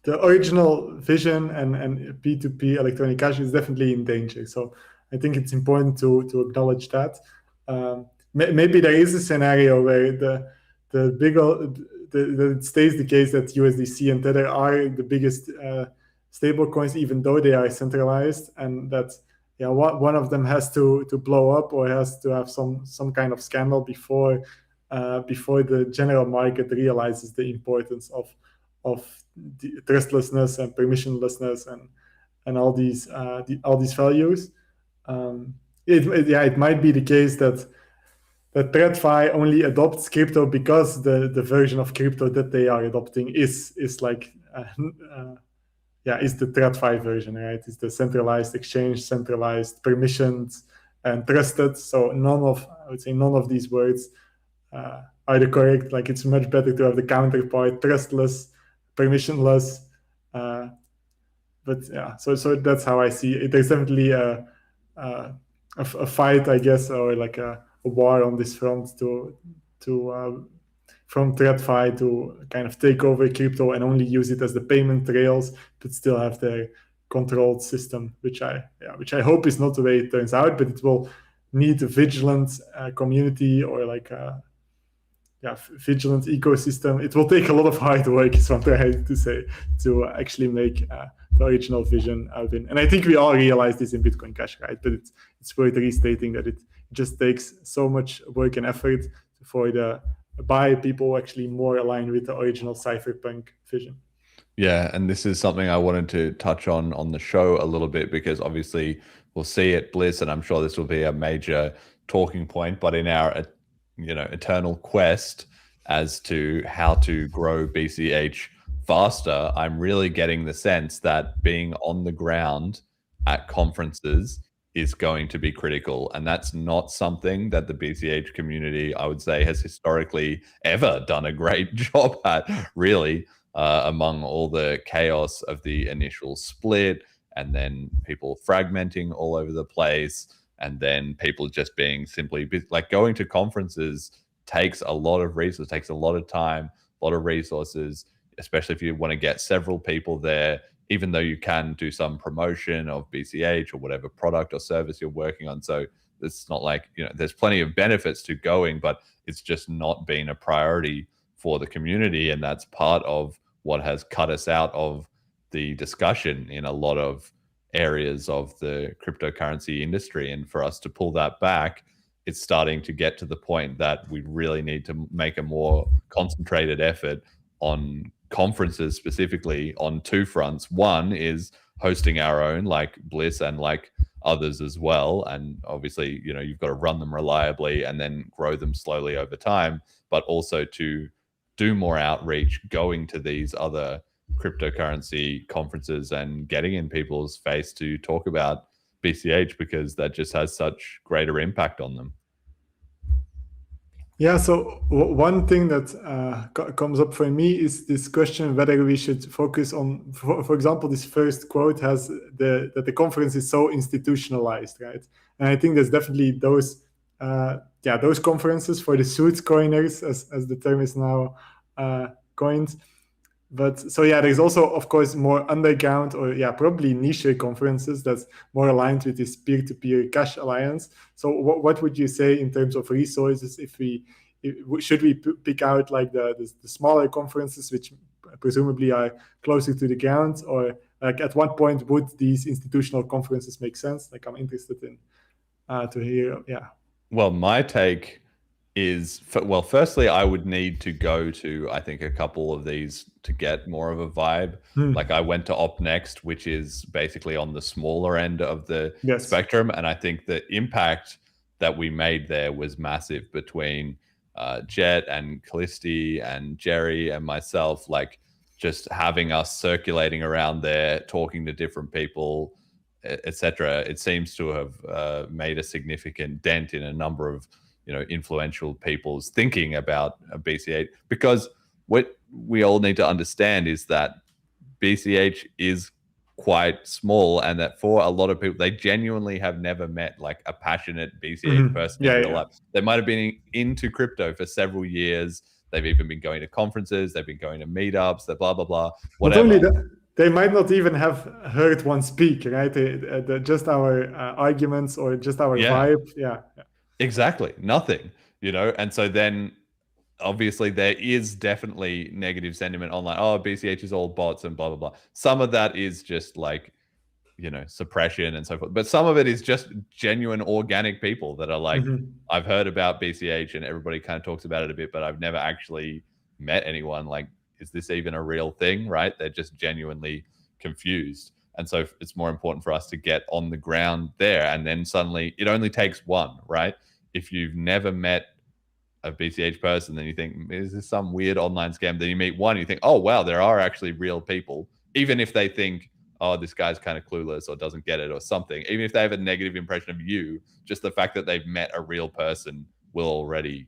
original vision and P2P electronic cash is definitely in danger. So I think it's important to acknowledge that. Maybe there is a scenario where it stays the case that USDC and Tether are the biggest stable coins, even though they are centralized, and that one of them has to blow up or has to have some kind of scandal before the general market realizes the importance of the trustlessness and permissionlessness and all these values. It might be the case that TradFi only adopts crypto because the version of crypto that they are adopting is like is the TradFi version, right? It's the centralized exchange, centralized, permissioned, and trusted. So none of these words are the correct. Like, it's much better to have the counterpart, trustless, permissionless, but yeah, so that's how I see it. There's definitely a fight, I guess, or like a war on this front to from TradFi to kind of take over crypto and only use it as the payment rails, but still have their controlled system, which I hope is not the way it turns out, but it will need a vigilant community or like a vigilant ecosystem. It will take a lot of hard work, is what I had to say, to actually make the original vision happen. And I think we all realize this in Bitcoin Cash, right? But it's worth restating that it just takes so much work and effort for the people actually more aligned with the original cypherpunk vision. Yeah, and this is something I wanted to touch on the show a little bit, because obviously we'll see at Bliss, and I'm sure this will be a major talking point, but in our eternal quest as to how to grow BCH faster, I'm really getting the sense that being on the ground at conferences is going to be critical. And that's not something that the BCH community, I would say, has historically ever done a great job at, really, among all the chaos of the initial split, and then people fragmenting all over the place, and then people just being simply like, going to conferences takes a lot of resources, takes a lot of time, a lot of resources, especially if you want to get several people there, even though you can do some promotion of BCH or whatever product or service you're working on. So it's not like, there's plenty of benefits to going, but it's just not been a priority for the community. And that's part of what has cut us out of the discussion in a lot of areas of the cryptocurrency industry. And for us to pull that back, it's starting to get to the point that we really need to make a more concentrated effort on conferences, specifically on two fronts. One is hosting our own, like Bliss and like others as well. And obviously, you've got to run them reliably and then grow them slowly over time, but also to do more outreach, going to these other cryptocurrency conferences and getting in people's face to talk about BCH, because that just has such greater impact on them. Yeah, so one thing that comes up for me is this question whether we should focus on, for example, this first quote has that the conference is so institutionalized, right? And I think there's definitely those conferences for the suit coiners, as the term is now coined. But so there's also, of course, more underground or probably niche conferences that's more aligned with this peer-to-peer cash alliance. So what would you say in terms of resources? Should we pick out like the smaller conferences, which presumably are closer to the ground, or like at what point would these institutional conferences make sense? Like, I'm interested in to hear. Yeah. Well, my take is, firstly, I would need to go to, I think, a couple of these to get more of a vibe. Like, I went to OpNext, which is basically on the smaller end of the spectrum. And I think the impact that we made there was massive between Jet and Callisti and Jerry and myself, like just having us circulating around there, talking to different people, etc. It seems to have made a significant dent in a number of influential people's thinking about BCH, because what we all need to understand is that BCH is quite small, and that for a lot of people, they genuinely have never met like a passionate BCH person in real life. They might have been into crypto for several years. They've even been going to conferences. They've been going to meetups. That blah blah blah. Whatever. Not only that, they might not even have heard one speak, right? Just our arguments or just our vibe. Yeah. Exactly. Nothing, and so then obviously there is definitely negative sentiment online. Oh, BCH is all bots and blah, blah, blah. Some of that is just like, suppression and so forth. But some of it is just genuine organic people that are like, I've heard about BCH and everybody kind of talks about it a bit, but I've never actually met anyone. Like, is this even a real thing, right? They're just genuinely confused. And so it's more important for us to get on the ground there. And then suddenly it only takes one, right? If you've never met a BCH person, then you think, is this some weird online scam? Then you meet one, you think, oh, wow, there are actually real people. Even if they think, oh, this guy's kind of clueless or doesn't get it or something. Even if they have a negative impression of you, just the fact that they've met a real person will already,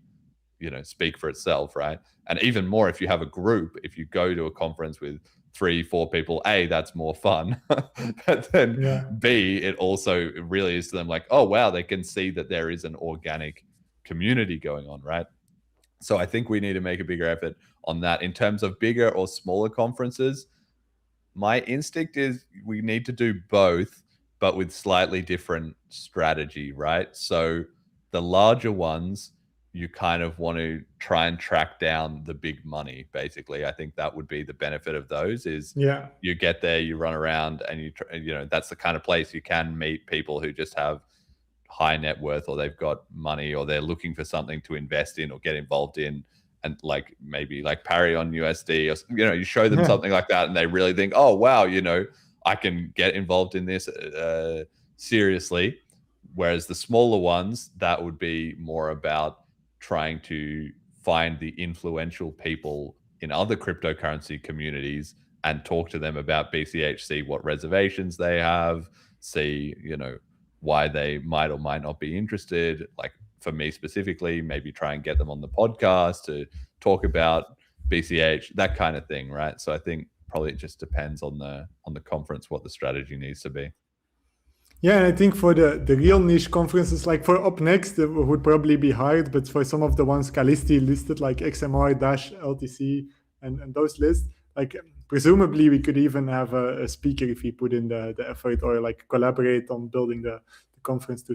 speak for itself, right? And even more if you have a group, if you go to a conference with 3-4 people, A, that's more fun. But then Yeah. B, it also really is to them like, oh wow, they can see that there is an organic community going on, right? So I think we need to make a bigger effort on that. In terms of bigger or smaller conferences, my instinct is we need to do both, but with slightly different strategy, right? So the larger ones, you kind of want to try and track down the big money, basically. I think that would be the benefit of those is Yeah. you get there, you run around, and that's the kind of place you can meet people who just have high net worth, or they've got money, or they're looking for something to invest in or get involved in, and like maybe like Paryon USD, or you show them Yeah. something like that and they really think, oh wow, I can get involved in this seriously. Whereas the smaller ones, that would be more about trying to find the influential people in other cryptocurrency communities and talk to them about BCH, see what reservations they have, see why they might or might not be interested. Like for me specifically, maybe try and get them on the podcast to talk about BCH, that kind of thing, right? So I think probably it just depends on the conference what the strategy needs to be. Yeah, and I think for the real niche conferences, like for Up Next, it would probably be hard, but for some of the ones Callisti listed, like XMR, Dash, LTC, and those lists, like presumably we could even have a speaker if we put in the effort, or like collaborate on building the conference to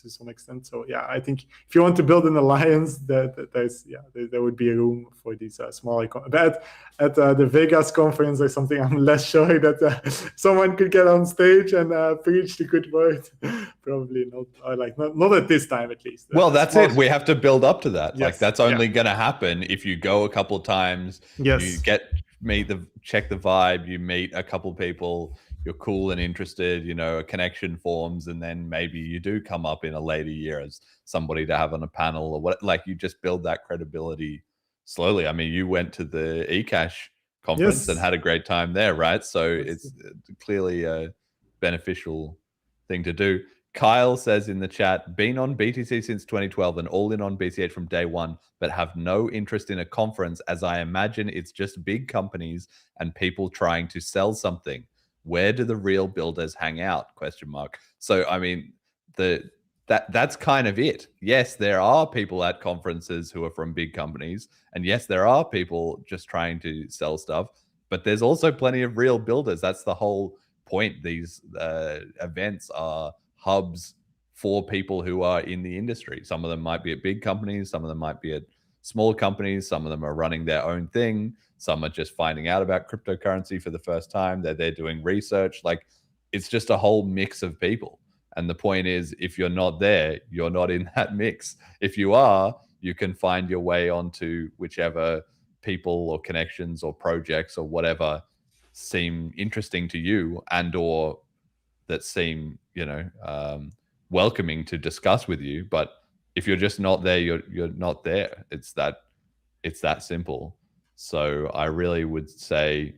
some extent. So yeah, I think if you want to build an alliance, there would be a room for these smaller. But at the Vegas conference or something, I'm less sure that someone could get on stage and preach the good word. Probably not, or like not at this time at least. Well, that's it. We have to build up to that. Yes. Like that's only going to happen if you go a couple of times. Yes. You check the vibe. You meet a couple people. You're cool and interested, a connection forms, and then maybe you do come up in a later year as somebody to have on a panel or what. Like you just build that credibility slowly. I mean, you went to the eCash conference and had a great time there, right? So it's clearly a beneficial thing to do. Kyle says in the chat, been on BTC since 2012 and all in on BCH from day one, but have no interest in a conference as I imagine it's just big companies and people trying to sell something. Where do the real builders hang out? ? So, I mean, that's kind of it. Yes, there are people at conferences who are from big companies, and yes, there are people just trying to sell stuff, but there's also plenty of real builders. That's the whole point. These events are hubs for people who are in the industry. Some of them might be at big companies, some of them might be at small companies, some of them are running their own thing, some are just finding out about cryptocurrency for the first time, they're doing research. Like it's just a whole mix of people. And the point is, if you're not there, you're not in that mix. If you are, you can find your way onto whichever people or connections or projects or whatever seem interesting to you, and or that seem welcoming to discuss with you. But if you're just not there, you're not there. It's that simple. So I really would say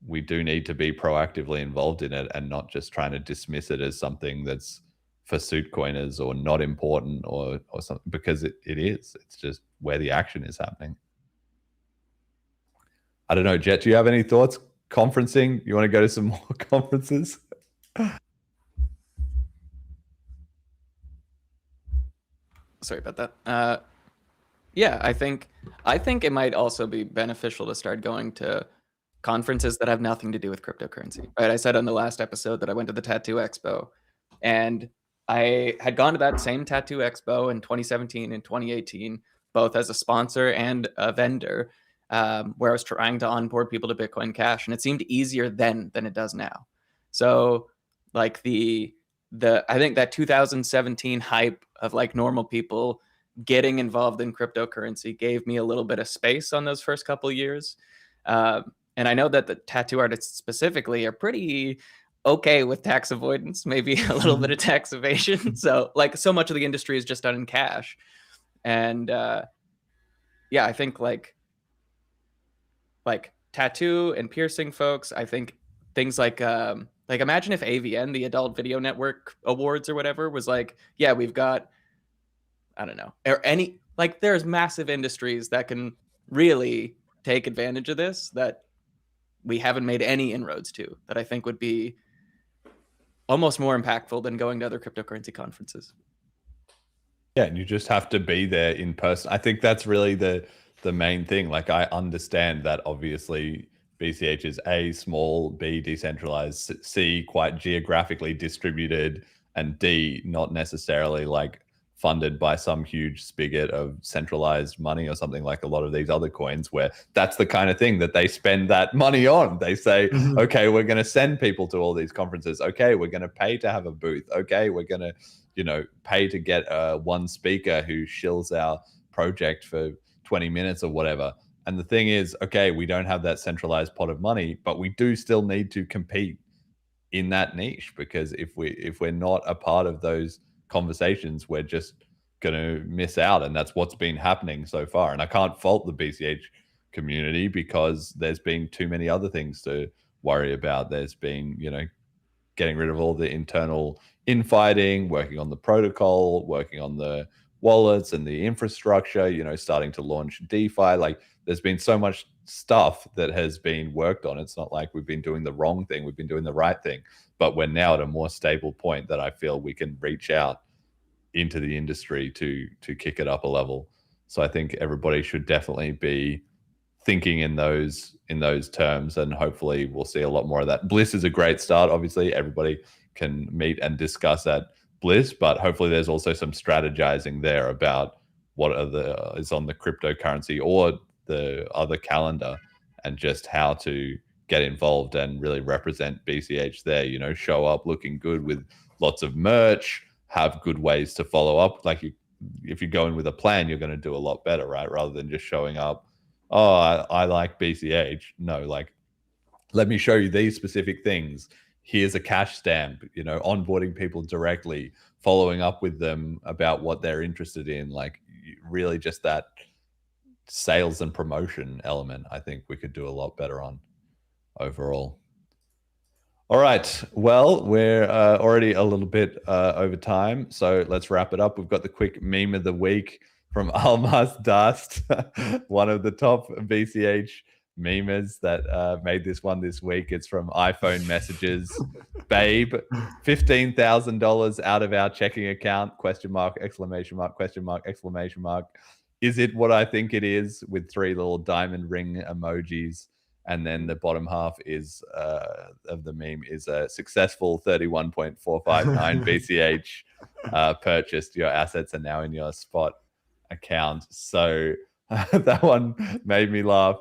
we do need to be proactively involved in it and not just trying to dismiss it as something that's for suit coiners or not important or something, because it is. It's just where the action is happening. I don't know, Jet, do you have any thoughts? Conferencing? You want to go to some more conferences? Sorry about that. Yeah, I think it might also be beneficial to start going to conferences that have nothing to do with cryptocurrency. Right? I said on the last episode that I went to the Tattoo Expo, and I had gone to that same Tattoo Expo in 2017 and 2018, both as a sponsor and a vendor, where I was trying to onboard people to Bitcoin Cash, and it seemed easier then than it does now. So, like I think that 2017 hype of like normal people getting involved in cryptocurrency gave me a little bit of space on those first couple of years. And I know that the tattoo artists specifically are pretty okay with tax avoidance, maybe a little bit of tax evasion. So like so much of the industry is just done in cash. And yeah, I think like tattoo and piercing folks, I think things like imagine if AVN, the Adult Video Network Awards or whatever, was like, yeah, we've got, I don't know, or any, like there's massive industries that can really take advantage of this that we haven't made any inroads to, that I think would be almost more impactful than going to other cryptocurrency conferences. Yeah, and you just have to be there in person. I think that's really the main thing. Like, I understand that obviously BCH is A, small, B, decentralized, C, quite geographically distributed, and D, not necessarily like funded by some huge spigot of centralized money or something like a lot of these other coins, where that's the kind of thing that they spend that money on. They say, okay, we're going to send people to all these conferences. Okay, we're going to pay to have a booth. Okay, we're going to, you know, pay to get one speaker who shills our project for 20 minutes or whatever. And the thing is, okay, we don't have that centralized pot of money, but we do still need to compete in that niche, because if we're not a part of those conversations, we're just going to miss out. And that's what's been happening so far. And I can't fault the BCH community, because there's been too many other things to worry about. There's been, you know, getting rid of all the internal infighting, working on the protocol, working on the wallets and the infrastructure, you know, starting to launch DeFi. Like, there's been so much stuff that has been worked on. It's not like we've been doing the wrong thing. We've been doing the right thing, but we're now at a more stable point that I feel we can reach out into the industry to kick it up a level. So I think everybody should definitely be thinking in those terms, and hopefully we'll see a lot more of that. Bliss is a great start. Obviously, everybody can meet and discuss at Bliss, but hopefully there's also some strategizing there about what is on the cryptocurrency or the other calendar, and just how to get involved and really represent BCH there. You know, show up looking good with lots of merch, have good ways to follow up. Like, if you go in with a plan, you're going to do a lot better, right? Rather than just showing up, oh, I like BCH. No, like, let me show you these specific things. Here's a cash stamp, you know, onboarding people directly, following up with them about what they're interested in. Like, really just that sales and promotion element, I think we could do a lot better on overall. All right. Well, we're already a little bit over time, so let's wrap it up. We've got the quick meme of the week from Almas Dust, one of the top BCH memers that made this one this week. It's from iPhone Messages. Babe, $15,000 out of our checking account, question mark, exclamation mark, question mark, exclamation mark. Is it what I think it is? With 3 little diamond ring emojis. And then the bottom half is of the meme is a successful 31.459 BCH purchased. Your assets are now in your spot account. So that one made me laugh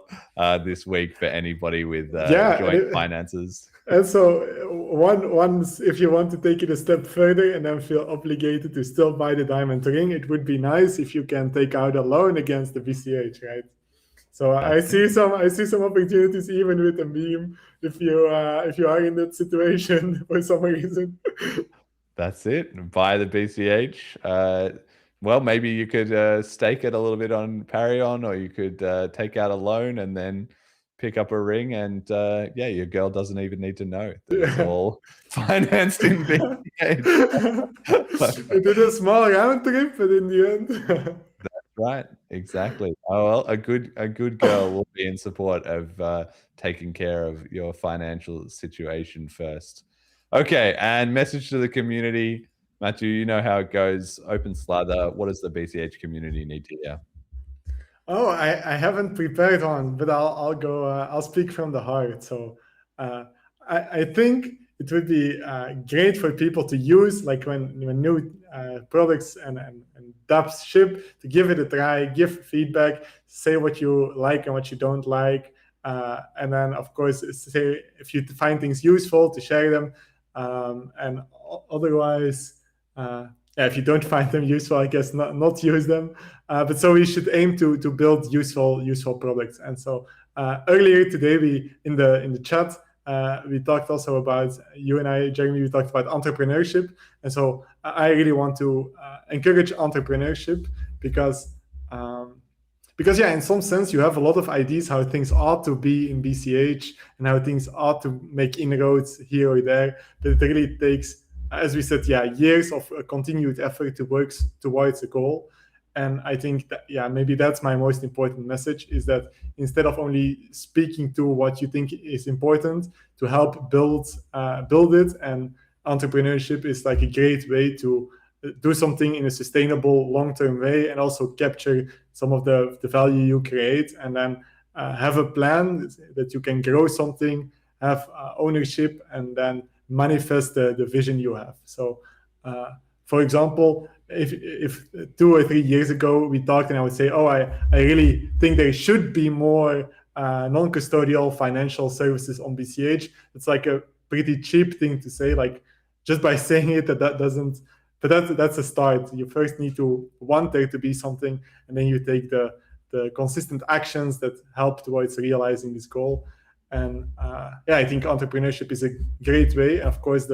this week for anybody with joint finances. And so once, if you want to take it a step further and then feel obligated to still buy the diamond ring, it would be nice if you can take out a loan against the BCH, right? So I see some opportunities even with a meme if you are in that situation for some reason. That's it. Buy the BCH. Well, maybe you could stake it a little bit on Paryon, or you could take out a loan and then pick up a ring, and your girl doesn't even need to know that it's all financed in BCH. It did a small round trip, but in the end. That's right. Exactly. Oh, well, a good girl will be in support of taking care of your financial situation first. Okay, and message to the community. Mathieu, you know how it goes. Open slather. What does the BCH community need to hear? Oh, I haven't prepared one, but I'll go. I'll speak from the heart. So I think it would be great for people to use, like when new products and dApps ship, to give it a try, give feedback, say what you like and what you don't like, and then of course say if you find things useful to share them, and otherwise. If you don't find them useful, I guess not use them. But so we should aim to build useful products. And so earlier today, we in the chat we talked also about, you and I, Jeremy, we talked about entrepreneurship. And so I really want to encourage entrepreneurship because in some sense you have a lot of ideas how things ought to be in BCH and how things ought to make inroads here or there. But it really takes, as we said, years of continued effort to work towards a goal. And I think that, yeah, maybe that's my most important message, is that instead of only speaking to what you think is important, to help build it. And entrepreneurship is like a great way to do something in a sustainable long-term way, and also capture some of the value you create, and then have a plan that you can grow something, have ownership, and then manifest the vision you have. So for example, if 2 or 3 years ago we talked and I would say, oh, I really think there should be more non-custodial financial services on BCH, it's like a pretty cheap thing to say, like just by saying it, that doesn't, but that's a start. You first need to want there to be something, and then you take the consistent actions that help towards realizing this goal. And yeah, I think entrepreneurship is a great way. Of course,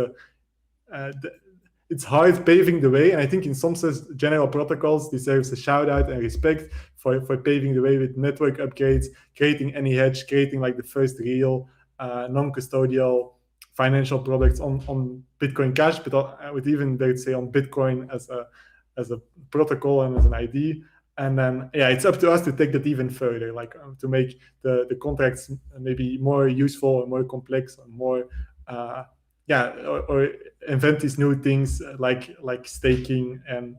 it's hard paving the way, and I think in some sense General Protocols deserves a shout out and respect for paving the way with network upgrades, creating AnyHedge, creating like the first real non-custodial financial products on Bitcoin Cash, but with even, they'd say, on Bitcoin as a protocol and as an ID. And then, yeah, it's up to us to take that even further, like to make the contracts maybe more useful and more complex and more, or invent these new things like staking and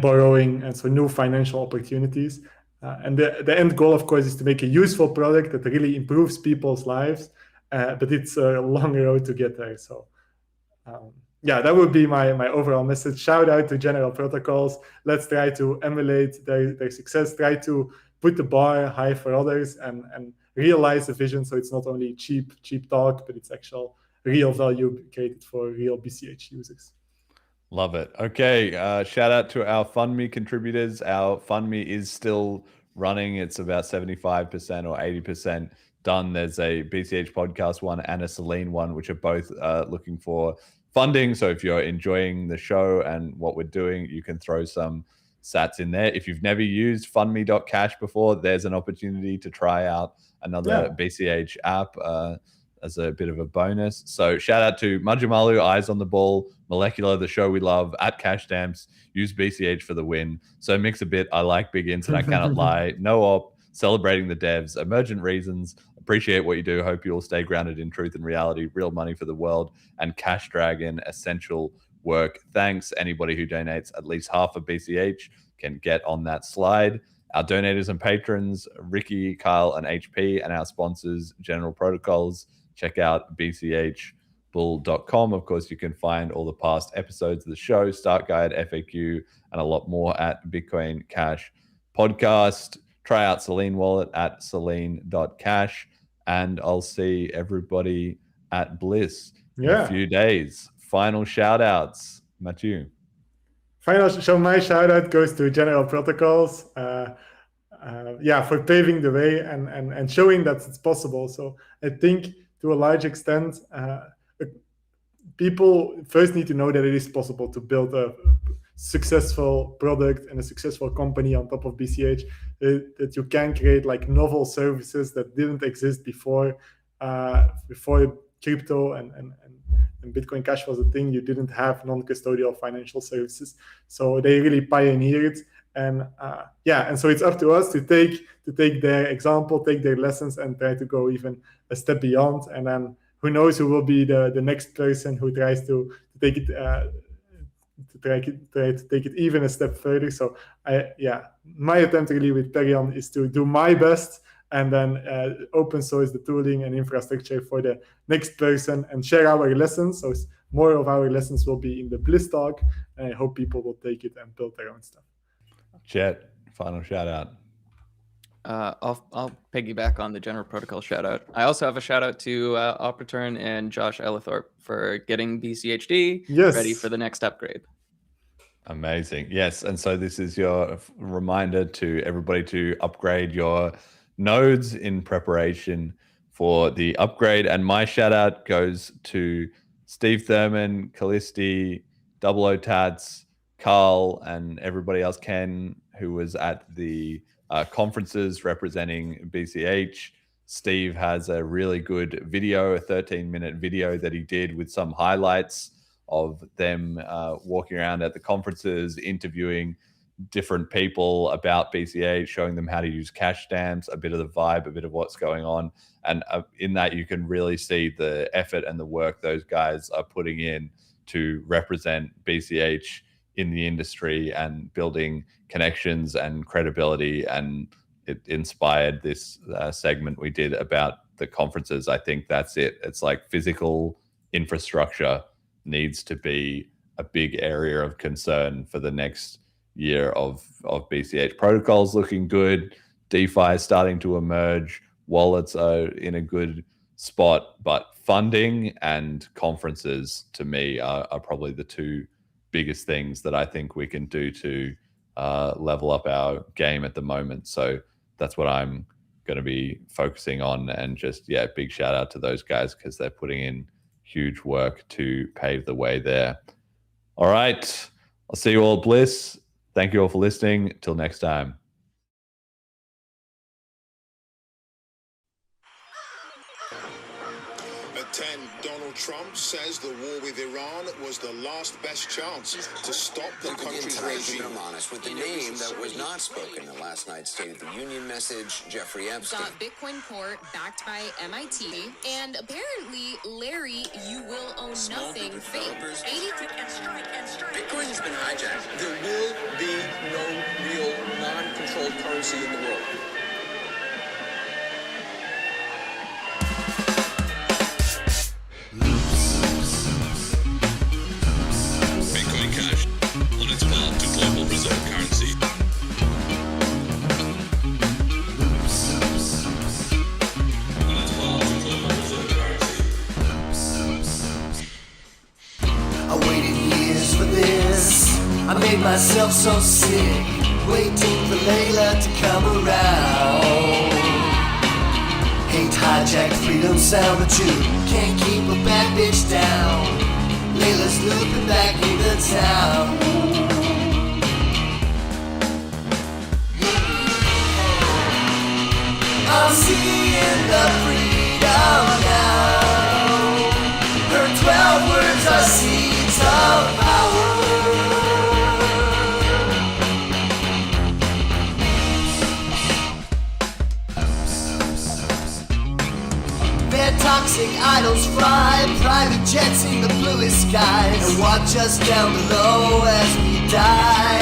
borrowing, and so new financial opportunities. And the end goal, of course, is to make a useful product that really improves people's lives, but it's a long road to get there. So yeah, that would be my overall message. Shout out to General Protocols. Let's try to emulate their success, try to put the bar high for others, and realize the vision, so it's not only cheap talk, but it's actual real value created for real BCH users. Love it. Okay, shout out to our FundMe contributors. Our FundMe is still running. It's about 75% or 80% done. There's a BCH podcast one and a Selene one, which are both looking for funding. So if you're enjoying the show and what we're doing, you can throw some sats in there. If you've never used fundme.cash before, there's an opportunity to try out another BCH app as a bit of a bonus. So shout out to Majumalu, Eyes on the Ball, Molecular, the show we love, at Cash Stamps, use BCH for the win. So mix a bit, I like big int and I cannot lie. No op, celebrating the devs, emergent reasons, appreciate what you do, hope you all stay grounded in truth and reality, real money for the world, and Cash Dragon, essential work. Thanks. Anybody who donates at least half of BCH can get on that slide. Our donators and patrons, Ricky, Kyle, and HP, and our sponsors, General Protocols. Check out bchbull.com. Of course, you can find all the past episodes of the show, start guide, FAQ, and a lot more at Bitcoin Cash Podcast. Try out Selene Wallet at selene.cash, and I'll see everybody at Bliss in a few days. Final shout outs, Mathieu. So my shout out goes to General Protocols, for paving the way and showing that it's possible. So I think to a large extent, people first need to know that it is possible to build a successful product and a successful company on top of BCH, that you can create like novel services that didn't exist before crypto and Bitcoin Cash was a thing. You didn't have non-custodial financial services, so they really pioneered. And and so it's up to us to take their example, take their lessons, and try to go even a step beyond. And then who knows who will be the next person who tries to take it try to take it even a step further. So my attempt really with Paryon is to do my best, and then open source the tooling and infrastructure for the next person and share our lessons. So more of our lessons will be in the Bliss talk, and I hope people will take it and build their own stuff. Chet, final shout out. I'll piggyback on the General Protocol shout out. I also have a shout out to Opreturn and Josh Ellithorpe for getting BCHD ready for the next upgrade. Amazing. Yes. And so this is your reminder to everybody to upgrade your nodes in preparation for the upgrade. And my shout out goes to Steve Thurman, Callisti, Double O Tats, Carl, and everybody else, Ken, who was at the conferences representing BCH. Steve has a really good video, a 13-minute video that he did with some highlights of them walking around at the conferences, interviewing different people about BCH, showing them how to use cash stamps, a bit of the vibe, a bit of what's going on. And in that, you can really see the effort and the work those guys are putting in to represent BCH in the industry and building connections and credibility. And it inspired this segment we did about the conferences. I think that's it. It's like physical infrastructure needs to be a big area of concern for the next year of BCH. Protocols looking good, DeFi is starting to emerge, wallets are in a good spot, but funding and conferences to me are probably the two biggest things that I think we can do to level up our game at the moment. So that's what I'm going to be focusing on, and just, yeah, big shout out to those guys because they're putting in huge work to pave the way there. All right, I'll see you all at Bliss. Thank you all for listening. Till next time. At 10, Donald Trump says the war with Iran was the last best chance to stop the country's regime. I'm honest with the name that was not spoken in last night's State of the Union message, Jeffrey Epstein. Got Bitcoin Court backed by MIT, and apparently, Larry, you will own nothing. Fake. 83 and strike and strike. Bitcoin has been hijacked. There will be no real non-controlled currency in the world. Bitcoin Cash on its path to global reserve currency. I waited years for this. I made myself so sick, waiting for Layla to come around. Hate hijacked freedom sound, but you can't keep a bad bitch down. Layla's looping back into town. I'm seeing the freedom now. Her 12 words are seeds of power. Their toxic idols fly, private jets in the bluest skies, and watch us down below as we die.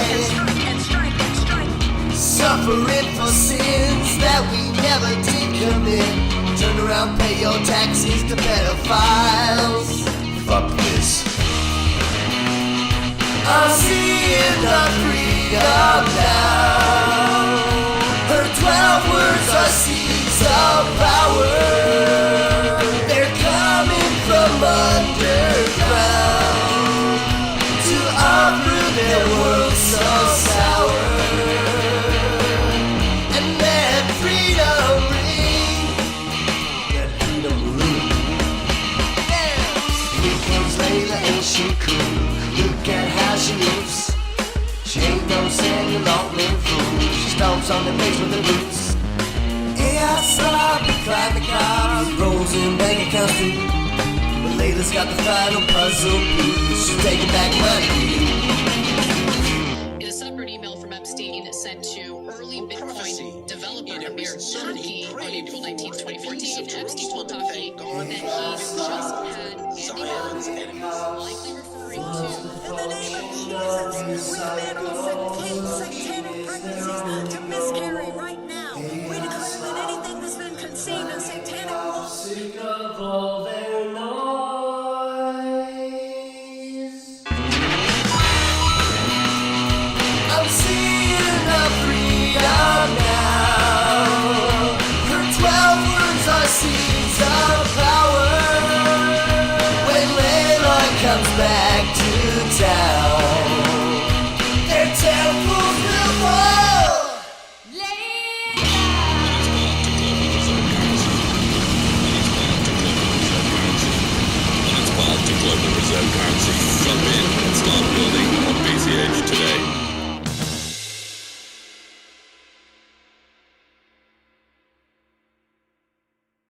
And strike and strike. Suffering for sins that we never did commit. Turn around, pay your taxes to pedophiles. Fuck this. I'm seeing the freedom now. Her 12 words are seeds of power. They're coming from underground to uproot their world so sour. And let freedom ring. Let freedom ring. Yeah. Here comes Layla and she cool. Look at how she moves. She ain't no Samuel Altman fool. She stomps on the face with the boots. AI sloppy, climb the cars, rolls in bank accounts too. But Layla's got the final puzzle piece. She's taking back money. In a separate email from Epstein sent to early Bitcoin developer Amir Turkey on April 19, 2014, Epstein told Turkey that he just had Zion's likely referring to. In the name of Jesus, we command all satanic pregnancies to miscarry right now. We declare that anything that's been conceived in satanic law. Sick of all their noise. I'm seeing the freedom now. Her 12 words are seeds of power. When Layla comes back to town, their temples will fall. On its path to global reserve currency. Jump in and start building on BCH today.